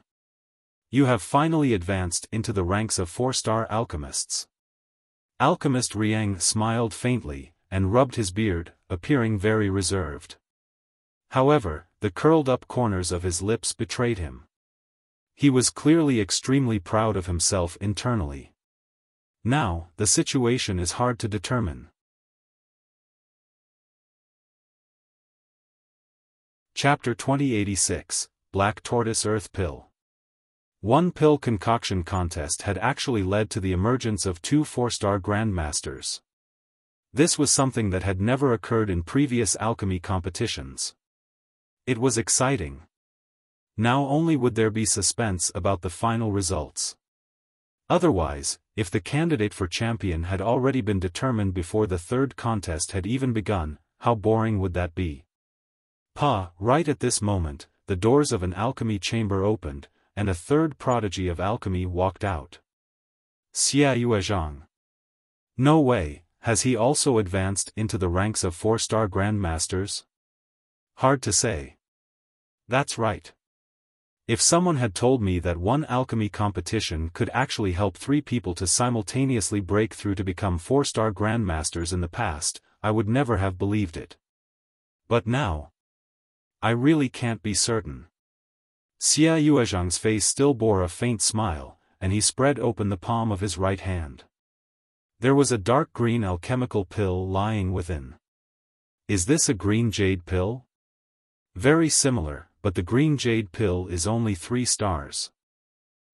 You have finally advanced into the ranks of 4-star alchemists. Alchemist Riang smiled faintly, and rubbed his beard, appearing very reserved. However, the curled-up corners of his lips betrayed him. He was clearly extremely proud of himself internally. Now, the situation is hard to determine. Chapter 2086, Black Tortoise Earth Pill. One pill concoction contest had actually led to the emergence of 2 4-star Grandmasters. This was something that had never occurred in previous alchemy competitions. It was exciting. Now only would there be suspense about the final results. Otherwise, if the candidate for champion had already been determined before the 3rd contest had even begun, how boring would that be? Right at this moment, the doors of an alchemy chamber opened, and a 3rd prodigy of alchemy walked out. Xiao Gu. No way, has he also advanced into the ranks of 4-star Grandmasters? Hard to say. That's right. If someone had told me that one alchemy competition could actually help 3 people to simultaneously break through to become 4-star Grandmasters in the past, I would never have believed it. But now, I really can't be certain. Xiao Gu's face still bore a faint smile, and he spread open the palm of his right hand. There was a dark green alchemical pill lying within. Is this a green jade pill? Very similar, but the green jade pill is only 3 stars.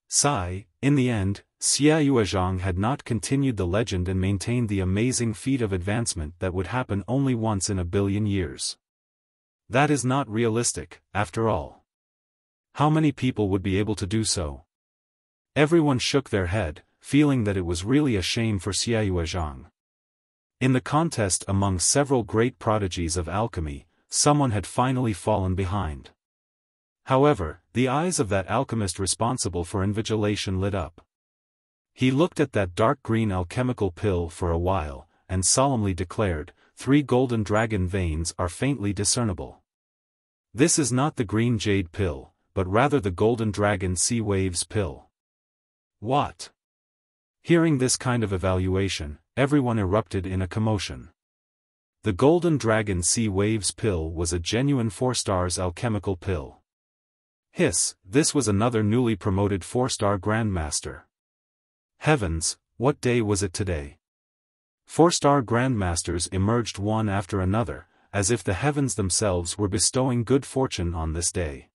Sigh, in the end, Xiao Gu had not continued the legend and maintained the amazing feat of advancement that would happen only once in a billion years. That is not realistic, after all. How many people would be able to do so? Everyone shook their head, feeling that it was really a shame for Xiao Gu. In the contest among several great prodigies of alchemy, someone had finally fallen behind. However, the eyes of that alchemist responsible for invigilation lit up. He looked at that dark green alchemical pill for a while, and solemnly declared, 3 golden dragon veins are faintly discernible. This is not the green jade pill, but rather the golden dragon sea waves pill. What? Hearing this kind of evaluation, everyone erupted in a commotion. The golden dragon sea waves pill was a genuine 4-stars alchemical pill. Hiss, this was another newly promoted 4-star grandmaster. Heavens, what day was it today? 4-star grandmasters emerged one after another, as if the heavens themselves were bestowing good fortune on this day.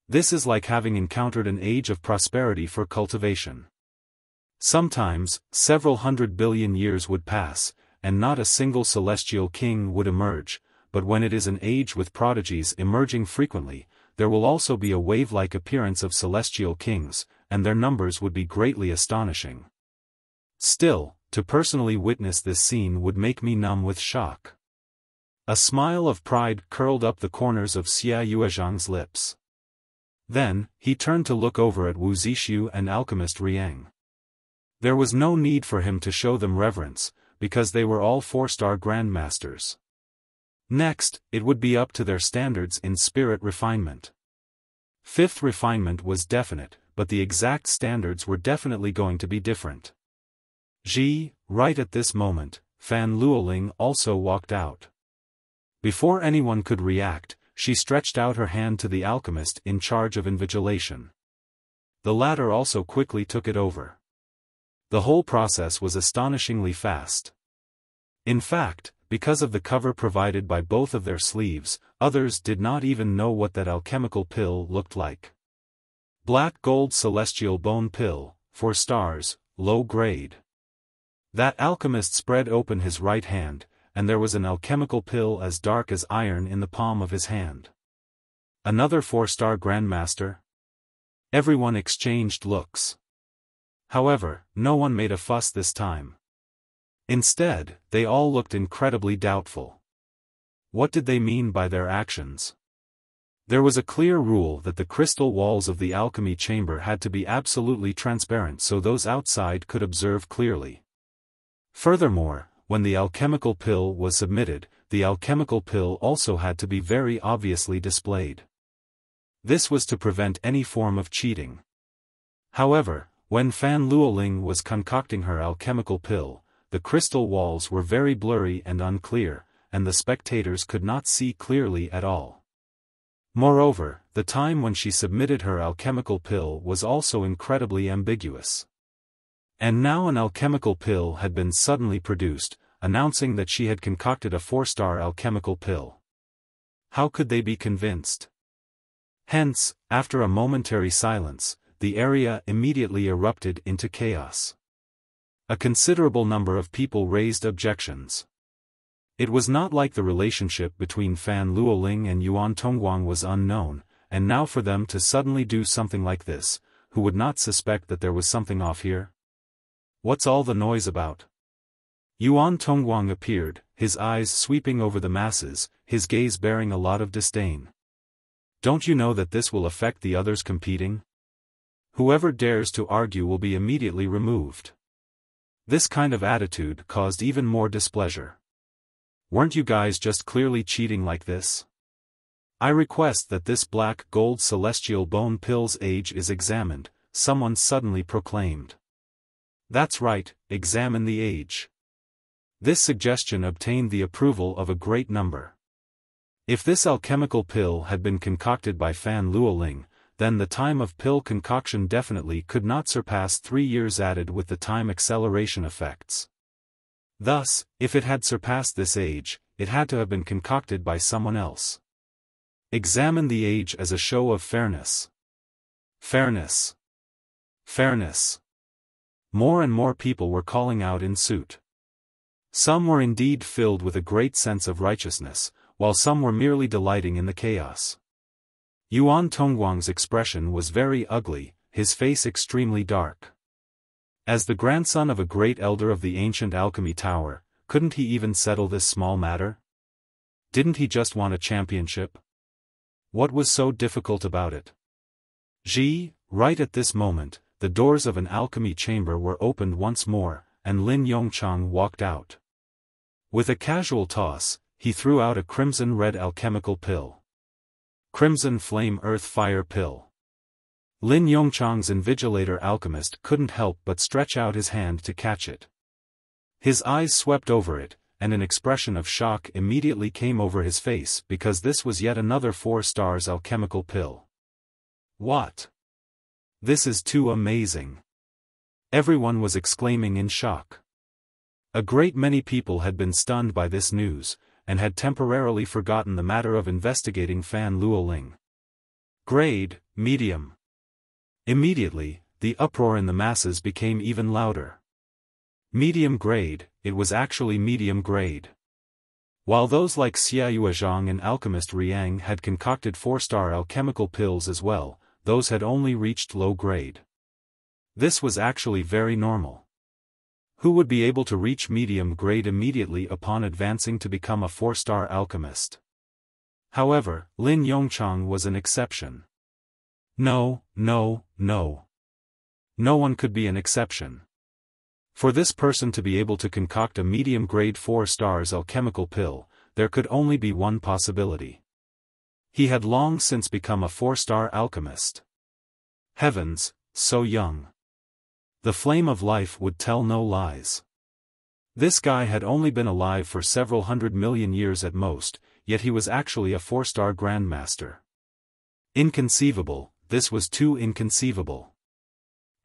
This is like having encountered an age of prosperity for cultivation. Sometimes, several 100 billion years would pass, and not a single celestial king would emerge, but when it is an age with prodigies emerging frequently, there will also be a wave-like appearance of celestial kings, and their numbers would be greatly astonishing. Still, to personally witness this scene would make me numb with shock. A smile of pride curled up the corners of Xia Yuezhang's lips. Then, he turned to look over at Wu Zixu and alchemist Riang. There was no need for him to show them reverence, because they were all 4-star grandmasters. Next, it would be up to their standards in spirit refinement. 5th refinement was definite, but the exact standards were definitely going to be different. Right at this moment, Fan Luoling also walked out. Before anyone could react, she stretched out her hand to the alchemist in charge of invigilation. The latter also quickly took it over. The whole process was astonishingly fast. In fact, because of the cover provided by both of their sleeves, others did not even know what that alchemical pill looked like. Black gold celestial bone pill, 4 stars, low grade. That alchemist spread open his right hand, and there was an alchemical pill as dark as iron in the palm of his hand. Another 4-star grandmaster? Everyone exchanged looks. However, no one made a fuss this time. Instead, they all looked incredibly doubtful. What did they mean by their actions? There was a clear rule that the crystal walls of the alchemy chamber had to be absolutely transparent so those outside could observe clearly. Furthermore, when the alchemical pill was submitted, the alchemical pill also had to be very obviously displayed. This was to prevent any form of cheating. However, when Fan Luoling was concocting her alchemical pill, the crystal walls were very blurry and unclear, and the spectators could not see clearly at all. Moreover, the time when she submitted her alchemical pill was also incredibly ambiguous. And now an alchemical pill had been suddenly produced, announcing that she had concocted a 4-star alchemical pill. How could they be convinced? Hence, after a momentary silence, the area immediately erupted into chaos. A considerable number of people raised objections. It was not like the relationship between Fan Luoling and Yuan Tongguang was unknown, and now for them to suddenly do something like this, who would not suspect that there was something off here? What's all the noise about? Yuan Tongguang appeared, his eyes sweeping over the masses, his gaze bearing a lot of disdain. Don't you know that this will affect the others competing? Whoever dares to argue will be immediately removed. This kind of attitude caused even more displeasure. Weren't you guys just clearly cheating like this? I request that this black gold celestial bone pill's age is examined, someone suddenly proclaimed. That's right, examine the age. This suggestion obtained the approval of a great number. If this alchemical pill had been concocted by Fan Luoling, then the time of pill concoction definitely could not surpass 3 years added with the time acceleration effects. Thus, if it had surpassed this age, it had to have been concocted by someone else. Examine the age as a show of fairness. Fairness. Fairness. More and more people were calling out in suit. Some were indeed filled with a great sense of righteousness, while some were merely delighting in the chaos. Yuan Tongguang's expression was very ugly, his face extremely dark. As the grandson of a great elder of the ancient alchemy tower, couldn't he even settle this small matter? Didn't he just want a championship? What was so difficult about it? Right at this moment, the doors of an alchemy chamber were opened once more, and Lin Yongchang walked out. With a casual toss, he threw out a crimson-red alchemical pill. Crimson Flame Earth Fire Pill. Lin Yongchang's invigilator alchemist couldn't help but stretch out his hand to catch it. His eyes swept over it, and an expression of shock immediately came over his face because this was yet another 4 stars alchemical pill. What? This is too amazing! Everyone was exclaiming in shock. A great many people had been stunned by this news, and had temporarily forgotten the matter of investigating Fan Luoling. Grade, medium. Immediately, the uproar in the masses became even louder. Medium grade, it was actually medium grade. While those like Xia Yuezhang and alchemist Riang had concocted 4-star alchemical pills as well, those had only reached low grade. This was actually very normal. Who would be able to reach medium grade immediately upon advancing to become a 4-star alchemist? However, Lin Yongchang was an exception. No one could be an exception. For this person to be able to concoct a medium grade 4 stars alchemical pill, there could only be one possibility. He had long since become a 4-star alchemist. Heavens, so young. The flame of life would tell no lies. This guy had only been alive for several 100 million years at most, yet he was actually a 4-star grandmaster. Inconceivable, this was too inconceivable.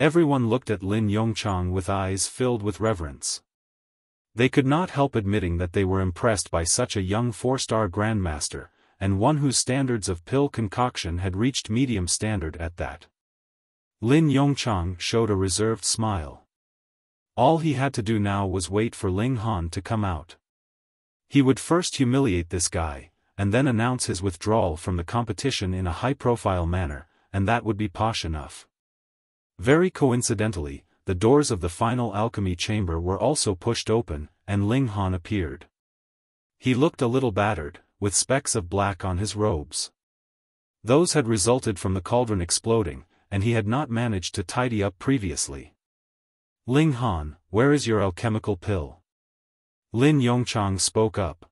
Everyone looked at Lin Yongchang with eyes filled with reverence. They could not help admitting that they were impressed by such a young 4-star grandmaster, and one whose standards of pill concoction had reached medium standard at that. Lin Yongchang showed a reserved smile. All he had to do now was wait for Ling Han to come out. He would first humiliate this guy, and then announce his withdrawal from the competition in a high-profile manner, and that would be posh enough. Very coincidentally, the doors of the final alchemy chamber were also pushed open, and Ling Han appeared. He looked a little battered, with specks of black on his robes. Those had resulted from the cauldron exploding, and he had not managed to tidy up previously. Ling Han, where is your alchemical pill? Lin Yongchang spoke up.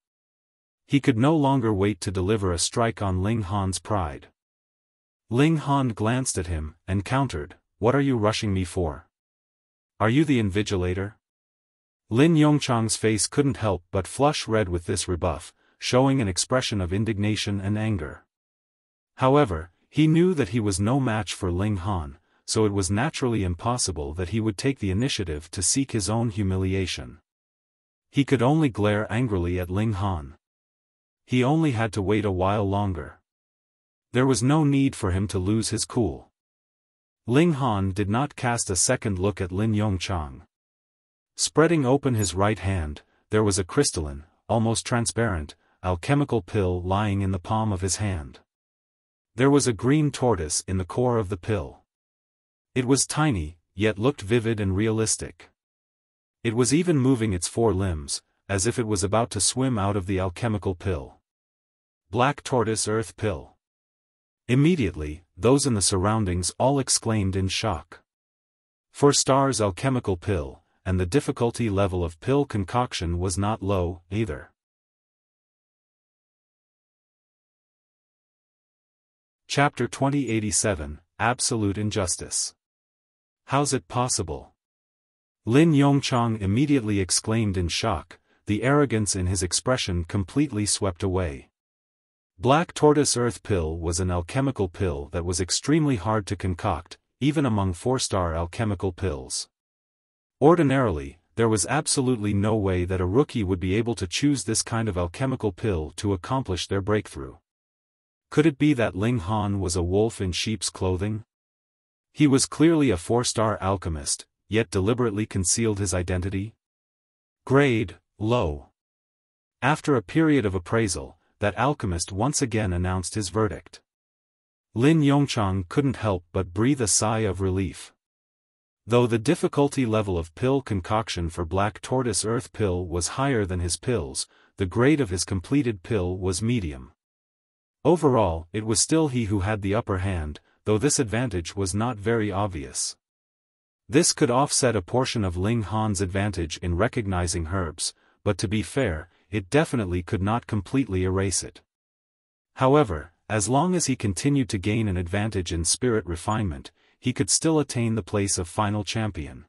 He could no longer wait to deliver a strike on Ling Han's pride. Ling Han glanced at him, and countered, "What are you rushing me for? Are you the invigilator?" Lin Yongchang's face couldn't help but flush red with this rebuff, showing an expression of indignation and anger. However, he knew that he was no match for Ling Han, so it was naturally impossible that he would take the initiative to seek his own humiliation. He could only glare angrily at Ling Han. He only had to wait a while longer. There was no need for him to lose his cool. Ling Han did not cast a second look at Lin Yongchang. Spreading open his right hand, there was a crystalline, almost transparent, alchemical pill lying in the palm of his hand. There was a green tortoise in the core of the pill. It was tiny, yet looked vivid and realistic. It was even moving its 4 limbs, as if it was about to swim out of the alchemical pill. Black Tortoise Earth Pill. Immediately, those in the surroundings all exclaimed in shock. 4 stars alchemical pill, and the difficulty level of pill concoction was not low, either. Chapter 2087, Absolute Injustice. How's it possible? Lin Yongchang immediately exclaimed in shock, the arrogance in his expression completely swept away. Black Tortoise Earth Pill was an alchemical pill that was extremely hard to concoct, even among 4-star alchemical pills. Ordinarily, there was absolutely no way that a rookie would be able to choose this kind of alchemical pill to accomplish their breakthrough. Could it be that Ling Han was a wolf in sheep's clothing? He was clearly a 4-star alchemist, yet deliberately concealed his identity? Grade, low. After a period of appraisal, that alchemist once again announced his verdict. Lin Yongchang couldn't help but breathe a sigh of relief. Though the difficulty level of pill concoction for Black Tortoise Earth Pill was higher than his pills, the grade of his completed pill was medium. Overall, it was still he who had the upper hand, though this advantage was not very obvious. This could offset a portion of Ling Han's advantage in recognizing herbs, but to be fair, it definitely could not completely erase it. However, as long as he continued to gain an advantage in spirit refinement, he could still attain the place of final champion.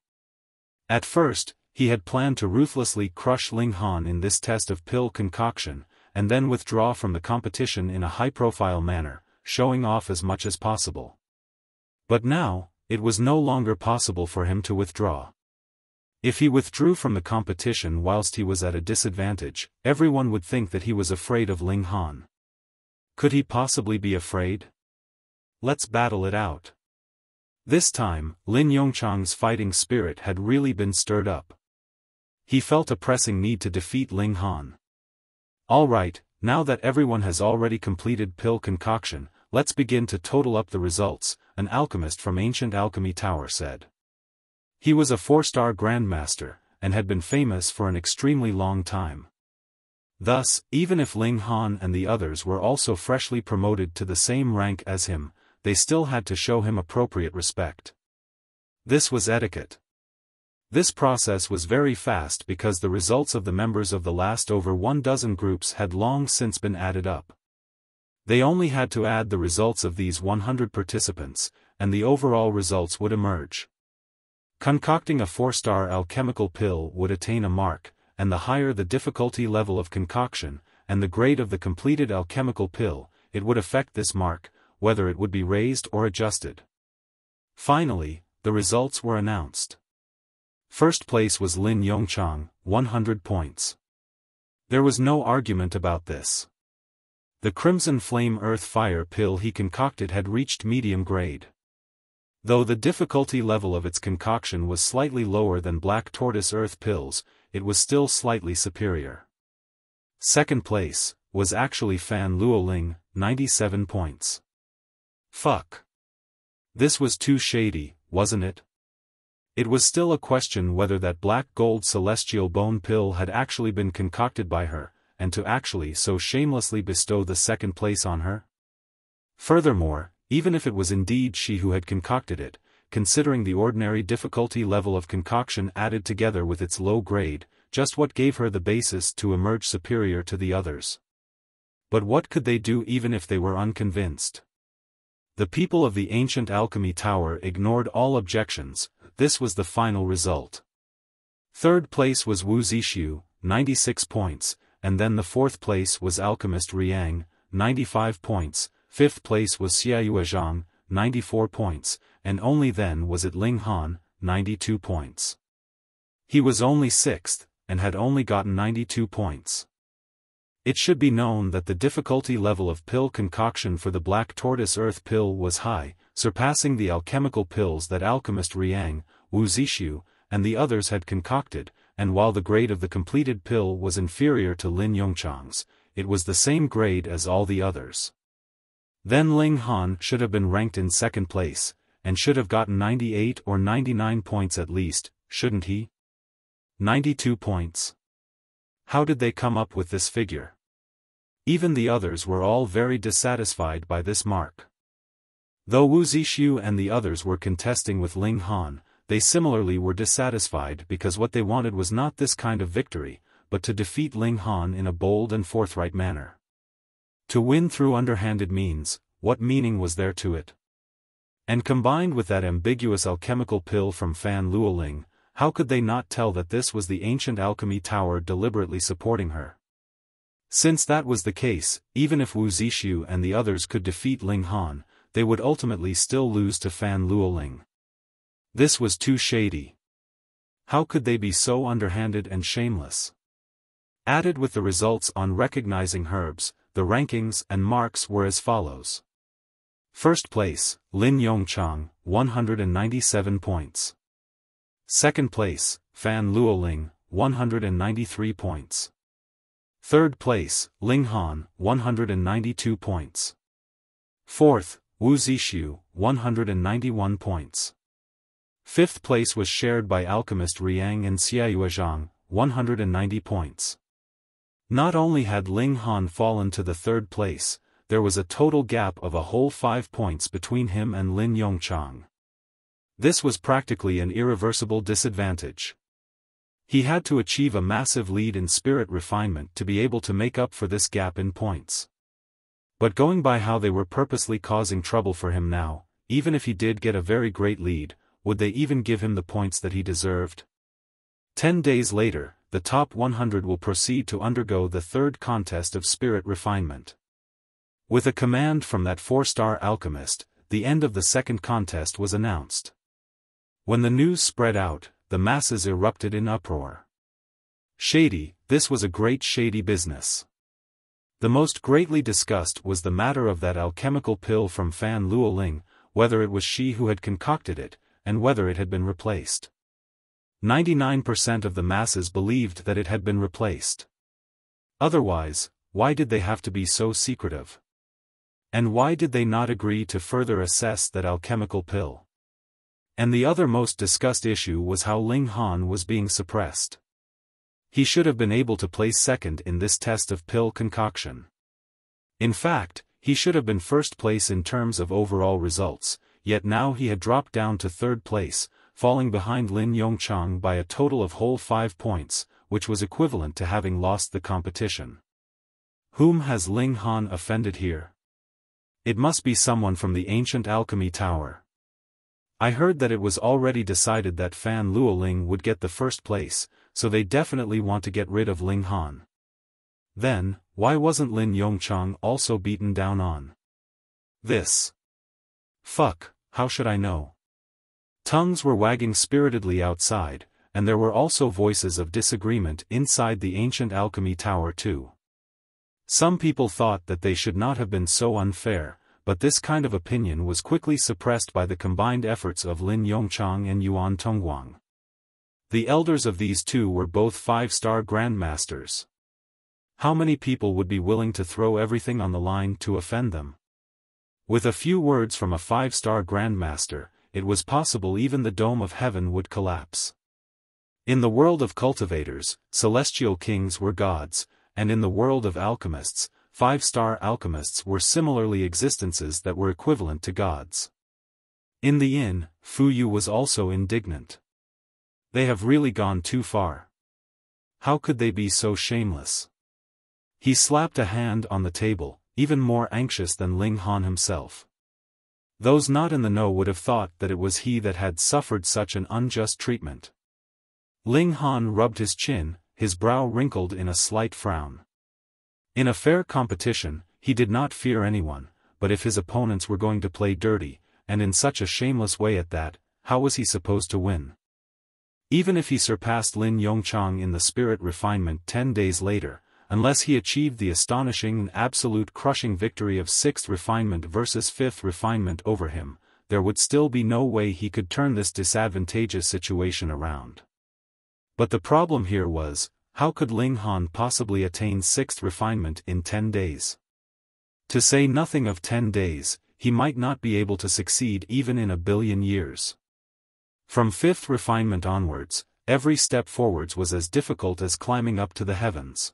At first, he had planned to ruthlessly crush Ling Han in this test of pill concoction, and then withdraw from the competition in a high-profile manner, showing off as much as possible. But now, it was no longer possible for him to withdraw. If he withdrew from the competition whilst he was at a disadvantage, everyone would think that he was afraid of Ling Han. Could he possibly be afraid? Let's battle it out. This time, Lin Yongchang's fighting spirit had really been stirred up. He felt a pressing need to defeat Ling Han. Alright, now that everyone has already completed pill concoction, let's begin to total up the results, an alchemist from Ancient Alchemy Tower said. He was a 4-star grandmaster, and had been famous for an extremely long time. Thus, even if Ling Han and the others were also freshly promoted to the same rank as him, they still had to show him appropriate respect. This was etiquette. This process was very fast because the results of the members of the last over 12 groups had long since been added up. They only had to add the results of these 100 participants, and the overall results would emerge. Concocting a 4-star alchemical pill would attain a mark, and the higher the difficulty level of concoction, and the grade of the completed alchemical pill, it would affect this mark, whether it would be raised or adjusted. Finally, the results were announced. First place was Lin Yongchang, 100 points. There was no argument about this. The Crimson Flame Earth Fire pill he concocted had reached medium grade. Though the difficulty level of its concoction was slightly lower than Black Tortoise Earth pills, it was still slightly superior. Second place was actually Fan Luoling, 97 points. Fuck. This was too shady, wasn't it? It was still a question whether that black gold celestial bone pill had actually been concocted by her, and to actually so shamelessly bestow the second place on her. Furthermore, even if it was indeed she who had concocted it, considering the ordinary difficulty level of concoction added together with its low grade, just what gave her the basis to emerge superior to the others? But what could they do even if they were unconvinced? The people of the Ancient Alchemy Tower ignored all objections. This was the final result. Third place was Wu Zishu, 96 points, and then the fourth place was Alchemist Riang, 95 points, fifth place was Xiaoyu, 94 points, and only then was it Ling Han, 92 points. He was only sixth, and had only gotten 92 points. It should be known that the difficulty level of pill concoction for the Black Tortoise Earth pill was high, surpassing the alchemical pills that Alchemist Riang, Wu Zishu, and the others had concocted, and while the grade of the completed pill was inferior to Lin Yongchang's, it was the same grade as all the others. Then Ling Han should have been ranked in second place, and should have gotten 98 or 99 points at least, shouldn't he? 92 points. How did they come up with this figure? Even the others were all very dissatisfied by this mark. Though Wu Zishu and the others were contesting with Ling Han, they similarly were dissatisfied because what they wanted was not this kind of victory, but to defeat Ling Han in a bold and forthright manner. To win through underhanded means, what meaning was there to it? And combined with that ambiguous alchemical pill from Fan Luoling, how could they not tell that this was the Ancient Alchemy Tower deliberately supporting her? Since that was the case, even if Wu Zishu and the others could defeat Ling Han, they would ultimately still lose to Fan Luoling. This was too shady. How could they be so underhanded and shameless? Added with the results on recognizing herbs, the rankings and marks were as follows. First place, Lin Yongchang, 197 points. Second place, Fan Luoling, 193 points. Third place, Ling Han, 192 points. Fourth, Wu Zishu, 191 points. Fifth place was shared by Alchemist Riang and Xiaoyu, 190 points. Not only had Ling Han fallen to the third place, there was a total gap of a whole 5 points between him and Lin Yongchang. This was practically an irreversible disadvantage. He had to achieve a massive lead in spirit refinement to be able to make up for this gap in points. But going by how they were purposely causing trouble for him now, even if he did get a very great lead, would they even give him the points that he deserved? 10 days later, the top 100 will proceed to undergo the third contest of spirit refinement. With a command from that 4-star alchemist, the end of the second contest was announced. When the news spread out, the masses erupted in uproar. Shady, this was a great shady business. The most greatly discussed was the matter of that alchemical pill from Fan Luoling, whether it was she who had concocted it, and whether it had been replaced. 99% of the masses believed that it had been replaced. Otherwise, why did they have to be so secretive? And why did they not agree to further assess that alchemical pill? And the other most discussed issue was how Ling Han was being suppressed. He should have been able to place second in this test of pill concoction. In fact, he should have been first place in terms of overall results, yet now he had dropped down to third place, falling behind Lin Yongchang by a total of whole 5 points, which was equivalent to having lost the competition. Whom has Ling Han offended here? It must be someone from the ancient alchemy tower. I heard that it was already decided that Fan Luoling would get the first place, so they definitely want to get rid of Ling Han. Then, why wasn't Lin Yongchang also beaten down on this? Fuck, how should I know? Tongues were wagging spiritedly outside, and there were also voices of disagreement inside the ancient alchemy tower too. Some people thought that they should not have been so unfair, but this kind of opinion was quickly suppressed by the combined efforts of Lin Yongchang and Yuan Tongguang. The elders of these two were both 5-star grandmasters. How many people would be willing to throw everything on the line to offend them? With a few words from a 5-star grandmaster, it was possible even the dome of heaven would collapse. In the world of cultivators, celestial kings were gods, and in the world of alchemists, 5-star alchemists were similarly existences that were equivalent to gods. In the inn, Fu Yu was also indignant. They have really gone too far. How could they be so shameless? He slapped a hand on the table, even more anxious than Ling Han himself. Those not in the know would have thought that it was he that had suffered such an unjust treatment. Ling Han rubbed his chin, his brow wrinkled in a slight frown. In a fair competition, he did not fear anyone, but if his opponents were going to play dirty, and in such a shameless way at that, how was he supposed to win? Even if he surpassed Lin Yongchang in the spirit refinement 10 days later, unless he achieved the astonishing and absolute crushing victory of 6th refinement versus 5th refinement over him, there would still be no way he could turn this disadvantageous situation around. But the problem here was, how could Ling Han possibly attain 6th refinement in 10 days? To say nothing of 10 days, he might not be able to succeed even in 1,000,000,000 years. From 5th refinement onwards, every step forwards was as difficult as climbing up to the heavens.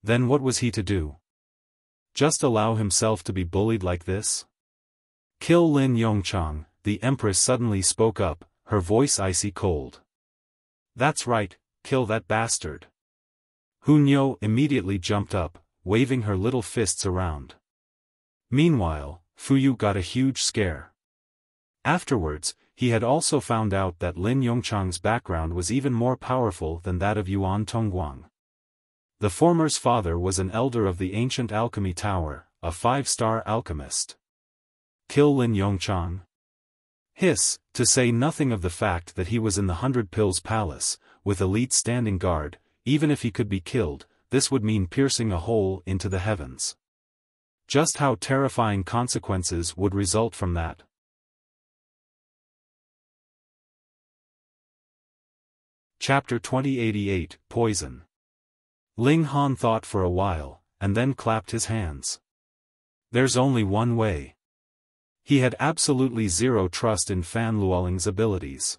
Then what was he to do? Just allow himself to be bullied like this? Kill Lin Yongchang, the Empress suddenly spoke up, her voice icy cold. That's right, kill that bastard. Hunyo immediately jumped up, waving her little fists around. Meanwhile, Fuyu got a huge scare. Afterwards, he had also found out that Lin Yongchang's background was even more powerful than that of Yuan Tongguang. The former's father was an elder of the ancient alchemy tower, a 5-star alchemist. Kill Lin Yongchang? Hiss, to say nothing of the fact that he was in the 100 Pills Palace, with elite standing guard. Even if he could be killed, this would mean piercing a hole into the heavens. Just how terrifying consequences would result from that. Chapter 2088, Poison. Ling Han thought for a while, and then clapped his hands. There's only one way. He had absolutely zero trust in Fan Luoling's abilities.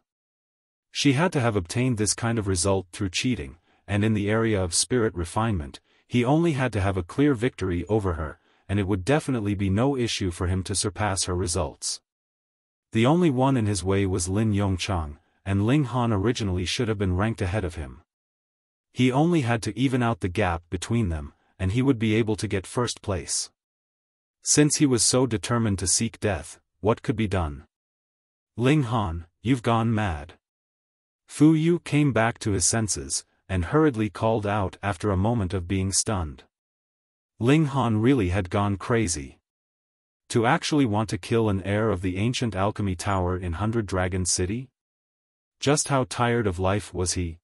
She had to have obtained this kind of result through cheating, and in the area of spirit refinement, he only had to have a clear victory over her, and it would definitely be no issue for him to surpass her results. The only one in his way was Lin Yongchang, and Ling Han originally should have been ranked ahead of him. He only had to even out the gap between them, and he would be able to get first place. Since he was so determined to seek death, what could be done? Ling Han, you've gone mad. Fu Yu came back to his senses, and hurriedly called out after a moment of being stunned. Ling Han really had gone crazy. To actually want to kill an heir of the ancient alchemy tower in 100 Dragon City? Just how tired of life was he?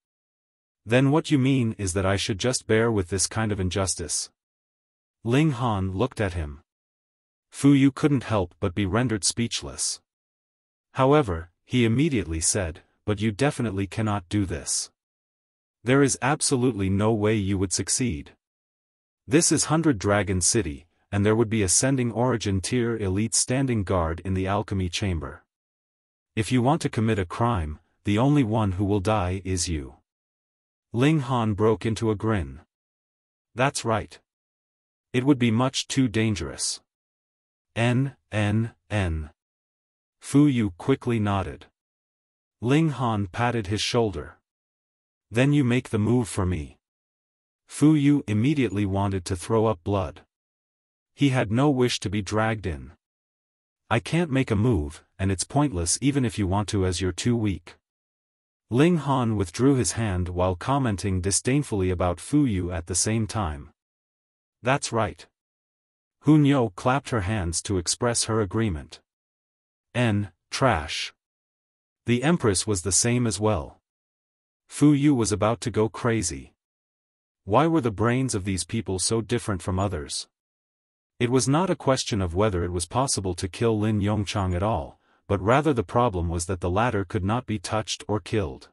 Then what you mean is that I should just bear with this kind of injustice? Ling Han looked at him. Fu Yu couldn't help but be rendered speechless. However, he immediately said, but you definitely cannot do this. There is absolutely no way you would succeed. This is 100 Dragon City, and there would be ascending origin tier elite standing guard in the alchemy chamber. If you want to commit a crime, the only one who will die is you. Ling Han broke into a grin. That's right. It would be much too dangerous. N. Fu Yu quickly nodded. Ling Han patted his shoulder. Then you make the move for me. Fu Yu immediately wanted to throw up blood. He had no wish to be dragged in. I can't make a move, and it's pointless even if you want to as you're too weak. Ling Han withdrew his hand while commenting disdainfully about Fu Yu at the same time. That's right. Hunyo clapped her hands to express her agreement. Trash. The Empress was the same as well. Fu Yu was about to go crazy. Why were the brains of these people so different from others? It was not a question of whether it was possible to kill Lin Yongchang at all, but rather the problem was that the latter could not be touched or killed.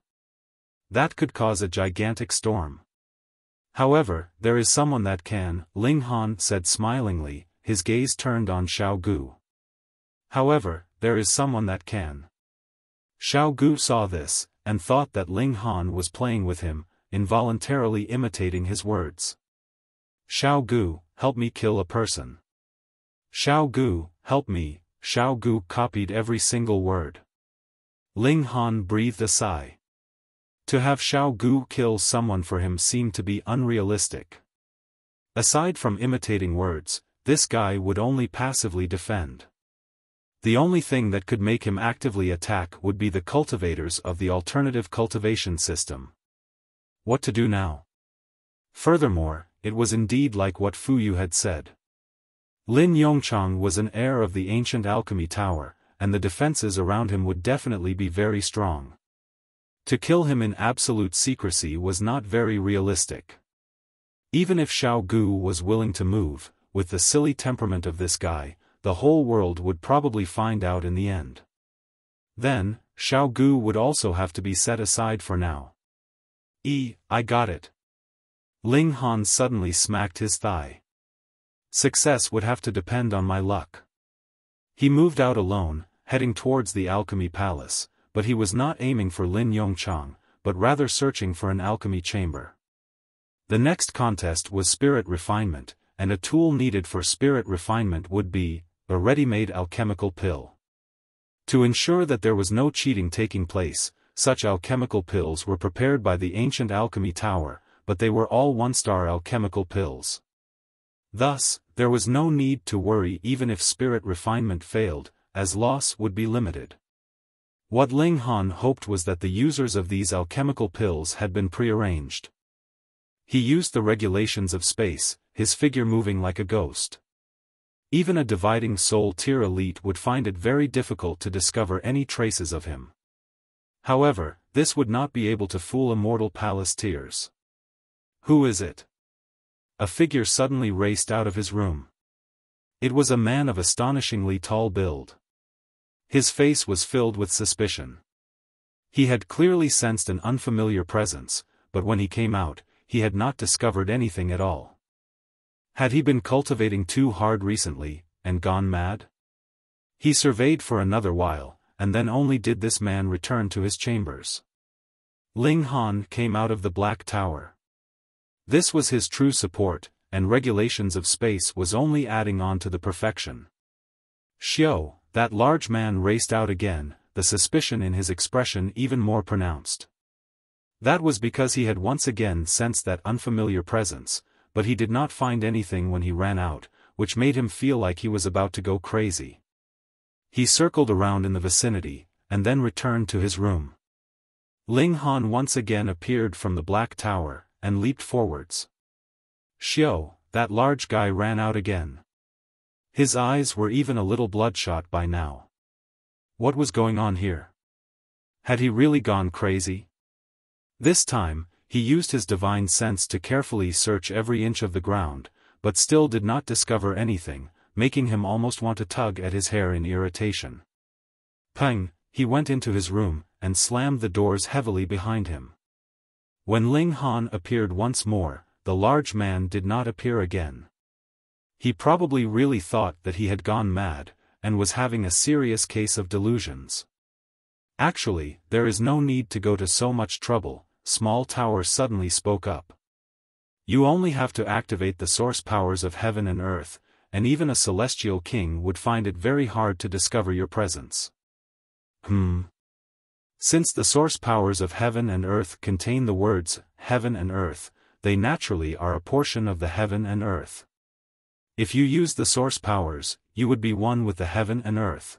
That could cause a gigantic storm. However, there is someone that can, Ling Han said smilingly, his gaze turned on Xiao Gu. However, there is someone that can. Xiao Gu saw this, and thought that Ling Han was playing with him, involuntarily imitating his words. Xiao Gu, help me kill a person. Xiao Gu, help me. Xiao Gu copied every single word. Ling Han breathed a sigh. To have Xiao Gu kill someone for him seemed to be unrealistic. Aside from imitating words, this guy would only passively defend. The only thing that could make him actively attack would be the cultivators of the alternative cultivation system. What to do now? Furthermore, it was indeed like what Fu Yu had said. Lin Yongchang was an heir of the ancient alchemy tower, and the defenses around him would definitely be very strong. To kill him in absolute secrecy was not very realistic. Even if Xiao Gu was willing to move, with the silly temperament of this guy, the whole world would probably find out in the end. Then, Xiao Gu would also have to be set aside for now. I got it. Ling Han suddenly smacked his thigh. Success would have to depend on my luck. He moved out alone, heading towards the alchemy palace, but he was not aiming for Lin Yongchang, but rather searching for an alchemy chamber. The next contest was spirit refinement, and a tool needed for spirit refinement would be a ready-made alchemical pill. To ensure that there was no cheating taking place, such alchemical pills were prepared by the ancient alchemy tower, but they were all one-star alchemical pills. Thus, there was no need to worry even if spirit refinement failed, as loss would be limited. What Ling Han hoped was that the users of these alchemical pills had been prearranged. He used the regulations of space, his figure moving like a ghost. Even a dividing soul tier elite would find it very difficult to discover any traces of him. However, this would not be able to fool immortal palace tiers. Who is it? A figure suddenly raced out of his room. It was a man of astonishingly tall build. His face was filled with suspicion. He had clearly sensed an unfamiliar presence, but when he came out, he had not discovered anything at all. Had he been cultivating too hard recently, and gone mad? He surveyed for another while, and then only did this man return to his chambers. Ling Han came out of the Black Tower. This was his true support, and regulations of space was only adding on to the perfection. Xiao, that large man raced out again, the suspicion in his expression even more pronounced. That was because he had once again sensed that unfamiliar presence, but he did not find anything when he ran out, which made him feel like he was about to go crazy. He circled around in the vicinity, and then returned to his room. Ling Han once again appeared from the Black Tower, and leaped forwards. Xiao, that large guy ran out again. His eyes were even a little bloodshot by now. What was going on here? Had he really gone crazy? This time, he used his divine sense to carefully search every inch of the ground, but still did not discover anything, making him almost want to tug at his hair in irritation. Pang! He went into his room, and slammed the doors heavily behind him. When Ling Han appeared once more, the large man did not appear again. He probably really thought that he had gone mad, and was having a serious case of delusions. Actually, there is no need to go to so much trouble, Small Tower suddenly spoke up. You only have to activate the source powers of heaven and earth, and even a celestial king would find it very hard to discover your presence. Since the source powers of heaven and earth contain the words, heaven and earth, they naturally are a portion of the heaven and earth. If you use the source powers, you would be one with the heaven and earth.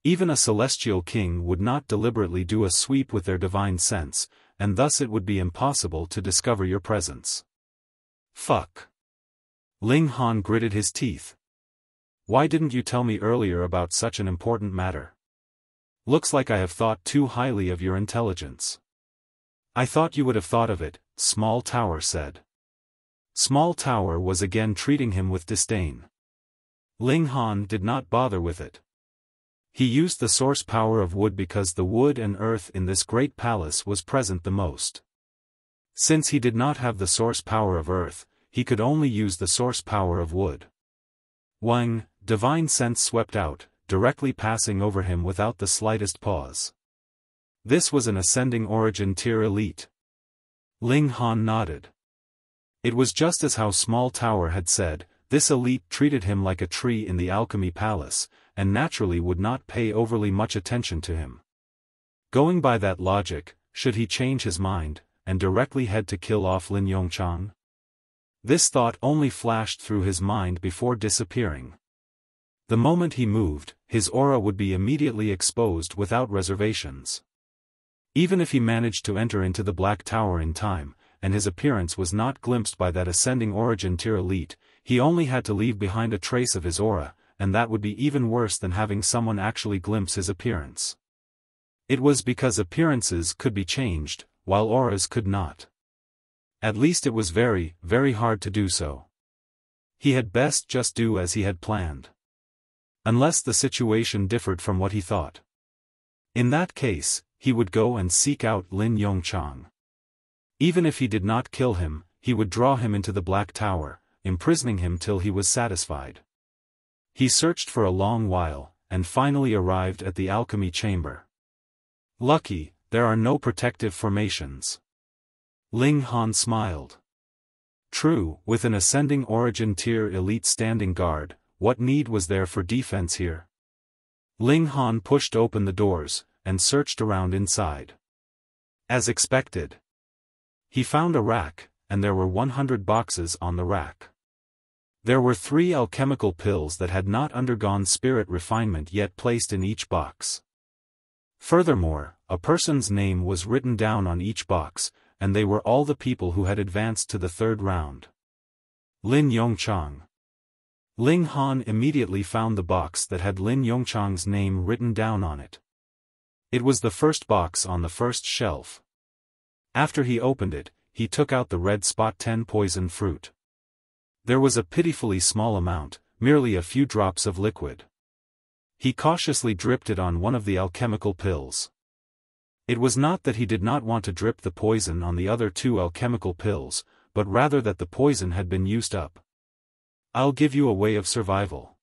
Even a celestial king would not deliberately do a sweep with their divine sense, and thus it would be impossible to discover your presence. Fuck. Ling Han gritted his teeth. Why didn't you tell me earlier about such an important matter? Looks like I have thought too highly of your intelligence. I thought you would have thought of it, Small Tower said. Small Tower was again treating him with disdain. Ling Han did not bother with it. He used the source power of wood because the wood and earth in this great palace was present the most. Since he did not have the source power of earth, he could only use the source power of wood. Wang, divine sense swept out, directly passing over him without the slightest pause. This was an ascending origin tier elite. Ling Han nodded. It was just as how Small Tower had said, this elite treated him like a tree in the Alchemy Palace, and naturally would not pay overly much attention to him. Going by that logic, should he change his mind, and directly head to kill off Lin Yongchang? This thought only flashed through his mind before disappearing. The moment he moved, his aura would be immediately exposed without reservations. Even if he managed to enter into the Black Tower in time, and his appearance was not glimpsed by that ascending origin tier elite, he only had to leave behind a trace of his aura, and that would be even worse than having someone actually glimpse his appearance. It was because appearances could be changed, while auras could not. At least it was very, very hard to do so. He had best just do as he had planned. Unless the situation differed from what he thought. In that case, he would go and seek out Lin Yongchang. Even if he did not kill him, he would draw him into the Black Tower, imprisoning him till he was satisfied. He searched for a long while, and finally arrived at the alchemy chamber. Lucky, there are no protective formations. Ling Han smiled. True, with an ascending origin tier elite standing guard, what need was there for defense here? Ling Han pushed open the doors, and searched around inside. As expected. He found a rack, and there were 100 boxes on the rack. There were 3 alchemical pills that had not undergone spirit refinement yet placed in each box. Furthermore, a person's name was written down on each box, and they were all the people who had advanced to the 3rd round. Lin Yongchang. Ling Han immediately found the box that had Lin Yongchang's name written down on it. It was the first box on the first shelf. After he opened it, he took out the red spot 10 poison fruit. There was a pitifully small amount, merely a few drops of liquid. He cautiously dripped it on one of the alchemical pills. It was not that he did not want to drip the poison on the other 2 alchemical pills, but rather that the poison had been used up. I'll give you a way of survival.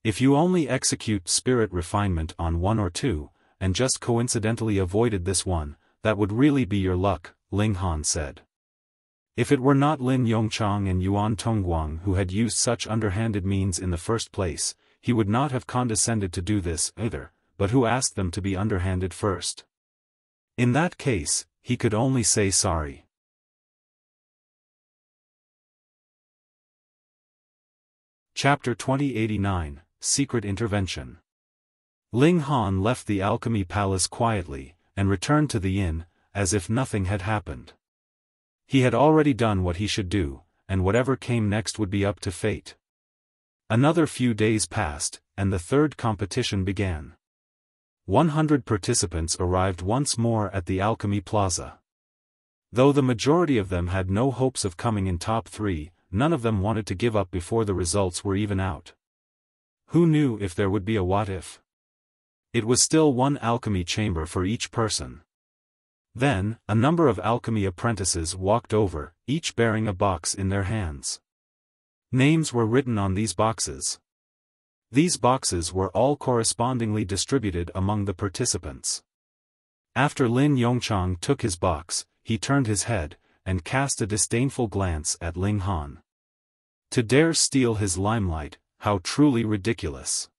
If you only execute spirit refinement on 1 or 2, and just coincidentally avoided this one, that would really be your luck, Ling Han said. If it were not Lin Yongchang and Yuan Tongguang who had used such underhanded means in the first place, he would not have condescended to do this either, but who asked them to be underhanded first? In that case, he could only say sorry. Chapter 2089, Secret Intervention. Ling Han left the Alchemy Palace quietly, and returned to the inn, as if nothing had happened. He had already done what he should do, and whatever came next would be up to fate. Another few days passed, and the third competition began. 100 participants arrived once more at the Alchemy Plaza. Though the majority of them had no hopes of coming in top 3, none of them wanted to give up before the results were even out. Who knew if there would be a what-if? It was still one alchemy chamber for each person. Then, a number of alchemy apprentices walked over, each bearing a box in their hands. Names were written on these boxes. These boxes were all correspondingly distributed among the participants. After Lin Yongchang took his box, he turned his head, and cast a disdainful glance at Ling Han. To dare steal his limelight, how truly ridiculous.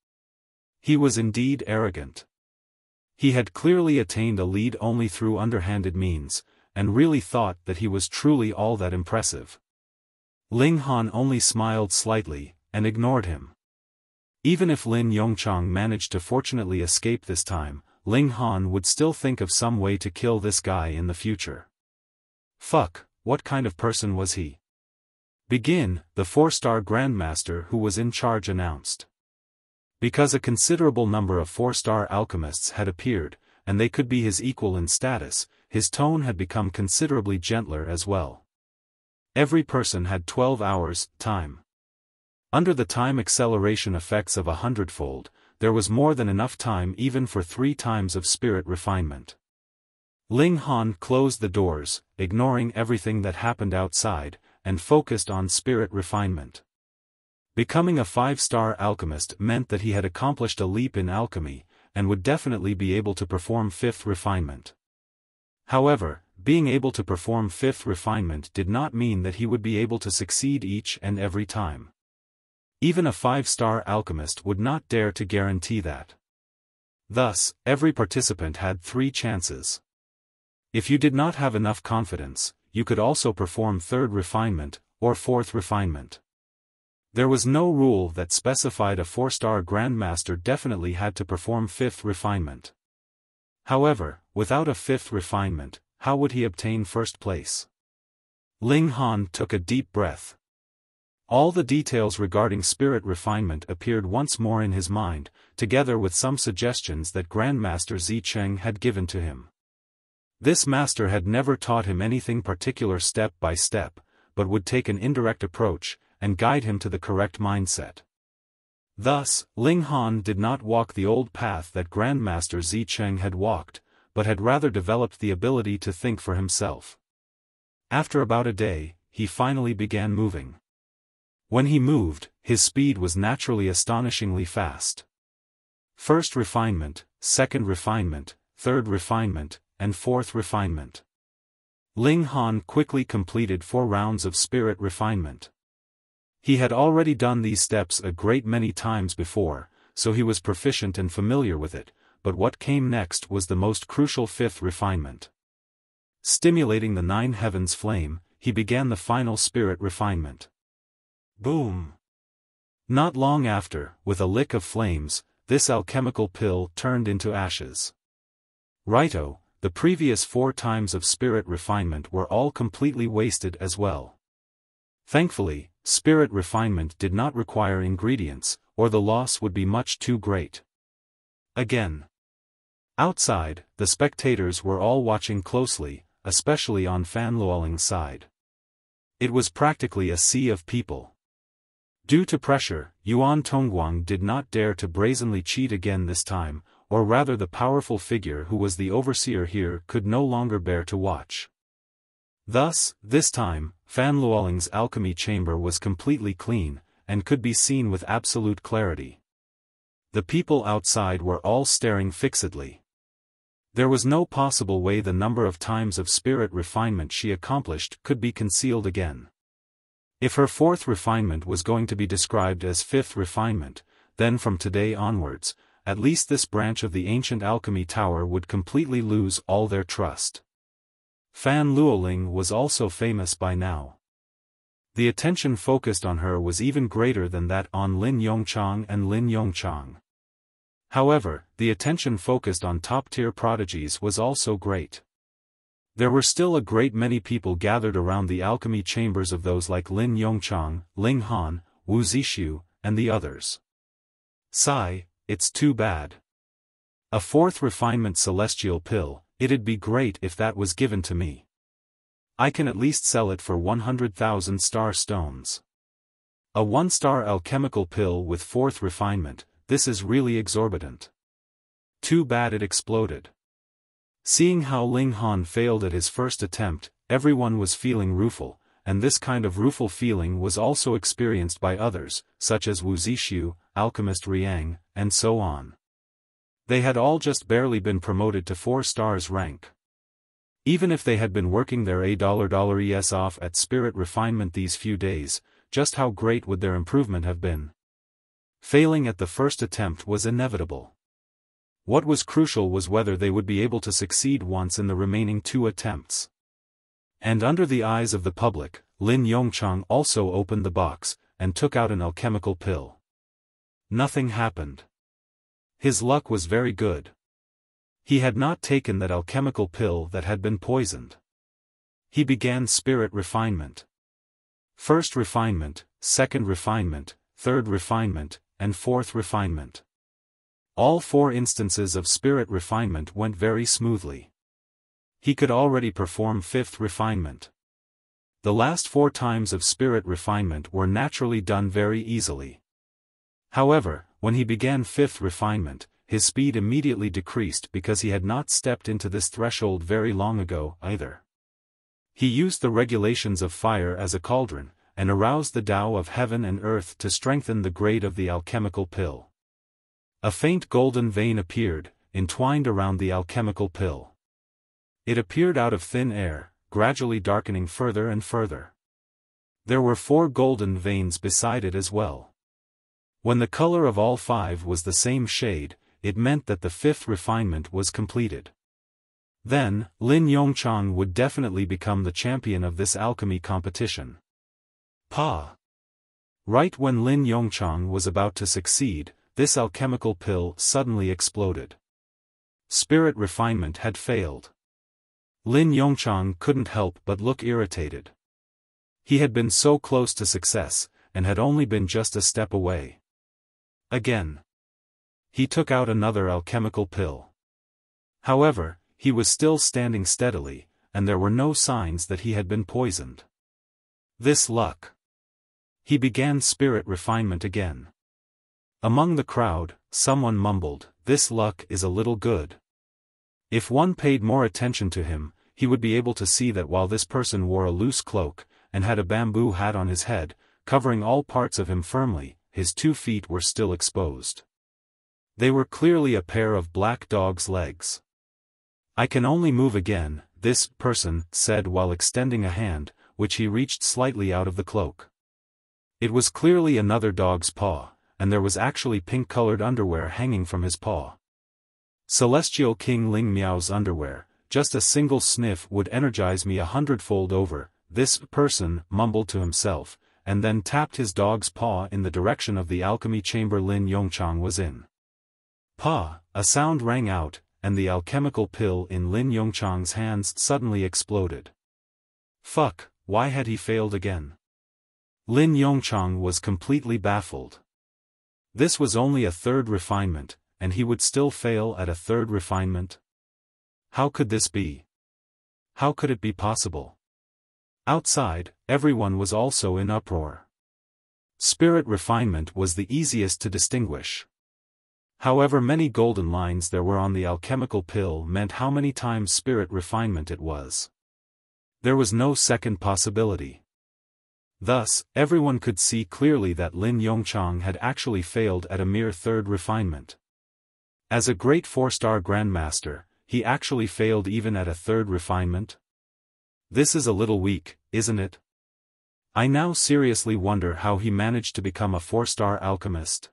He was indeed arrogant. He had clearly attained a lead only through underhanded means, and really thought that he was truly all that impressive. Ling Han only smiled slightly, and ignored him. Even if Lin Yongchang managed to fortunately escape this time, Ling Han would still think of some way to kill this guy in the future. Fuck, what kind of person was he? Begin, the 4-star Grandmaster who was in charge announced. Because a considerable number of 4-star alchemists had appeared, and they could be his equal in status, his tone had become considerably gentler as well. Every person had 12 hours, time. Under the time acceleration effects of 100-fold, there was more than enough time even for 3 times of spirit refinement. Ling Han closed the doors, ignoring everything that happened outside, and focused on spirit refinement. Becoming a 5-star alchemist meant that he had accomplished a leap in alchemy, and would definitely be able to perform 5th refinement. However, being able to perform 5th refinement did not mean that he would be able to succeed each and every time. Even a 5-star alchemist would not dare to guarantee that. Thus, every participant had 3 chances. If you did not have enough confidence, you could also perform 3rd refinement, or 4th refinement. There was no rule that specified a 4-star Grandmaster definitely had to perform 5th refinement. However, without a 5th refinement, how would he obtain 1st place? Ling Han took a deep breath. All the details regarding spirit refinement appeared once more in his mind, together with some suggestions that Grandmaster Zicheng had given to him. This master had never taught him anything particular step by step, but would take an indirect approach, and guide him to the correct mindset. Thus, Ling Han did not walk the old path that Grandmaster Zicheng had walked, but had rather developed the ability to think for himself. After about a day, he finally began moving. When he moved, his speed was naturally astonishingly fast. 1st refinement, 2nd refinement, 3rd refinement, and 4th refinement. Ling Han quickly completed 4 rounds of spirit refinement. He had already done these steps a great many times before, so he was proficient and familiar with it, but what came next was the most crucial 5th refinement. Stimulating the 9 heavens flame, he began the final spirit refinement. Boom! Not long after, with a lick of flames, this alchemical pill turned into ashes. Righto, the previous 4 times of spirit refinement were all completely wasted as well. Thankfully, spirit refinement did not require ingredients, or the loss would be much too great. Again. Outside, the spectators were all watching closely, especially on Fan Luoling's side. It was practically a sea of people. Due to pressure, Yuan Tongguang did not dare to brazenly cheat again this time, or rather the powerful figure who was the overseer here could no longer bear to watch. Thus, this time, Fan Luoling's alchemy chamber was completely clean, and could be seen with absolute clarity. The people outside were all staring fixedly. There was no possible way the number of times of spirit refinement she accomplished could be concealed again. If her 4th refinement was going to be described as 5th refinement, then from today onwards, at least this branch of the ancient alchemy tower would completely lose all their trust. Fan Luoling was also famous by now. The attention focused on her was even greater than that on Lin Yongchang and Lin Yongchang. However, the attention focused on top-tier prodigies was also great. There were still a great many people gathered around the alchemy chambers of those like Lin Yongchang, Ling Han, Wu Zixu, and the others. Sigh, it's too bad. A fourth refinement celestial pill, it'd be great if that was given to me. I can at least sell it for 100,000 star stones. A 1-star alchemical pill with fourth refinement, this is really exorbitant. Too bad it exploded. Seeing how Ling Han failed at his first attempt, everyone was feeling rueful, and this kind of rueful feeling was also experienced by others, such as Wu Zixu, Alchemist Riang, and so on. They had all just barely been promoted to 4 stars rank. Even if they had been working their $es off at spirit refinement these few days, just how great would their improvement have been? Failing at the first attempt was inevitable. What was crucial was whether they would be able to succeed once in the remaining 2 attempts. And under the eyes of the public, Lin Yongchang also opened the box, and took out an alchemical pill. Nothing happened. His luck was very good. He had not taken that alchemical pill that had been poisoned. He began spirit refinement. First refinement, second refinement, third refinement, and fourth refinement. All 4 instances of spirit refinement went very smoothly. He could already perform 5th refinement. The last 4 times of spirit refinement were naturally done very easily. However, when he began 5th refinement, his speed immediately decreased because he had not stepped into this threshold very long ago either. He used the regulations of fire as a cauldron, and aroused the Tao of heaven and earth to strengthen the grade of the alchemical pill. A faint golden vein appeared, entwined around the alchemical pill. It appeared out of thin air, gradually darkening further and further. There were 4 golden veins beside it as well. When the color of all 5 was the same shade, it meant that the 5th refinement was completed. Then, Lin Yongchang would definitely become the champion of this alchemy competition. Right when Lin Yongchang was about to succeed, this alchemical pill suddenly exploded. Spirit refinement had failed. Lin Yongchang couldn't help but look irritated. He had been so close to success, and had only been just a step away. Again. He took out another alchemical pill. However, he was still standing steadily, and there were no signs that he had been poisoned. This luck. He began spirit refinement again. Among the crowd, someone mumbled, "This luck is a little good." If one paid more attention to him, he would be able to see that while this person wore a loose cloak, and had a bamboo hat on his head, covering all parts of him firmly, his 2 feet were still exposed. They were clearly a pair of black dog's legs. "I can only move again," this person said while extending a hand, which he reached slightly out of the cloak. It was clearly another dog's paw, and there was actually pink-colored underwear hanging from his paw. Celestial King Ling Miao's underwear, just a single sniff would energize me 100-fold over, this person mumbled to himself, and then tapped his dog's paw in the direction of the alchemy chamber Lin Yongchang was in. A sound rang out, and the alchemical pill in Lin Yongchang's hands suddenly exploded. Fuck, why had he failed again? Lin Yongchang was completely baffled. This was only a 3rd refinement, and he would still fail at a 3rd refinement? How could this be? How could it be possible? Outside, everyone was also in uproar. Spirit refinement was the easiest to distinguish. However many golden lines there were on the alchemical pill meant how many times spirit refinement it was. There was no second possibility. Thus, everyone could see clearly that Lin Yongchang had actually failed at a mere 3rd refinement. As a great 4-star grandmaster, he actually failed even at a 3rd refinement? This is a little weak, isn't it? I now seriously wonder how he managed to become a 4-star alchemist.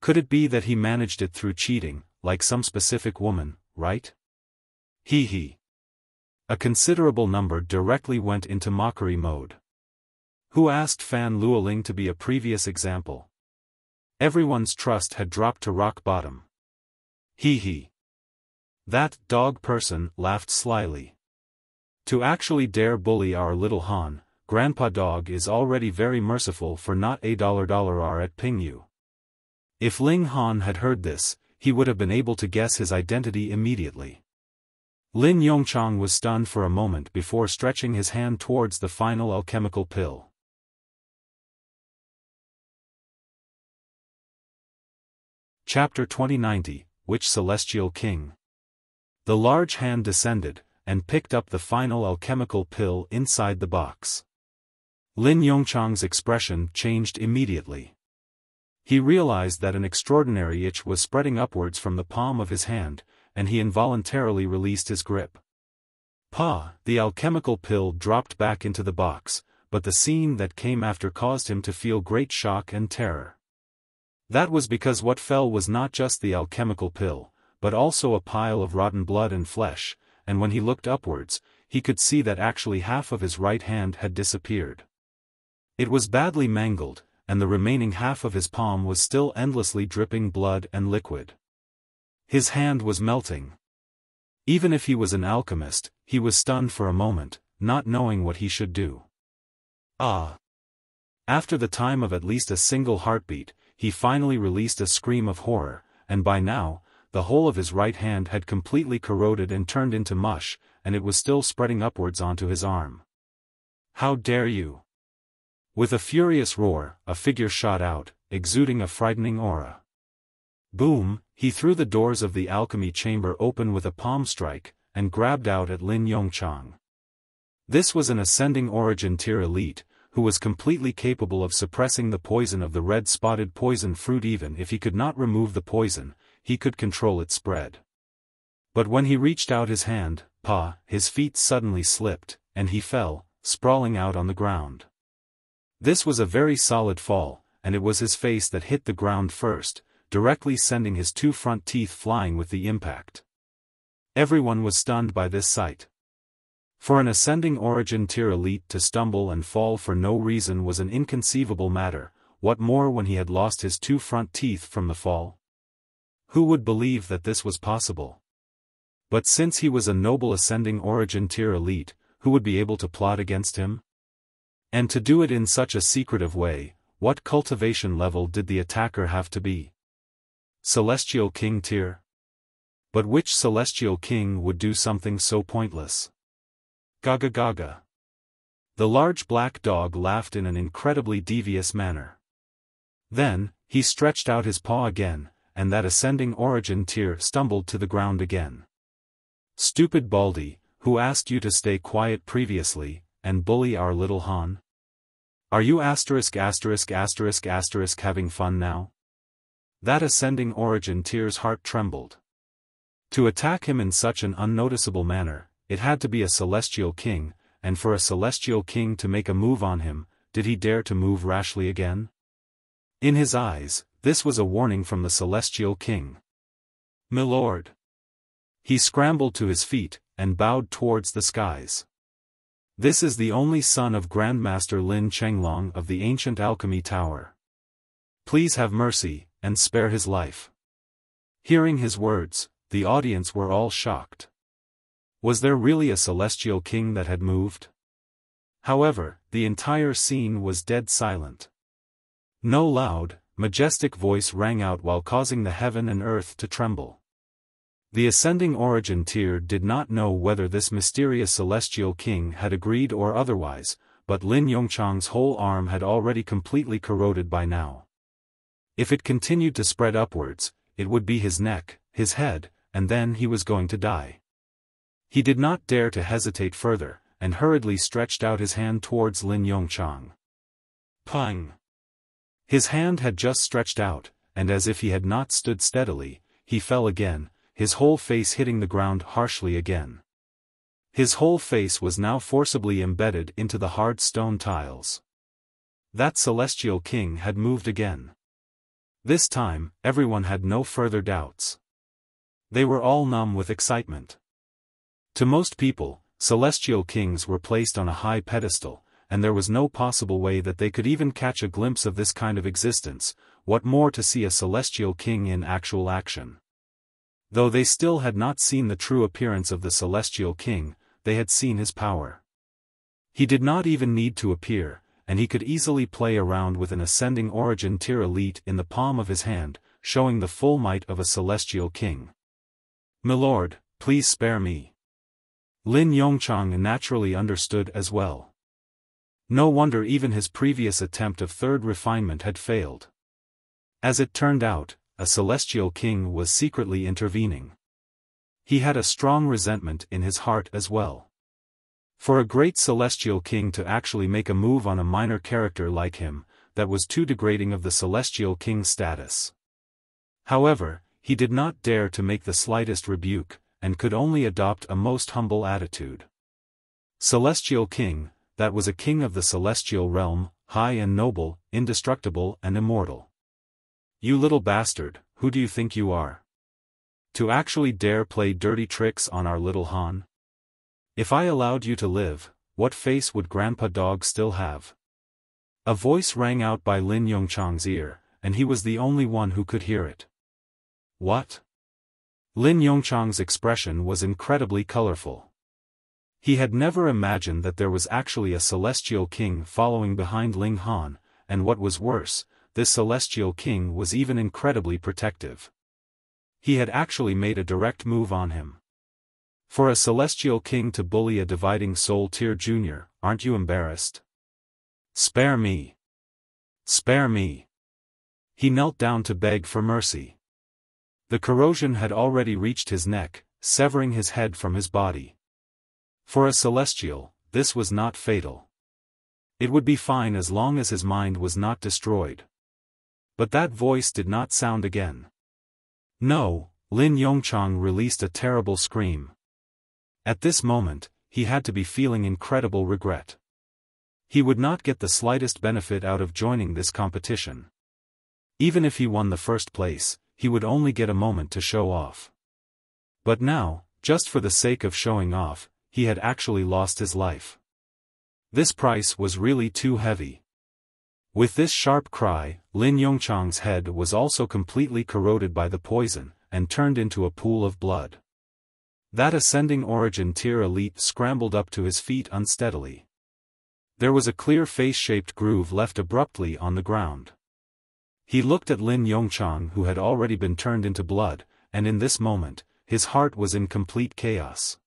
Could it be that he managed it through cheating, like some specific woman, right? He. A considerable number directly went into mockery mode. Who asked Fan Luoling to be a previous example? Everyone's trust had dropped to rock bottom. He. That dog person laughed slyly. To actually dare bully our little Han, Grandpa Dog is already very merciful for not $1 at Pingyu. If Ling Han had heard this, he would have been able to guess his identity immediately. Lin Yongchang was stunned for a moment before stretching his hand towards the final alchemical pill. Chapter 2090, Which Celestial King? The large hand descended, and picked up the final alchemical pill inside the box. Lin Yongchang's expression changed immediately. He realized that an extraordinary itch was spreading upwards from the palm of his hand, and he involuntarily released his grip. The alchemical pill dropped back into the box, but the scene that came after caused him to feel great shock and terror. That was because what fell was not just the alchemical pill, but also a pile of rotten blood and flesh, and when he looked upwards, he could see that actually half of his right hand had disappeared. It was badly mangled, and the remaining half of his palm was still endlessly dripping blood and liquid. His hand was melting. Even if he was an alchemist, he was stunned for a moment, not knowing what he should do. After the time of at least a single heartbeat, he finally released a scream of horror, and by now, the whole of his right hand had completely corroded and turned into mush, and it was still spreading upwards onto his arm. How dare you! With a furious roar, a figure shot out, exuding a frightening aura. Boom, he threw the doors of the alchemy chamber open with a palm strike, and grabbed out at Lin Yongchang. This was an ascending origin tier elite, who was completely capable of suppressing the poison of the red-spotted poison fruit. Even if he could not remove the poison, he could control its spread. But when he reached out his hand, his feet suddenly slipped, and he fell, sprawling out on the ground. This was a very solid fall, and it was his face that hit the ground first, directly sending his two front teeth flying with the impact. Everyone was stunned by this sight. For an ascending origin tier elite to stumble and fall for no reason was an inconceivable matter, what more when he had lost his two front teeth from the fall? Who would believe that this was possible? But since he was a noble ascending origin tier elite, who would be able to plot against him? And to do it in such a secretive way, what cultivation level did the attacker have to be? Celestial King tier? But which Celestial King would do something so pointless? Gaga gaga. The large black dog laughed in an incredibly devious manner. Then, he stretched out his paw again, and that ascending origin tier stumbled to the ground again. Stupid Baldy, who asked you to stay quiet previously, and bully our little Han? Are you ***** having fun now? That ascending origin tier's heart trembled. To attack him in such an unnoticeable manner, it had to be a Celestial King, and for a Celestial King to make a move on him, did he dare to move rashly again? In his eyes, this was a warning from the Celestial King. "Milord." He scrambled to his feet, and bowed towards the skies. "This is the only son of Grandmaster Lin Chenglong of the ancient Alchemy Tower. Please have mercy, and spare his life." Hearing his words, the audience were all shocked. Was there really a Celestial King that had moved? However, the entire scene was dead silent. No loud, majestic voice rang out while causing the heaven and earth to tremble. The ascending origin tier did not know whether this mysterious Celestial King had agreed or otherwise, but Lin Yongchang's whole arm had already completely corroded by now. If it continued to spread upwards, it would be his neck, his head, and then he was going to die. He did not dare to hesitate further, and hurriedly stretched out his hand towards Lin Yongchang. Pang! His hand had just stretched out, and as if he had not stood steadily, he fell again, his whole face hitting the ground harshly again. His whole face was now forcibly embedded into the hard stone tiles. That Celestial King had moved again. This time, everyone had no further doubts. They were all numb with excitement. To most people, celestial kings were placed on a high pedestal, and there was no possible way that they could even catch a glimpse of this kind of existence, what more to see a celestial king in actual action. Though they still had not seen the true appearance of the celestial king, they had seen his power. He did not even need to appear, and he could easily play around with an ascending origin tier elite in the palm of his hand, showing the full might of a celestial king. "Milord, please spare me." Lin Yongchang naturally understood as well. No wonder even his previous attempt of third refinement had failed. As it turned out, a celestial king was secretly intervening. He had a strong resentment in his heart as well. For a great celestial king to actually make a move on a minor character like him, that was too degrading of the celestial king's status. However, he did not dare to make the slightest rebuke, and could only adopt a most humble attitude. Celestial king, that was a king of the celestial realm, high and noble, indestructible and immortal. "You little bastard, who do you think you are? To actually dare play dirty tricks on our little Han? If I allowed you to live, what face would Grandpa Dog still have?" A voice rang out by Lin Yongchang's ear, and he was the only one who could hear it. "What?" Lin Yongchang's expression was incredibly colorful. He had never imagined that there was actually a celestial king following behind Ling Han, and what was worse, this celestial king was even incredibly protective. He had actually made a direct move on him. For a celestial king to bully a dividing soul tier junior, aren't you embarrassed? "Spare me! Spare me!" He knelt down to beg for mercy. The corrosion had already reached his neck, severing his head from his body. For a celestial, this was not fatal. It would be fine as long as his mind was not destroyed. But that voice did not sound again. No, Lin Yongchang released a terrible scream. At this moment, he had to be feeling incredible regret. He would not get the slightest benefit out of joining this competition. Even if he won the first place, he would only get a moment to show off. But now, just for the sake of showing off, he had actually lost his life. This price was really too heavy. With this sharp cry, Lin Yongchang's head was also completely corroded by the poison, and turned into a pool of blood. That ascending origin tier elite scrambled up to his feet unsteadily. There was a clear face-shaped groove left abruptly on the ground. He looked at Lin Yongchang, who had already been turned into blood, and in this moment, his heart was in complete chaos.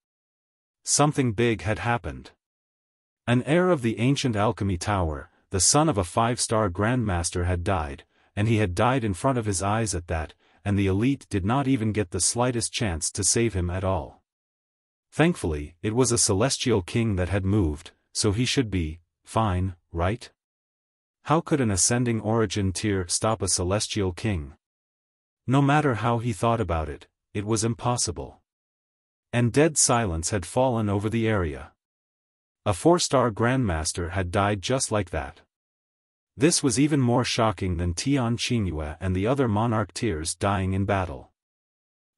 Something big had happened. An heir of the ancient Alchemy Tower, the son of a 5-star Grandmaster, had died, and he had died in front of his eyes at that, and the elite did not even get the slightest chance to save him at all. Thankfully, it was a celestial king that had moved, so he should be fine, right? How could an ascending origin tier stop a celestial king? No matter how he thought about it, it was impossible. And dead silence had fallen over the area. A 4-star Grandmaster had died just like that. This was even more shocking than Tian Qingyue and the other monarch tiers dying in battle.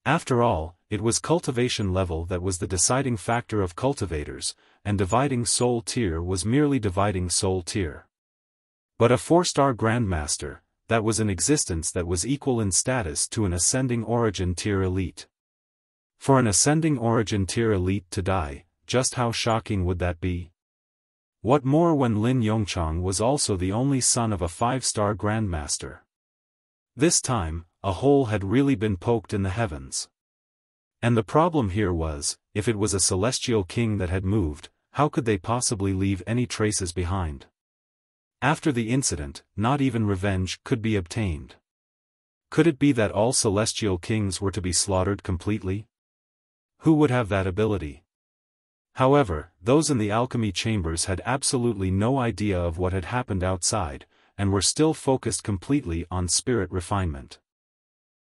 After all, it was cultivation level that was the deciding factor of cultivators, and dividing soul tier was merely dividing soul tier. But a 4-star Grandmaster, that was an existence that was equal in status to an ascending origin tier elite. For an ascending origin tier elite to die, just how shocking would that be? What more when Lin Yongchang was also the only son of a 5-star Grandmaster? This time, a hole had really been poked in the heavens. And the problem here was, if it was a celestial king that had moved, how could they possibly leave any traces behind? After the incident, not even revenge could be obtained. Could it be that all celestial kings were to be slaughtered completely? Who would have that ability? However, those in the alchemy chambers had absolutely no idea of what had happened outside, and were still focused completely on spirit refinement.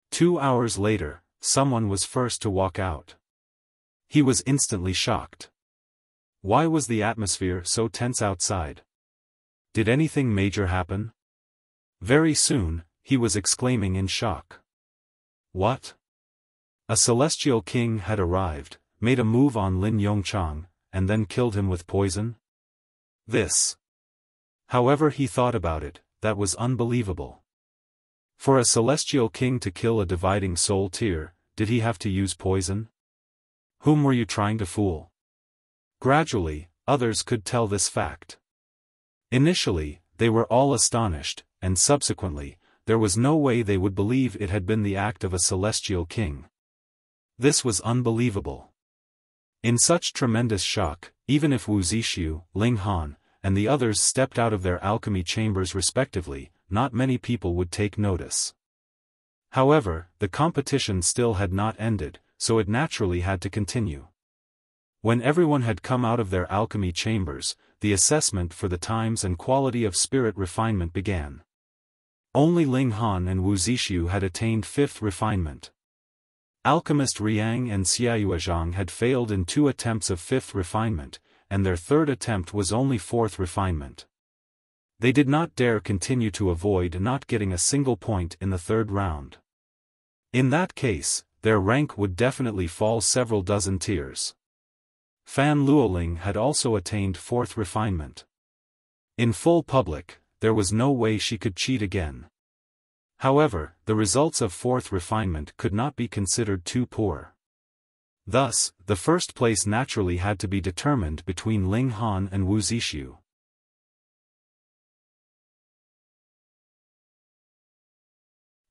2 hours later, someone was first to walk out. He was instantly shocked. Why was the atmosphere so tense outside? Did anything major happen? Very soon, he was exclaiming in shock. What? A celestial king had arrived, made a move on Lin Yongchang, and then killed him with poison? This. However he thought about it, that was unbelievable. For a celestial king to kill a dividing soul tear, did he have to use poison? Whom were you trying to fool? Gradually, others could tell this fact. Initially, they were all astonished, and subsequently, there was no way they would believe it had been the act of a celestial king. This was unbelievable. In such tremendous shock, even if Wu Zixu, Ling Han, and the others stepped out of their alchemy chambers respectively, not many people would take notice. However, the competition still had not ended, so it naturally had to continue. When everyone had come out of their alchemy chambers, the assessment for the times and quality of spirit refinement began. Only Ling Han and Wu Zixu had attained 5th refinement. Alchemist Riang and Xiaoyuezhang had failed in 2 attempts of 5th refinement, and their 3rd attempt was only 4th refinement. They did not dare continue to avoid not getting a single point in the 3rd round. In that case, their rank would definitely fall several dozen tiers. Fan Luoling had also attained 4th refinement. In full public, there was no way she could cheat again. However, the results of 4th refinement could not be considered too poor. Thus, the first place naturally had to be determined between Ling Han and Wu Zixu.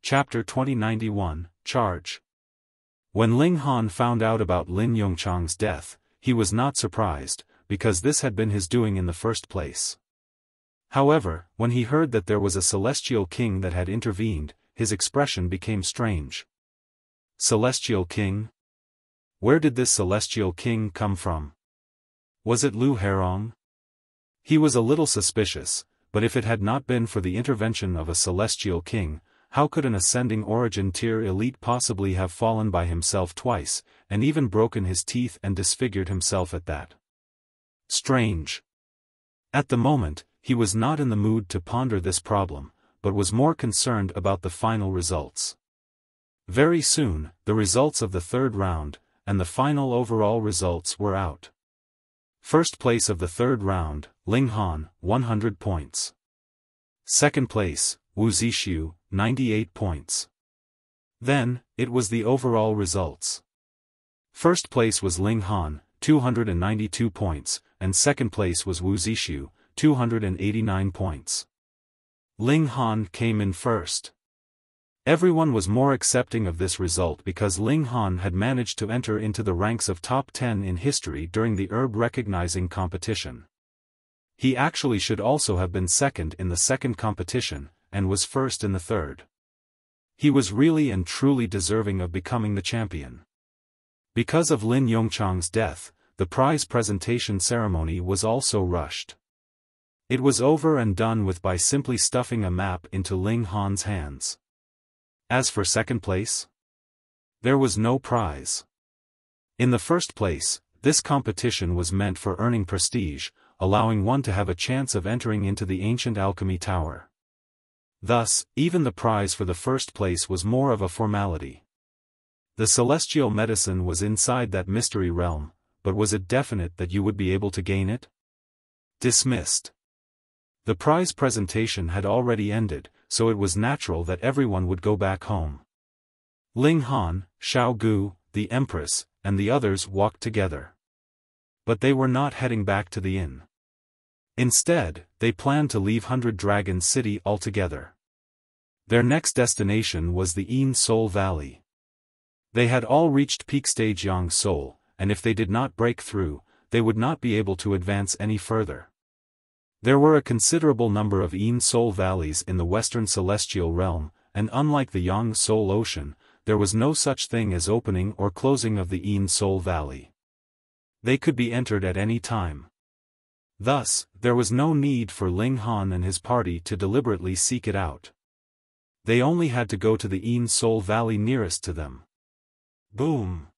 Chapter 2091, Charge. When Ling Han found out about Lin Yongchang's death, he was not surprised, because this had been his doing in the first place. However, when he heard that there was a celestial king that had intervened, his expression became strange. Celestial king? Where did this celestial king come from? Was it Lu Hairong? He was a little suspicious, but if it had not been for the intervention of a celestial king, how could an ascending origin tier elite possibly have fallen by himself twice, and even broken his teeth and disfigured himself at that? Strange. At the moment, he was not in the mood to ponder this problem, but was more concerned about the final results. Very soon, the results of the 3rd round, and the final overall results were out. First place of the 3rd round, Ling Han, 100 points. Second place, Wu Zixu, 98 points. Then, it was the overall results. First place was Ling Han, 292 points, and second place was Wu Zixu, 289 points. Ling Han came in first. Everyone was more accepting of this result because Ling Han had managed to enter into the ranks of top 10 in history during the herb recognizing competition. He actually should also have been second in the second competition, and was first in the third. He was really and truly deserving of becoming the champion. Because of Lin Yongchang's death, the prize presentation ceremony was also rushed. It was over and done with by simply stuffing a map into Ling Han's hands. As for second place, there was no prize. In the first place, this competition was meant for earning prestige, allowing one to have a chance of entering into the ancient alchemy tower. Thus, even the prize for the first place was more of a formality. The celestial medicine was inside that mystery realm, but was it definite that you would be able to gain it? Dismissed. The prize presentation had already ended, so it was natural that everyone would go back home. Ling Han, Xiao Gu, the Empress, and the others walked together. But they were not heading back to the inn. Instead, they planned to leave 100 Dragon City altogether. Their next destination was the Yin Soul Valley. They had all reached peak stage Yang Soul, and if they did not break through, they would not be able to advance any further. There were a considerable number of Yin Soul Valleys in the Western Celestial Realm, and unlike the Yang Soul Ocean, there was no such thing as opening or closing of the Yin Soul Valley. They could be entered at any time. Thus, there was no need for Ling Han and his party to deliberately seek it out. They only had to go to the Yin Soul Valley nearest to them. Boom!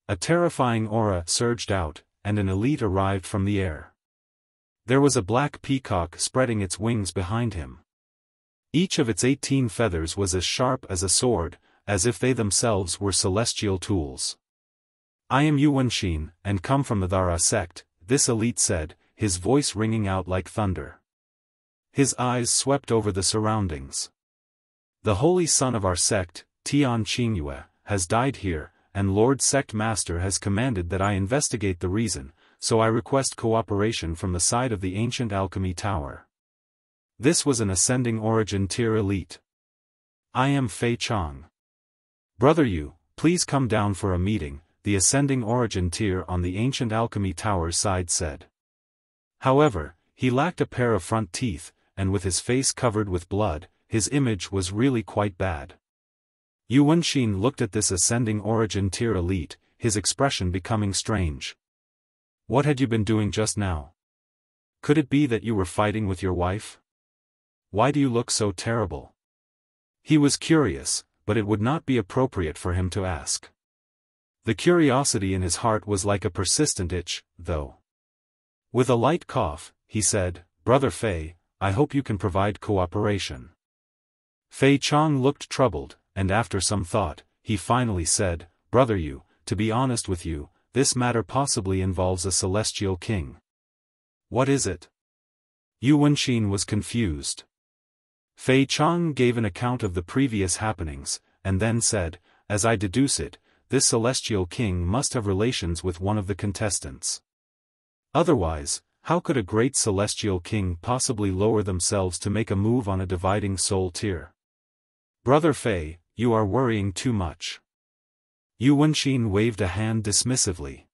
A terrifying aura surged out, and an elite arrived from the air. There was a black peacock spreading its wings behind him. Each of its 18 feathers was as sharp as a sword, as if they themselves were celestial tools. "I am Yu Wenxin, and come from the Dara sect," this elite said, his voice ringing out like thunder. His eyes swept over the surroundings. "The holy son of our sect, Tian Qingyue, has died here, and Lord Sect Master has commanded that I investigate the reason, so I request cooperation from the side of the ancient Alchemy Tower." This was an ascending origin tier elite. "I am Fei Chong. Brother Yu, please come down for a meeting," the ascending origin tier on the ancient Alchemy Tower's side said. However, he lacked a pair of front teeth, and with his face covered with blood, his image was really quite bad. Yu Wenxin looked at this ascending origin tier elite, his expression becoming strange. "What had you been doing just now? Could it be that you were fighting with your wife? Why do you look so terrible?" He was curious, but it would not be appropriate for him to ask. The curiosity in his heart was like a persistent itch, though. With a light cough, he said, "Brother Fei, I hope you can provide cooperation." Fei Chong looked troubled, and after some thought, he finally said, "Brother Yu, to be honest with you, this matter possibly involves a celestial king." "What is it?" Yu Wenxin was confused. Fei Chong gave an account of the previous happenings, and then said, "As I deduce it, this celestial king must have relations with one of the contestants. Otherwise, how could a great celestial king possibly lower themselves to make a move on a dividing soul tier?" "Brother Fei, you are worrying too much." Yu Wenxin waved a hand dismissively.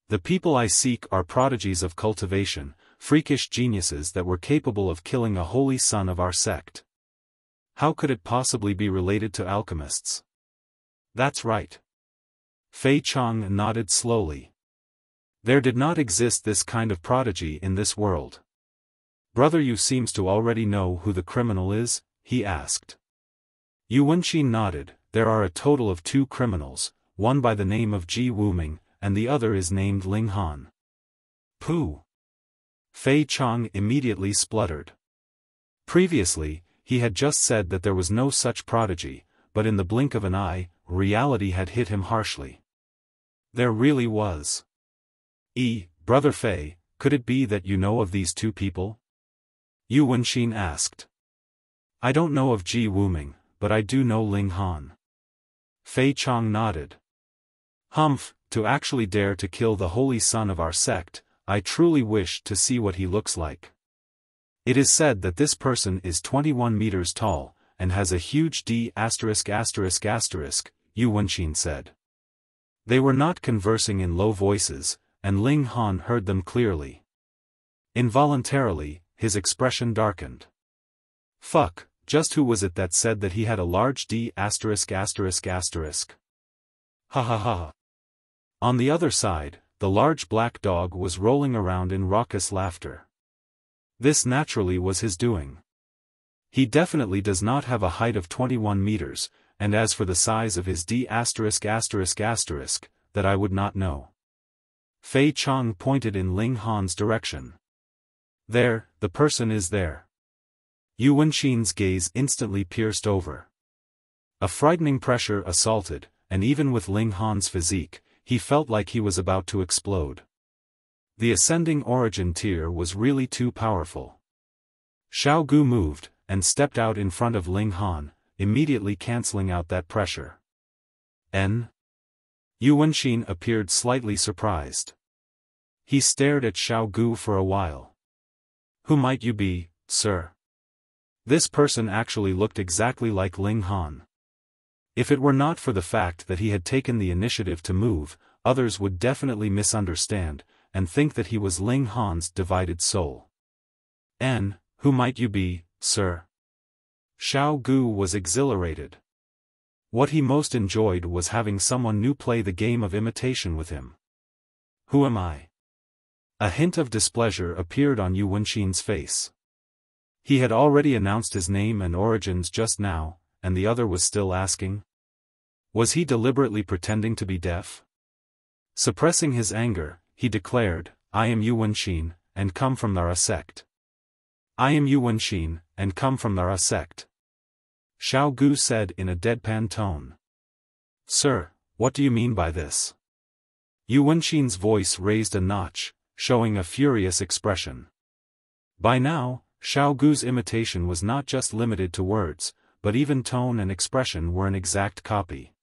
"The people I seek are prodigies of cultivation, freakish geniuses that were capable of killing a holy son of our sect. How could it possibly be related to alchemists?" "That's right." Fei Chong nodded slowly. "There did not exist this kind of prodigy in this world." "Brother Yu seems to already know who the criminal is?" he asked. Yu Wenxin nodded. "There are a total of 2 criminals, one by the name of Ji Wuming, and the other is named Ling Han." "Pooh!" Fei Chong immediately spluttered. Previously, he had just said that there was no such prodigy, but in the blink of an eye, reality had hit him harshly. There really was. Brother Fei, could it be that you know of these 2 people?" Yu Wenxin asked. "I don't know of Ji Wuming, but I do know Ling Han." Fei Chong nodded. "Humph, to actually dare to kill the holy son of our sect, I truly wish to see what he looks like. It is said that this person is 21 meters tall, and has a huge D******, Yu Wenxin said. They were not conversing in low voices, and Ling Han heard them clearly. Involuntarily, his expression darkened. Fuck, just who was it that said that he had a large D******? Ha ha ha. On the other side, the large black dog was rolling around in raucous laughter. This naturally was his doing. He definitely does not have a height of 21 meters, and as for the size of his D******, that I would not know. Fei Chong pointed in Ling Han's direction. There, the person is there. Yu Wenxin's gaze instantly pierced over. A frightening pressure assaulted, and even with Ling Han's physique, he felt like he was about to explode. The ascending origin tier was really too powerful. Xiao Gu moved, and stepped out in front of Ling Han, immediately cancelling out that pressure. Yu Wenxin appeared slightly surprised. He stared at Xiao Gu for a while. Who might you be, sir? This person actually looked exactly like Ling Han. If it were not for the fact that he had taken the initiative to move, others would definitely misunderstand, and think that he was Ling Han's divided soul. Who might you be, sir? Xiao Gu was exhilarated. What he most enjoyed was having someone new play the game of imitation with him. Who am I? A hint of displeasure appeared on Yu Wenxin's face. He had already announced his name and origins just now, and the other was still asking. Was he deliberately pretending to be deaf? Suppressing his anger, he declared, I am Yu Wenxin, and come from Nara sect. I am Yu Wenxin, and come from our sect. Xiao Gu said in a deadpan tone. Sir, what do you mean by this? Yu Wenxin's voice raised a notch, showing a furious expression. By now, Xiao Gu's imitation was not just limited to words, but even tone and expression were an exact copy.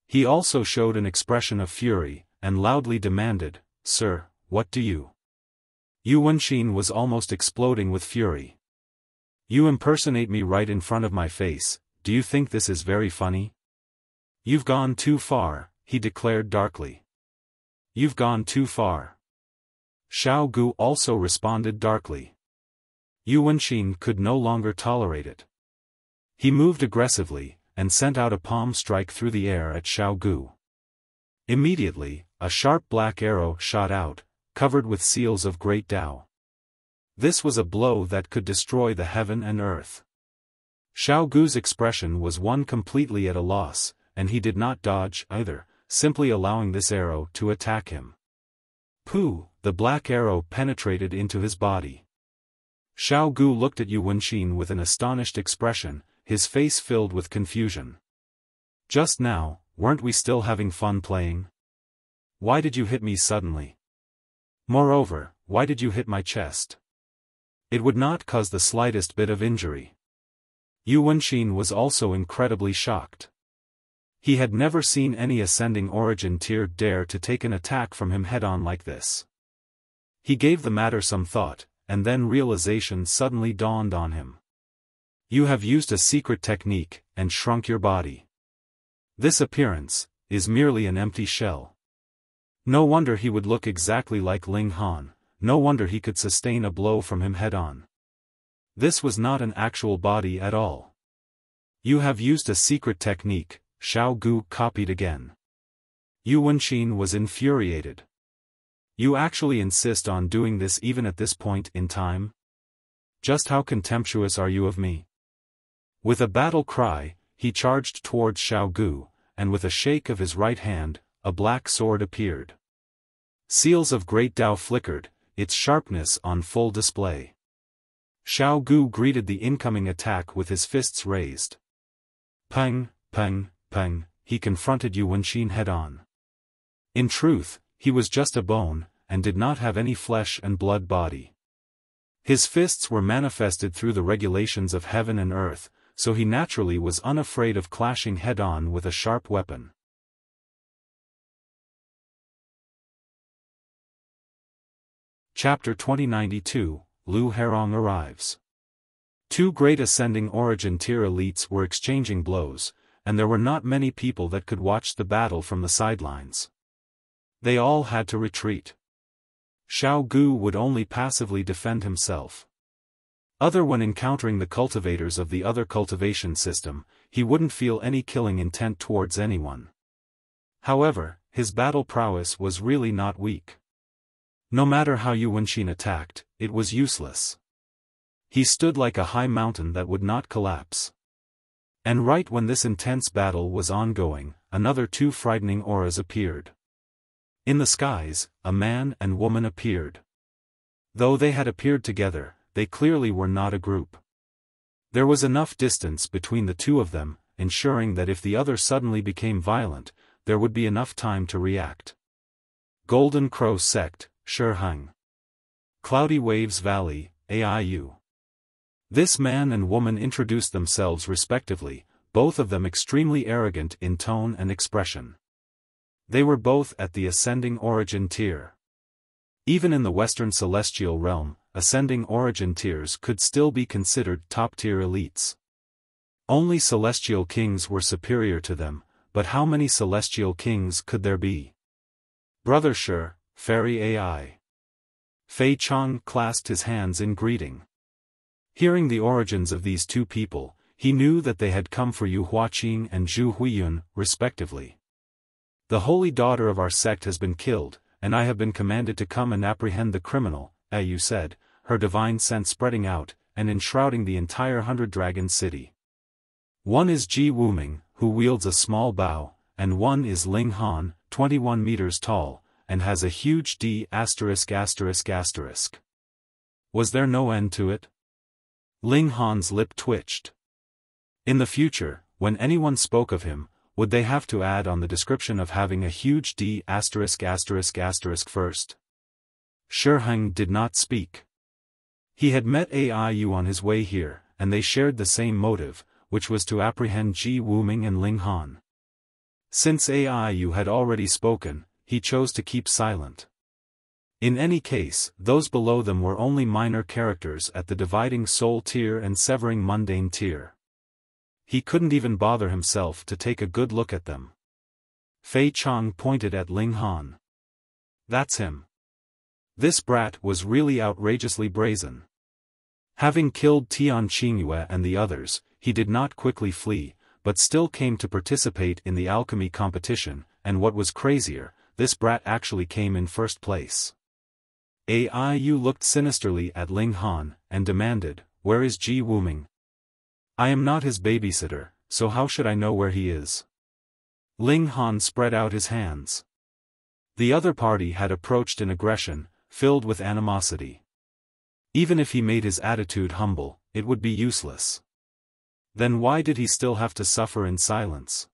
He also showed an expression of fury, and loudly demanded, Sir, what do you? Yu Wenxin was almost exploding with fury. You impersonate me right in front of my face, do you think this is very funny? You've gone too far, he declared darkly. You've gone too far. Xiao Gu also responded darkly. Yu Wenxin could no longer tolerate it. He moved aggressively, and sent out a palm strike through the air at Xiao Gu. Immediately, a sharp black arrow shot out, covered with seals of great Tao. This was a blow that could destroy the heaven and earth. Xiao Gu's expression was one completely at a loss, and he did not dodge either, simply allowing this arrow to attack him. Pooh! The black arrow penetrated into his body. Xiao Gu looked at Yu Wenxin with an astonished expression, his face filled with confusion. Just now, weren't we still having fun playing? Why did you hit me suddenly? Moreover, why did you hit my chest? It would not cause the slightest bit of injury. Yu Wenxin was also incredibly shocked. He had never seen any ascending origin tier dare to take an attack from him head-on like this. He gave the matter some thought, and then realization suddenly dawned on him. You have used a secret technique, and shrunk your body. This appearance is merely an empty shell. No wonder he would look exactly like Ling Han, no wonder he could sustain a blow from him head-on. This was not an actual body at all. You have used a secret technique, Xiao Gu copied again. Yu Wenxin was infuriated. You actually insist on doing this even at this point in time? Just how contemptuous are you of me? With a battle cry, he charged towards Xiao Gu, and with a shake of his right hand, a black sword appeared. Seals of great Tao flickered, its sharpness on full display. Xiao Gu greeted the incoming attack with his fists raised. Peng, peng, peng, he confronted Yu Wenxin head-on. In truth, he was just a bone, and did not have any flesh and blood body. His fists were manifested through the regulations of heaven and earth, so he naturally was unafraid of clashing head-on with a sharp weapon. Chapter 2092, Lu Hairong arrives. Two great ascending origin tier elites were exchanging blows, and there were not many people that could watch the battle from the sidelines. They all had to retreat. Xiao Gu would only passively defend himself. Other when encountering the cultivators of the other cultivation system, he wouldn't feel any killing intent towards anyone. However, his battle prowess was really not weak. No matter how Yu Wenxin attacked, it was useless. He stood like a high mountain that would not collapse. And right when this intense battle was ongoing, another two frightening auras appeared. In the skies, a man and woman appeared. Though they had appeared together, they clearly were not a group. There was enough distance between the two of them, ensuring that if the other suddenly became violent, there would be enough time to react. Golden Crow Sect, Shiheng. Cloudy Waves Valley, AIU. This man and woman introduced themselves respectively, both of them extremely arrogant in tone and expression. They were both at the ascending origin tier. Even in the Western Celestial Realm, ascending origin tiers could still be considered top-tier elites. Only celestial kings were superior to them, but how many celestial kings could there be? Brother Shi, Fairy AI. Fei Chong clasped his hands in greeting. Hearing the origins of these two people, he knew that they had come for Yu Huaqing and Zhu Huiyun, respectively. The holy daughter of our sect has been killed, and I have been commanded to come and apprehend the criminal, Yu said, her divine scent spreading out, and enshrouding the entire 100-dragon city. One is Ji Wuming, who wields a small bow, and one is Ling Han, 21 meters tall, and has a huge D******. Was there no end to it? Ling Han's lip twitched. In the future, when anyone spoke of him, would they have to add on the description of having a huge D*** first? Hairong did not speak. He had met Aiu on his way here, and they shared the same motive, which was to apprehend Ji Wuming and Ling Han. Since Aiu had already spoken, he chose to keep silent. In any case, those below them were only minor characters at the dividing soul tier and severing mundane tier. He couldn't even bother himself to take a good look at them. Fei Chang pointed at Ling Han. That's him. This brat was really outrageously brazen. Having killed Tian Qingyue and the others, he did not quickly flee, but still came to participate in the alchemy competition, and what was crazier, this brat actually came in first place. Aiu looked sinisterly at Ling Han, and demanded, "Where is Ji Wuming? I am not his babysitter, so how should I know where he is?" Ling Han spread out his hands. The other party had approached in aggression, filled with animosity. Even if he made his attitude humble, it would be useless. Then why did he still have to suffer in silence?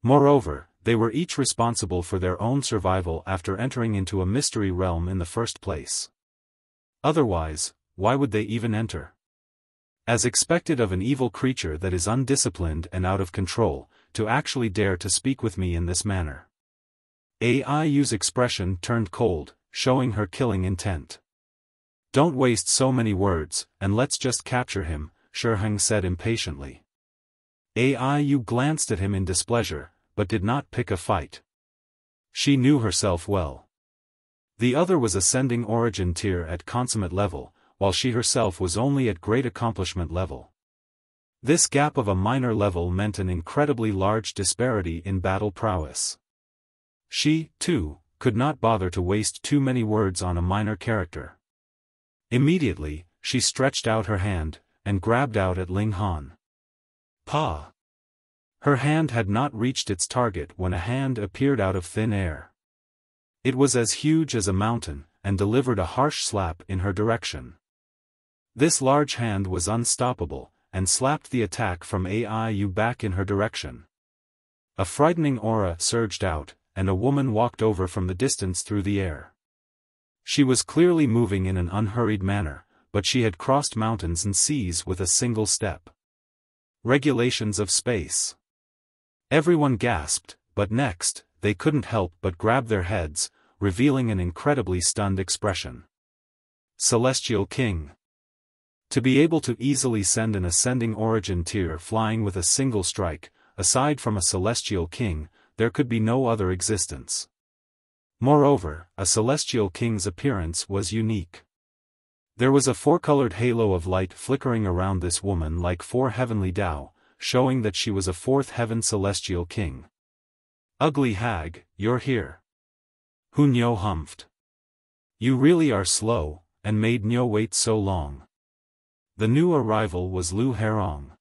Moreover, they were each responsible for their own survival after entering into a mystery realm in the first place. Otherwise, why would they even enter? As expected of an evil creature that is undisciplined and out of control, to actually dare to speak with me in this manner. Aiu's expression turned cold, showing her killing intent. "Don't waste so many words, and let's just capture him," Hairong said impatiently. Aiu glanced at him in displeasure, but did not pick a fight. She knew herself well. The other was ascending origin tier at consummate level, while she herself was only at great accomplishment level. This gap of a minor level meant an incredibly large disparity in battle prowess. She, too, could not bother to waste too many words on a minor character. Immediately, she stretched out her hand, and grabbed out at Ling Han. Pa! Her hand had not reached its target when a hand appeared out of thin air. It was as huge as a mountain, and delivered a harsh slap in her direction. This large hand was unstoppable, and slapped the attack from Aiu back in her direction. A frightening aura surged out, and a woman walked over from the distance through the air. She was clearly moving in an unhurried manner, but she had crossed mountains and seas with a single step. Regulations of space. Everyone gasped, but next, they couldn't help but grab their heads, revealing an incredibly stunned expression. Celestial King. To be able to easily send an ascending origin tier flying with a single strike, aside from a Celestial King, there could be no other existence. Moreover, a Celestial King's appearance was unique. There was a four-colored halo of light flickering around this woman like four heavenly Tao, showing that she was a fourth heaven Celestial King. "Ugly hag, you're here." Hunyo humphed. "You really are slow, and made Nyo wait so long." The new arrival was Lu Hairong.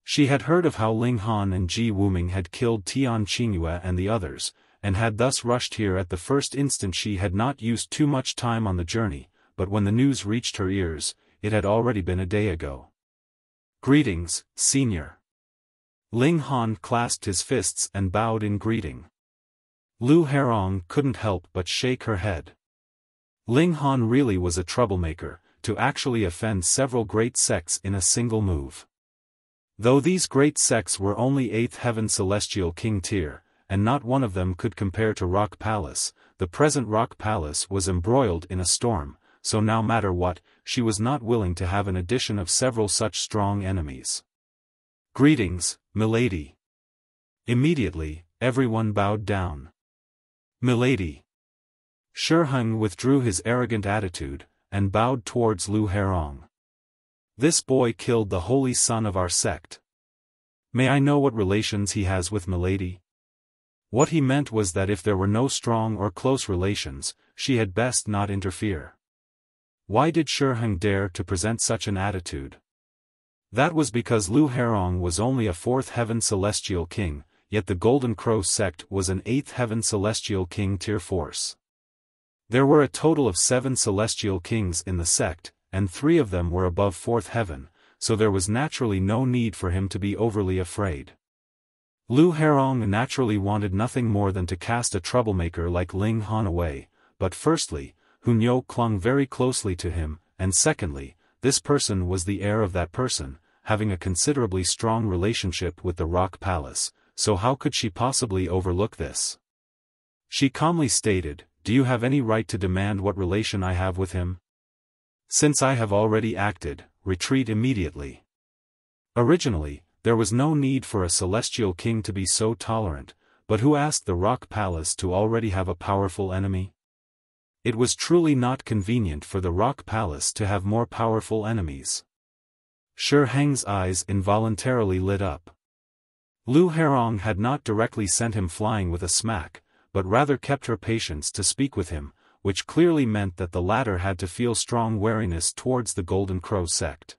She had heard of how Ling Han and Ji Wuming had killed Tian Qingyue and the others, and had thus rushed here at the first instant. She had not used too much time on the journey, but when the news reached her ears, it had already been a day ago. "Greetings, Senior." Ling Han clasped his fists and bowed in greeting. Lu Hairong couldn't help but shake her head. Ling Han really was a troublemaker, to actually offend several great sects in a single move. Though these great sects were only 8th Heaven Celestial King tier, and not one of them could compare to Rock Palace, the present Rock Palace was embroiled in a storm, so no matter what, she was not willing to have an addition of several such strong enemies. "Greetings, milady." Immediately, everyone bowed down. "Milady." Hairong withdrew his arrogant attitude, and bowed towards Lu Hairong. "This boy killed the holy son of our sect. May I know what relations he has with milady?" What he meant was that if there were no strong or close relations, she had best not interfere. Why did Hairong dare to present such an attitude? That was because Lu Hairong was only a 4th Heaven Celestial King, yet the Golden Crow sect was an 8th Heaven Celestial King tier force. There were a total of 7 Celestial Kings in the sect, and 3 of them were above 4th heaven, so there was naturally no need for him to be overly afraid. Lu Hairong naturally wanted nothing more than to cast a troublemaker like Ling Han away, but firstly, Hunyo clung very closely to him, and secondly, this person was the heir of that person, having a considerably strong relationship with the Rock Palace, so how could she possibly overlook this? She calmly stated, "Do you have any right to demand what relation I have with him? Since I have already acted, retreat immediately." Originally, there was no need for a celestial king to be so tolerant, but who asked the Rock Palace to already have a powerful enemy? It was truly not convenient for the Rock Palace to have more powerful enemies. Shi Heng's eyes involuntarily lit up. Lu Hairong had not directly sent him flying with a smack, but rather kept her patience to speak with him, which clearly meant that the latter had to feel strong wariness towards the Golden Crow sect.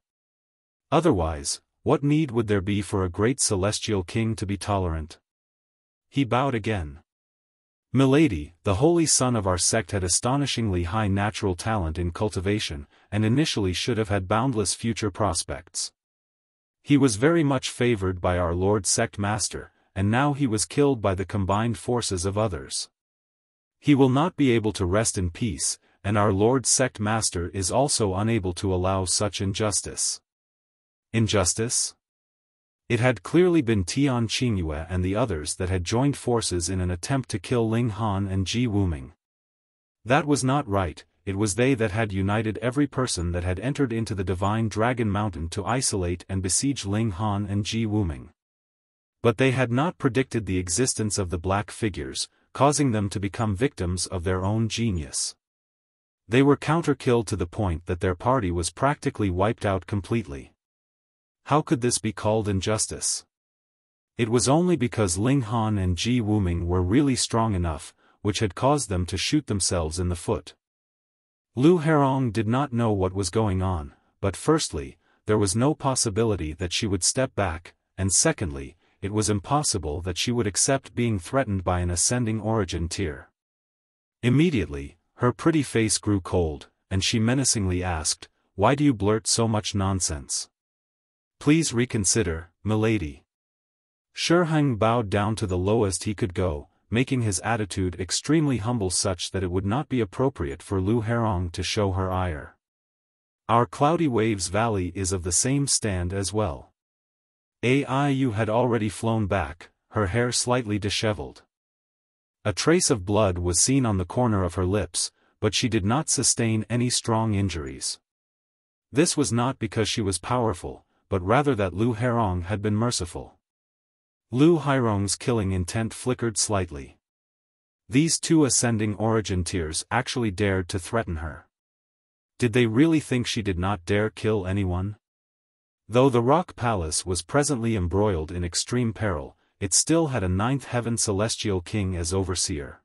Otherwise, what need would there be for a great celestial king to be tolerant? He bowed again. "Milady, the holy son of our sect had astonishingly high natural talent in cultivation, and initially should have had boundless future prospects. He was very much favored by our Lord Sect Master, and now he was killed by the combined forces of others. He will not be able to rest in peace, and our Lord Sect Master is also unable to allow such injustice." Injustice? It had clearly been Tian Qingyue and the others that had joined forces in an attempt to kill Ling Han and Ji Wuming. That was not right, it was they that had united every person that had entered into the Divine Dragon Mountain to isolate and besiege Ling Han and Ji Wuming. But they had not predicted the existence of the black figures, causing them to become victims of their own genius. They were counter-killed to the point that their party was practically wiped out completely. How could this be called injustice? It was only because Ling Han and Ji Wuming were really strong enough, which had caused them to shoot themselves in the foot. Lu Hairong did not know what was going on, but firstly, there was no possibility that she would step back, and secondly, it was impossible that she would accept being threatened by an ascending origin tier. Immediately, her pretty face grew cold, and she menacingly asked, "Why do you blurt so much nonsense? Please reconsider, milady." Shi Heng bowed down to the lowest he could go, making his attitude extremely humble such that it would not be appropriate for Lu Hairong to show her ire. "Our Cloudy Waves Valley is of the same stand as well." Aiu had already flown back, her hair slightly disheveled. A trace of blood was seen on the corner of her lips, but she did not sustain any strong injuries. This was not because she was powerful, but rather that Lu Hairong had been merciful. Lu Hairong's killing intent flickered slightly. These 2 ascending origin tiers actually dared to threaten her. Did they really think she did not dare kill anyone? Though the Rock Palace was presently embroiled in extreme peril, it still had a 9th heaven celestial king as overseer.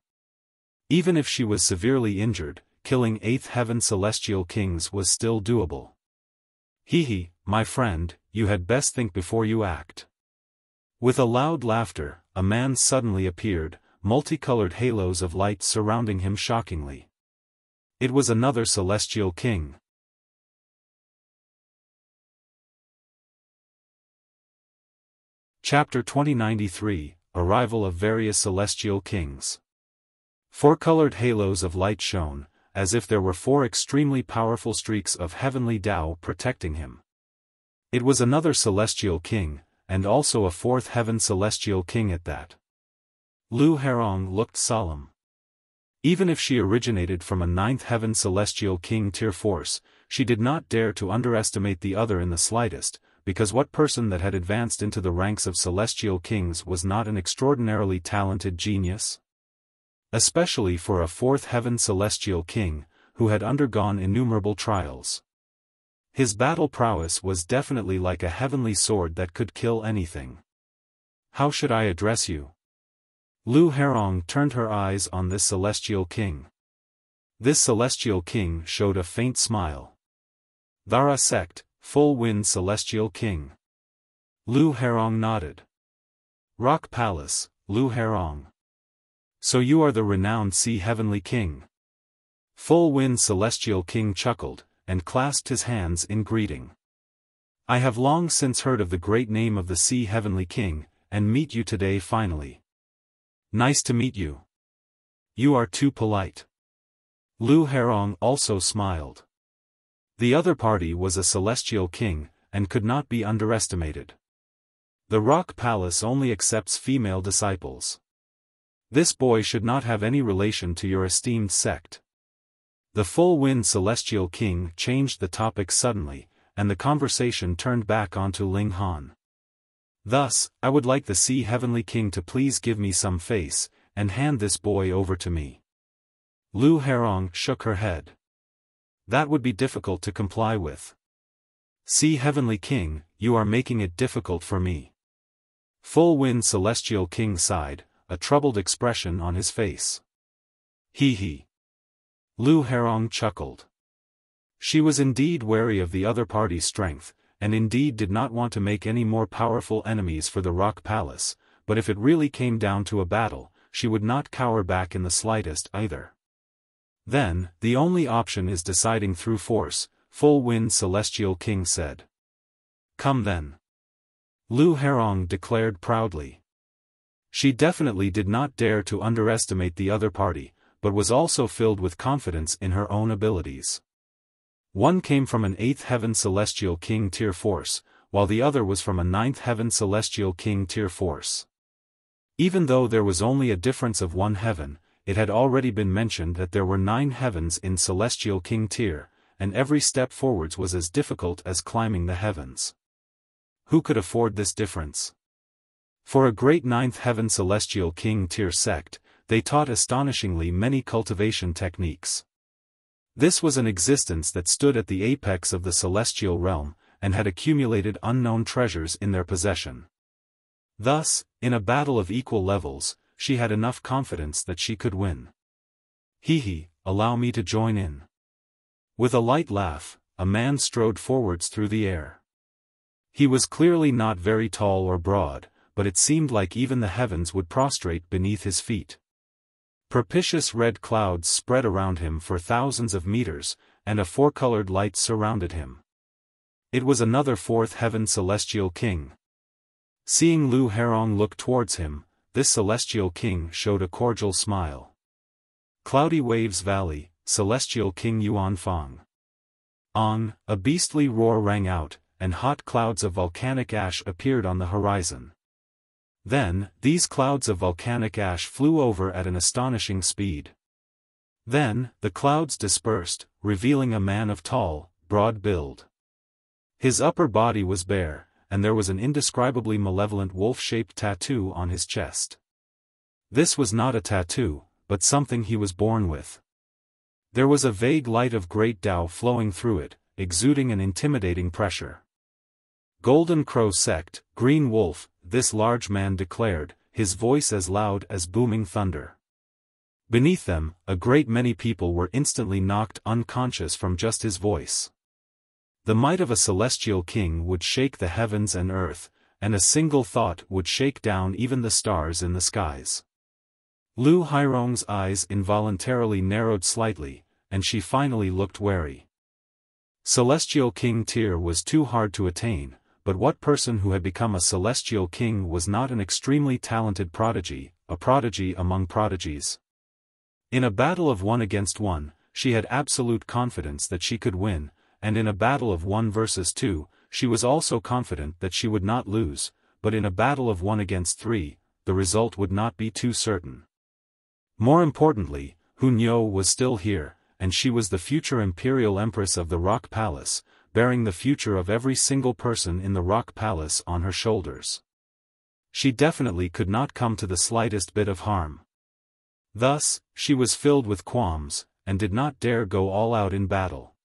Even if she was severely injured, killing 8th heaven celestial kings was still doable. "Hee, my friend, you had best think before you act." With a loud laughter, a man suddenly appeared, multicolored halos of light surrounding him shockingly. It was another celestial king. Chapter 2093, Arrival of Various Celestial Kings. 4 colored halos of light shone, as if there were 4 extremely powerful streaks of heavenly Tao protecting him. It was another celestial king, and also a 4th heaven celestial king at that. Lu Hairong looked solemn. Even if she originated from a 9th heaven celestial king tier force, she did not dare to underestimate the other in the slightest, because what person that had advanced into the ranks of celestial kings was not an extraordinarily talented genius? Especially for a 4th heaven celestial king, who had undergone innumerable trials. His battle prowess was definitely like a heavenly sword that could kill anything. "How should I address you?" Lu Hairong turned her eyes on this celestial king. This celestial king showed a faint smile. "Thara sect, Full Wind Celestial King." Lu Hairong nodded. "Rock Palace, Lu Hairong. So you are the renowned Sea Heavenly King." Full Wind Celestial King chuckled, and clasped his hands in greeting. "I have long since heard of the great name of the Sea Heavenly King, and meet you today finally. Nice to meet you. You are too polite." Lu Hairong also smiled. The other party was a celestial king, and could not be underestimated. The Rock Palace only accepts female disciples. This boy should not have any relation to your esteemed sect. The full wind celestial king changed the topic suddenly, and the conversation turned back onto Ling Han. "Thus, I would like the Sea Heavenly King to please give me some face, and hand this boy over to me." Lu Hairong shook her head. "That would be difficult to comply with." "Sea Heavenly King, you are making it difficult for me." Full Wind Celestial King sighed, a troubled expression on his face. "Hee hee." Lu Hairong chuckled. She was indeed wary of the other party's strength, and indeed did not want to make any more powerful enemies for the Rock Palace, but if it really came down to a battle, she would not cower back in the slightest either. "Then, the only option is deciding through force," Full Wind Celestial King said. "Come then." Lu Hairong declared proudly. She definitely did not dare to underestimate the other party, but was also filled with confidence in her own abilities. One came from an 8th Heaven Celestial King tier force, while the other was from a 9th Heaven Celestial King tier force. Even though there was only a difference of 1 heaven, it had already been mentioned that there were 9 heavens in Celestial King tier, and every step forwards was as difficult as climbing the heavens. Who could afford this difference? For a great 9th Heaven Celestial King tier sect, they taught astonishingly many cultivation techniques. This was an existence that stood at the apex of the celestial realm, and had accumulated unknown treasures in their possession. Thus, in a battle of equal levels, she had enough confidence that she could win. "Hee hee, allow me to join in." With a light laugh, a man strode forwards through the air. He was clearly not very tall or broad, but it seemed like even the heavens would prostrate beneath his feet. Propitious red clouds spread around him for thousands of meters, and a 4-colored light surrounded him. It was another 4th Heaven Celestial King. Seeing Lu Hairong look towards him, this Celestial King showed a cordial smile. "Cloudy Waves Valley, Celestial King Yuan Fang." On, a beastly roar rang out, and hot clouds of volcanic ash appeared on the horizon. Then, these clouds of volcanic ash flew over at an astonishing speed. Then, the clouds dispersed, revealing a man of tall, broad build. His upper body was bare, and there was an indescribably malevolent wolf-shaped tattoo on his chest. This was not a tattoo, but something he was born with. There was a vague light of great Tao flowing through it, exuding an intimidating pressure. "Golden Crow Sect, Green Wolf," this large man declared, his voice as loud as booming thunder. Beneath them, a great many people were instantly knocked unconscious from just his voice. The might of a celestial king would shake the heavens and earth, and a single thought would shake down even the stars in the skies. Lu Hairong's eyes involuntarily narrowed slightly, and she finally looked wary. Celestial King tier was too hard to attain, but what person who had become a Celestial King was not an extremely talented prodigy, a prodigy among prodigies? In a battle of 1 against 1, she had absolute confidence that she could win, and in a battle of 1 versus 2, she was also confident that she would not lose, but in a battle of 1 against 3, the result would not be too certain. More importantly, Hunyo was still here, and she was the future Imperial Empress of the Rock Palace, bearing the future of every single person in the Rock Palace on her shoulders. She definitely could not come to the slightest bit of harm. Thus, she was filled with qualms, and did not dare go all out in battle.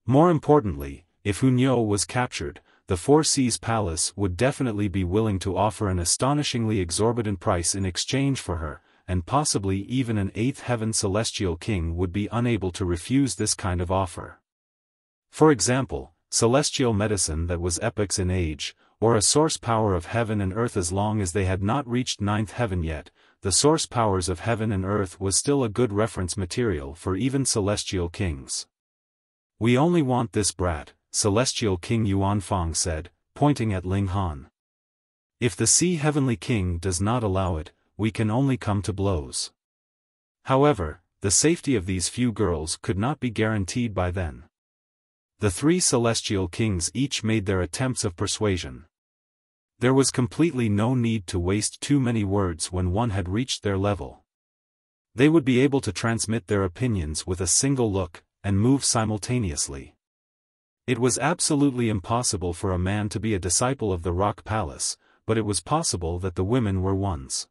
More importantly, if Hunyo was captured, the Four Seas Palace would definitely be willing to offer an astonishingly exorbitant price in exchange for her, and possibly even an 8th Heaven Celestial King would be unable to refuse this kind of offer. For example, celestial medicine that was epochs in age, or a source power of heaven and earth. As long as they had not reached 9th heaven yet, the source powers of heaven and earth was still a good reference material for even celestial kings. We only want this brat, Celestial King Yuanfang said, pointing at Ling Han. If the Sea Heavenly King does not allow it, we can only come to blows. However, the safety of these few girls could not be guaranteed by then. The three Celestial Kings each made their attempts of persuasion. There was completely no need to waste too many words when one had reached their level. They would be able to transmit their opinions with a single look, and move simultaneously. It was absolutely impossible for a man to be a disciple of the Rock Palace, but it was possible that the women were ones.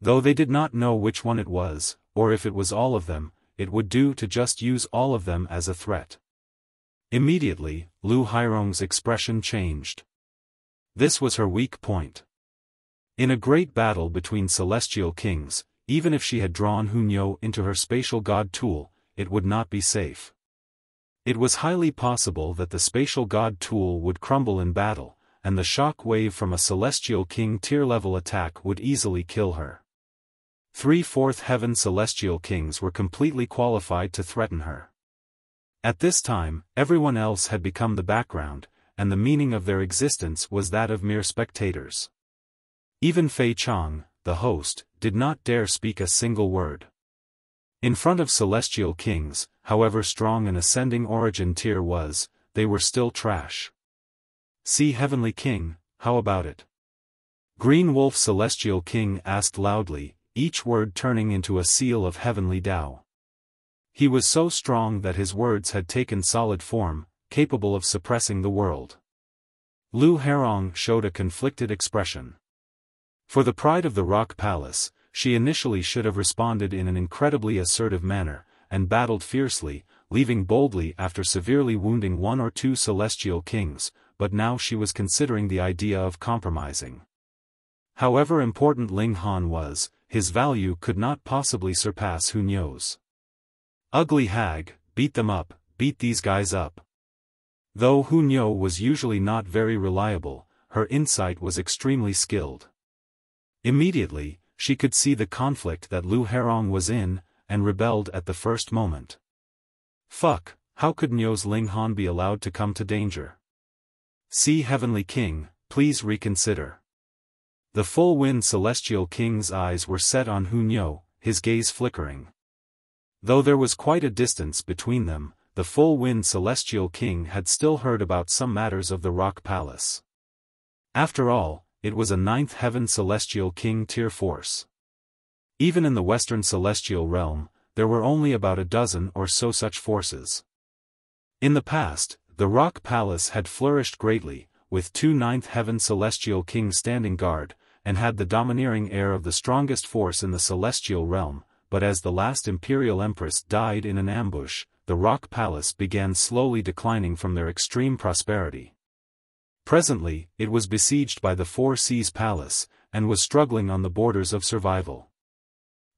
Though they did not know which one it was, or if it was all of them, it would do to just use all of them as a threat. Immediately, Lu Hairong's expression changed. This was her weak point. In a great battle between celestial kings, even if she had drawn Hunyo into her spatial god tool, it would not be safe. It was highly possible that the spatial god tool would crumble in battle, and the shock wave from a celestial king tier-level attack would easily kill her. 3 fourth heaven celestial kings were completely qualified to threaten her. At this time, everyone else had become the background, and the meaning of their existence was that of mere spectators. Even Fei Chang, the host, did not dare speak a single word. In front of celestial kings, however strong an ascending origin tier was, they were still trash. Sea Heavenly King, how about it? Green Wolf Celestial King asked loudly, each word turning into a seal of heavenly Tao. He was so strong that his words had taken solid form, capable of suppressing the world. Lu Hairong showed a conflicted expression. For the pride of the Rock Palace, she initially should have responded in an incredibly assertive manner, and battled fiercely, leaving boldly after severely wounding 1 or 2 celestial kings, but now she was considering the idea of compromising. However important Ling Han was, his value could not possibly surpass Hunyo's. Ugly hag, beat them up, beat these guys up. Though Hunyo was usually not very reliable, her insight was extremely skilled. Immediately, she could see the conflict that Lu Hairong was in, and rebelled at the first moment. Fuck, how could Nyo's Ling Han be allowed to come to danger? Sea Heavenly King, please reconsider. The full wind Celestial King's eyes were set on Hunyo, his gaze flickering. Though there was quite a distance between them, the full wind Celestial King had still heard about some matters of the Rock Palace. After all, it was a 9th heaven Celestial King tier force. Even in the Western Celestial Realm, there were only about a dozen or so such forces. In the past, the Rock Palace had flourished greatly, with 2 9th heaven Celestial Kings standing guard, and had the domineering air of the strongest force in the Celestial Realm, but as the last Imperial Empress died in an ambush, the Rock Palace began slowly declining from their extreme prosperity. Presently, it was besieged by the Four Seas Palace, and was struggling on the borders of survival.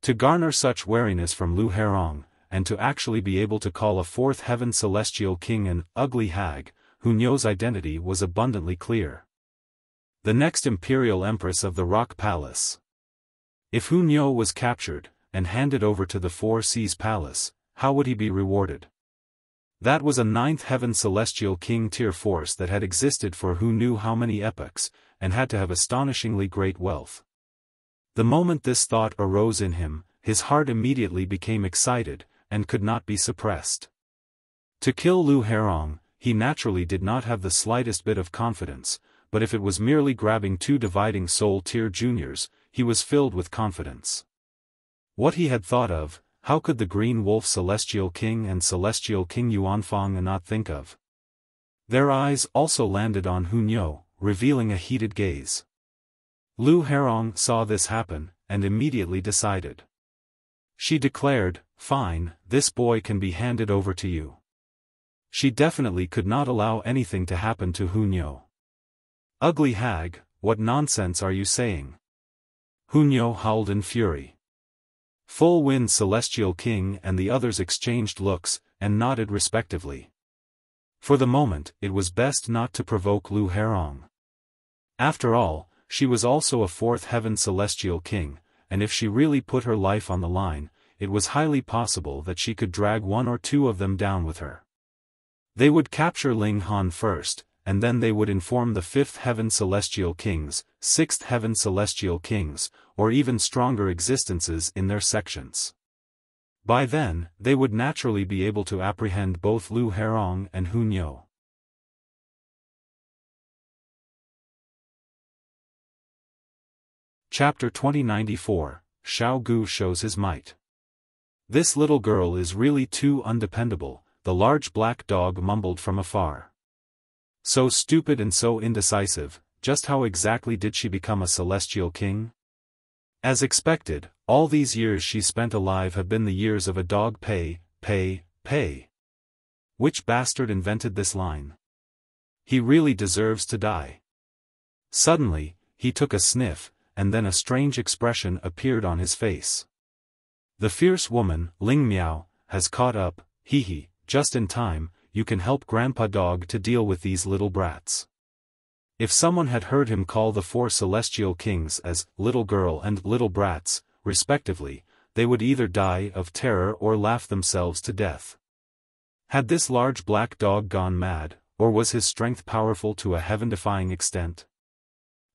To garner such wariness from Lu Hairong, and to actually be able to call a 4th heaven Celestial King an ugly hag, Hunyo's identity was abundantly clear. The next Imperial Empress of the Rock Palace. If Hunyo was captured, and handed over to the Four Seas Palace, how would he be rewarded? That was a 9th heaven Celestial King tier force that had existed for who knew how many epochs, and had to have astonishingly great wealth. The moment this thought arose in him, his heart immediately became excited, and could not be suppressed. To kill Lu Hairong, he naturally did not have the slightest bit of confidence, but if it was merely grabbing 2 dividing soul tier juniors, he was filled with confidence. What he had thought of, how could the Green Wolf Celestial King and Celestial King Yuanfang not think of? Their eyes also landed on Hunyo, revealing a heated gaze. Lu Hairong saw this happen, and immediately decided. She declared, "Fine, this boy can be handed over to you." She definitely could not allow anything to happen to Hunyo. "Ugly hag, what nonsense are you saying?" Hunyo howled in fury. Full Wind Celestial King and the others exchanged looks, and nodded respectively. For the moment, it was best not to provoke Lu Hairong. After all, she was also a 4th heaven Celestial King, and if she really put her life on the line, it was highly possible that she could drag 1 or 2 of them down with her. They would capture Ling Han first, and then they would inform the 5th Heaven Celestial Kings, 6th Heaven Celestial Kings, or even stronger existences in their sections. By then, they would naturally be able to apprehend both Lu Hairong and Hunyo. Chapter 2094, Xiao Gu shows his might. This little girl is really too undependable, the large black dog mumbled from afar. So stupid and so indecisive, just how exactly did she become a celestial king? As expected, all these years she spent alive have been the years of a dog. Pay. Which bastard invented this line? He really deserves to die. Suddenly, he took a sniff, and then a strange expression appeared on his face. The fierce woman, Ling Miao, has caught up, hee, just in time, you can help Grandpa Dog to deal with these little brats. If someone had heard him call the 4 celestial kings as little girl and little brats, respectively, they would either die of terror or laugh themselves to death. Had this large black dog gone mad, or was his strength powerful to a heaven-defying extent?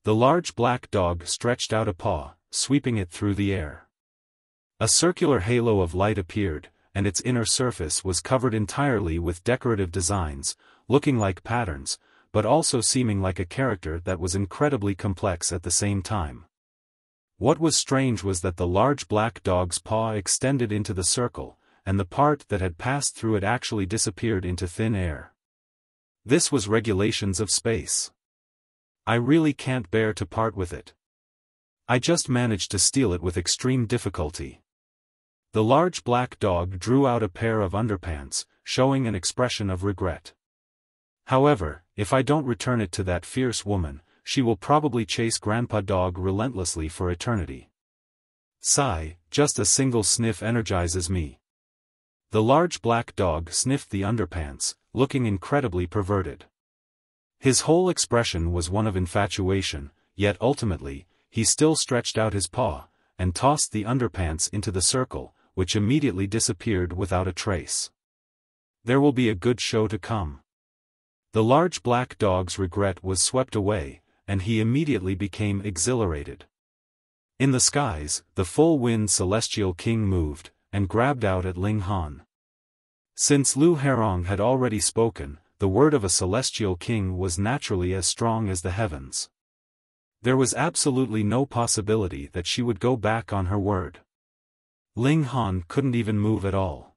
The large black dog stretched out a paw, sweeping it through the air. A circular halo of light appeared, and its inner surface was covered entirely with decorative designs, looking like patterns, but also seeming like a character that was incredibly complex at the same time. What was strange was that the large black dog's paw extended into the circle, and the part that had passed through it actually disappeared into thin air. This was regulations of space. I really can't bear to part with it. I just managed to steal it with extreme difficulty. The large black dog drew out a pair of underpants, showing an expression of regret. However, if I don't return it to that fierce woman, she will probably chase Grandpa Dog relentlessly for eternity. Sigh, just a single sniff energizes me. The large black dog sniffed the underpants, looking incredibly perverted. His whole expression was one of infatuation, yet ultimately, he still stretched out his paw, and tossed the underpants into the circle, which immediately disappeared without a trace. There will be a good show to come. The large black dog's regret was swept away, and he immediately became exhilarated. In the skies, the full-wind celestial king moved, and grabbed out at Ling Han. Since Lu Hairong had already spoken, the word of a celestial king was naturally as strong as the heavens. There was absolutely no possibility that she would go back on her word. Ling Han couldn't even move at all.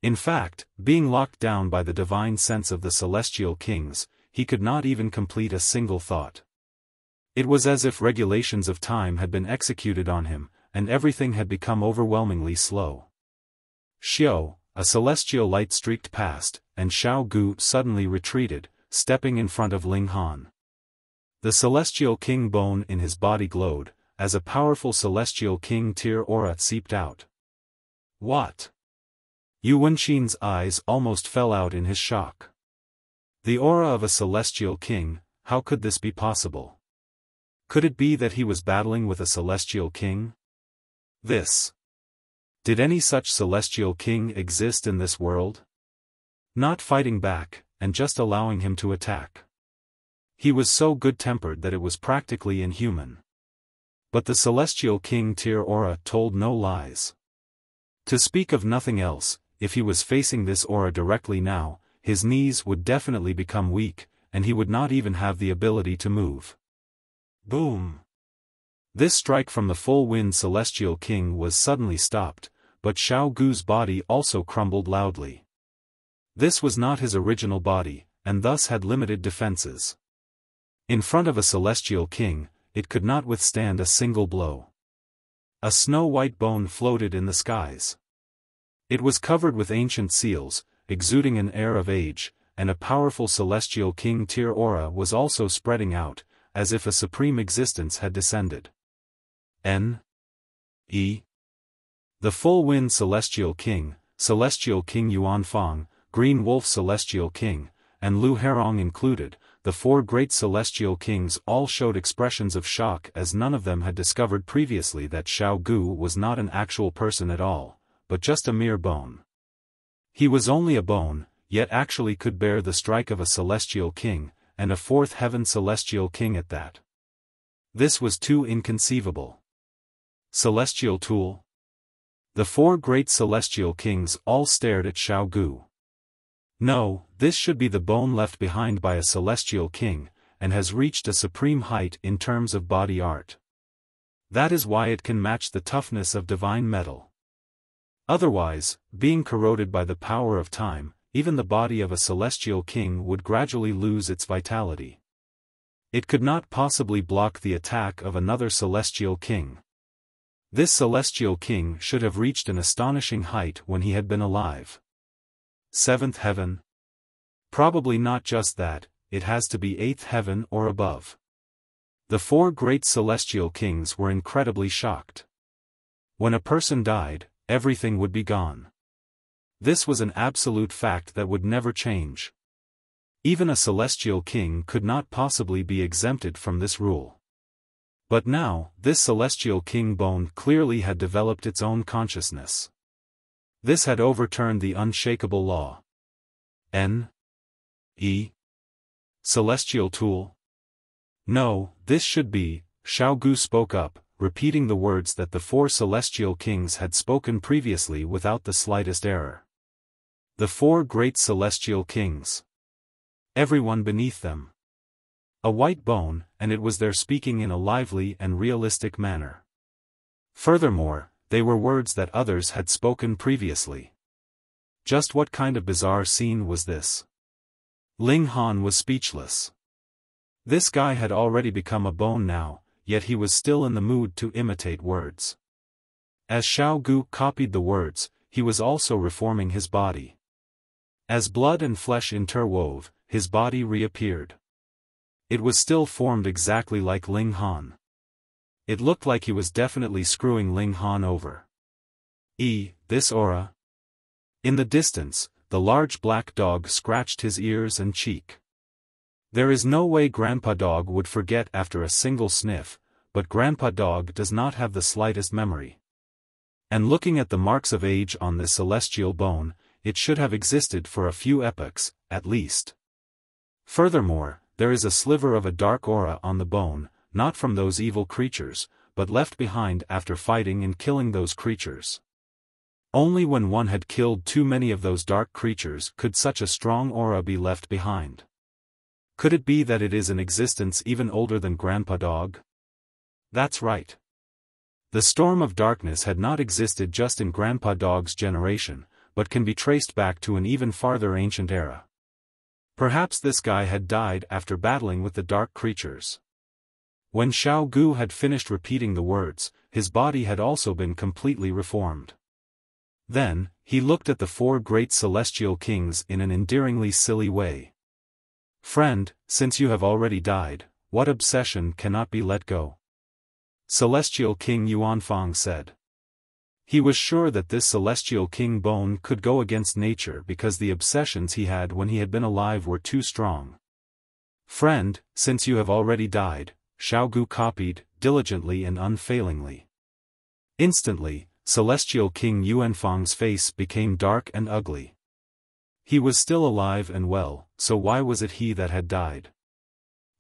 In fact, being locked down by the divine sense of the celestial kings, he could not even complete a single thought. It was as if regulations of time had been executed on him, and everything had become overwhelmingly slow. Xiao, a celestial light streaked past, and Xiao Gu suddenly retreated, stepping in front of Ling Han. The celestial king bone in his body glowed, as a powerful celestial king tier aura seeped out. What? Yu Wenqin's eyes almost fell out in his shock. The aura of a celestial king, how could this be possible? Could it be that he was battling with a celestial king? Did any such celestial king exist in this world? Not fighting back, and just allowing him to attack. He was so good-tempered that it was practically inhuman. But the celestial king tier aura told no lies. To speak of nothing else, if he was facing this aura directly now, his knees would definitely become weak, and he would not even have the ability to move. Boom! This strike from the full-wind celestial king was suddenly stopped, but Xiao Gu's body also crumbled loudly. This was not his original body, and thus had limited defenses. In front of a celestial king, it could not withstand a single blow. A snow-white bone floated in the skies. It was covered with ancient seals, exuding an air of age, and a powerful celestial king tier aura was also spreading out, as if a supreme existence had descended. The full-wind celestial king Yuanfang, Green Wolf celestial king, and Lu Hairong included, the 4 great celestial kings all showed expressions of shock as none of them had discovered previously that Xiao Gu was not an actual person at all, but just a mere bone. He was only a bone, yet actually could bear the strike of a celestial king, and a fourth heaven celestial king at that. This was too inconceivable. Celestial tool? The four great celestial kings all stared at Xiao Gu. No, this should be the bone left behind by a celestial king, and has reached a supreme height in terms of body art. That is why it can match the toughness of divine metal. Otherwise, being corroded by the power of time, even the body of a celestial king would gradually lose its vitality. It could not possibly block the attack of another celestial king. This celestial king should have reached an astonishing height when he had been alive. Seventh heaven? Probably not just that, it has to be eighth heaven or above. The four great celestial kings were incredibly shocked. When a person died, everything would be gone. This was an absolute fact that would never change. Even a celestial king could not possibly be exempted from this rule. But now, this celestial king bone clearly had developed its own consciousness. This had overturned the unshakable law. N.E. Celestial tool? No, this should be, Xiao Gu spoke up, repeating the words that the four celestial kings had spoken previously without the slightest error. The four great celestial kings. Everyone beneath them. A white bone, and it was their speaking in a lively and realistic manner. Furthermore, they were words that others had spoken previously. Just what kind of bizarre scene was this? Ling Han was speechless. This guy had already become a bone now, yet he was still in the mood to imitate words. As Xiao Gu copied the words, he was also reforming his body. As blood and flesh interwove, his body reappeared. It was still formed exactly like Ling Han. It looked like he was definitely screwing Ling Han over. This aura? In the distance, the large black dog scratched his ears and cheek. There is no way Grandpa Dog would forget after a single sniff, but Grandpa Dog does not have the slightest memory. And looking at the marks of age on this celestial bone, it should have existed for a few epochs, at least. Furthermore, there is a sliver of a dark aura on the bone, not from those evil creatures, but left behind after fighting and killing those creatures. Only when one had killed too many of those dark creatures could such a strong aura be left behind. Could it be that it is in existence even older than Grandpa Dog? That's right. The storm of darkness had not existed just in Grandpa Dog's generation, but can be traced back to an even farther ancient era. Perhaps this guy had died after battling with the dark creatures. When Xiao Gu had finished repeating the words, his body had also been completely reformed. Then, he looked at the four great celestial kings in an endearingly silly way. Friend, since you have already died, what obsession cannot be let go? Celestial King Yuanfang said. He was sure that this celestial king bone could go against nature because the obsessions he had when he had been alive were too strong. Friend, since you have already died, Xiao Gu copied, diligently and unfailingly. Instantly, Celestial King Yuanfang's face became dark and ugly. He was still alive and well, so why was it he that had died?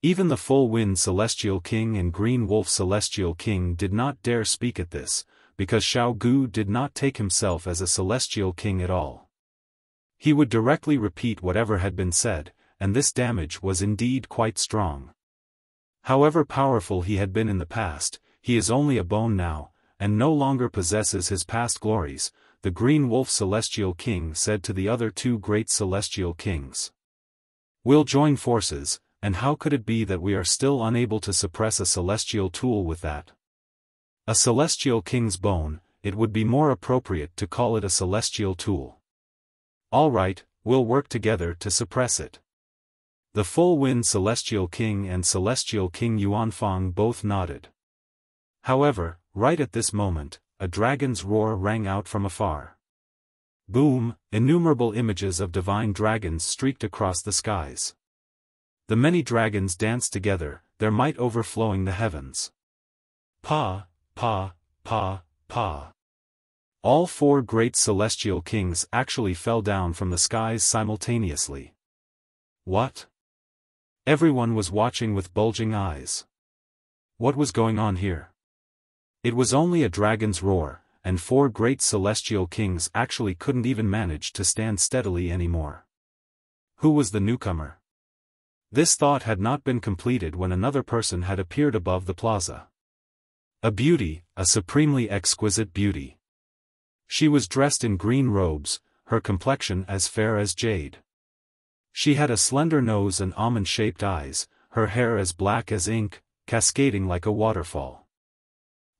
Even the Full Wind Celestial King and Green Wolf Celestial King did not dare speak at this, because Xiao Gu did not take himself as a celestial king at all. He would directly repeat whatever had been said, and this damage was indeed quite strong. However powerful he had been in the past, he is only a bone now, and no longer possesses his past glories, the Green Wolf Celestial King said to the other two great celestial kings. We'll join forces, and how could it be that we are still unable to suppress a celestial tool with that? A celestial king's bone, it would be more appropriate to call it a celestial tool. All right, we'll work together to suppress it. The Full Wind Celestial King and Celestial King Yuanfang both nodded. However, right at this moment, a dragon's roar rang out from afar. Boom, innumerable images of divine dragons streaked across the skies. The many dragons danced together, their might overflowing the heavens. Pa, pa, pa, pa. All four great celestial kings actually fell down from the skies simultaneously. What? Everyone was watching with bulging eyes. What was going on here? It was only a dragon's roar, and four great celestial kings actually couldn't even manage to stand steadily anymore. Who was the newcomer? This thought had not been completed when another person had appeared above the plaza. A beauty, a supremely exquisite beauty. She was dressed in green robes, her complexion as fair as jade. She had a slender nose and almond-shaped eyes, her hair as black as ink, cascading like a waterfall.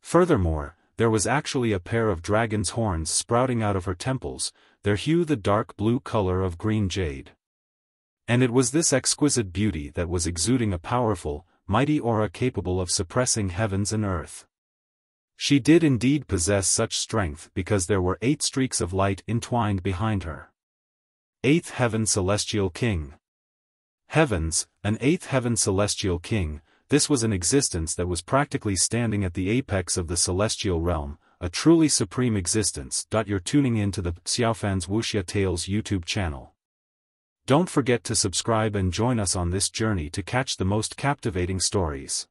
Furthermore, there was actually a pair of dragon's horns sprouting out of her temples, their hue the dark blue color of green jade. And it was this exquisite beauty that was exuding a powerful, mighty aura capable of suppressing heavens and earth. She did indeed possess such strength because there were 8 streaks of light entwined behind her. 8th Heaven Celestial King. Heavens, an 8th Heaven Celestial King, this was an existence that was practically standing at the apex of the celestial realm, a truly supreme existence. You're tuning in to the Xiaofan's Wuxia Tales YouTube channel. Don't forget to subscribe and join us on this journey to catch the most captivating stories.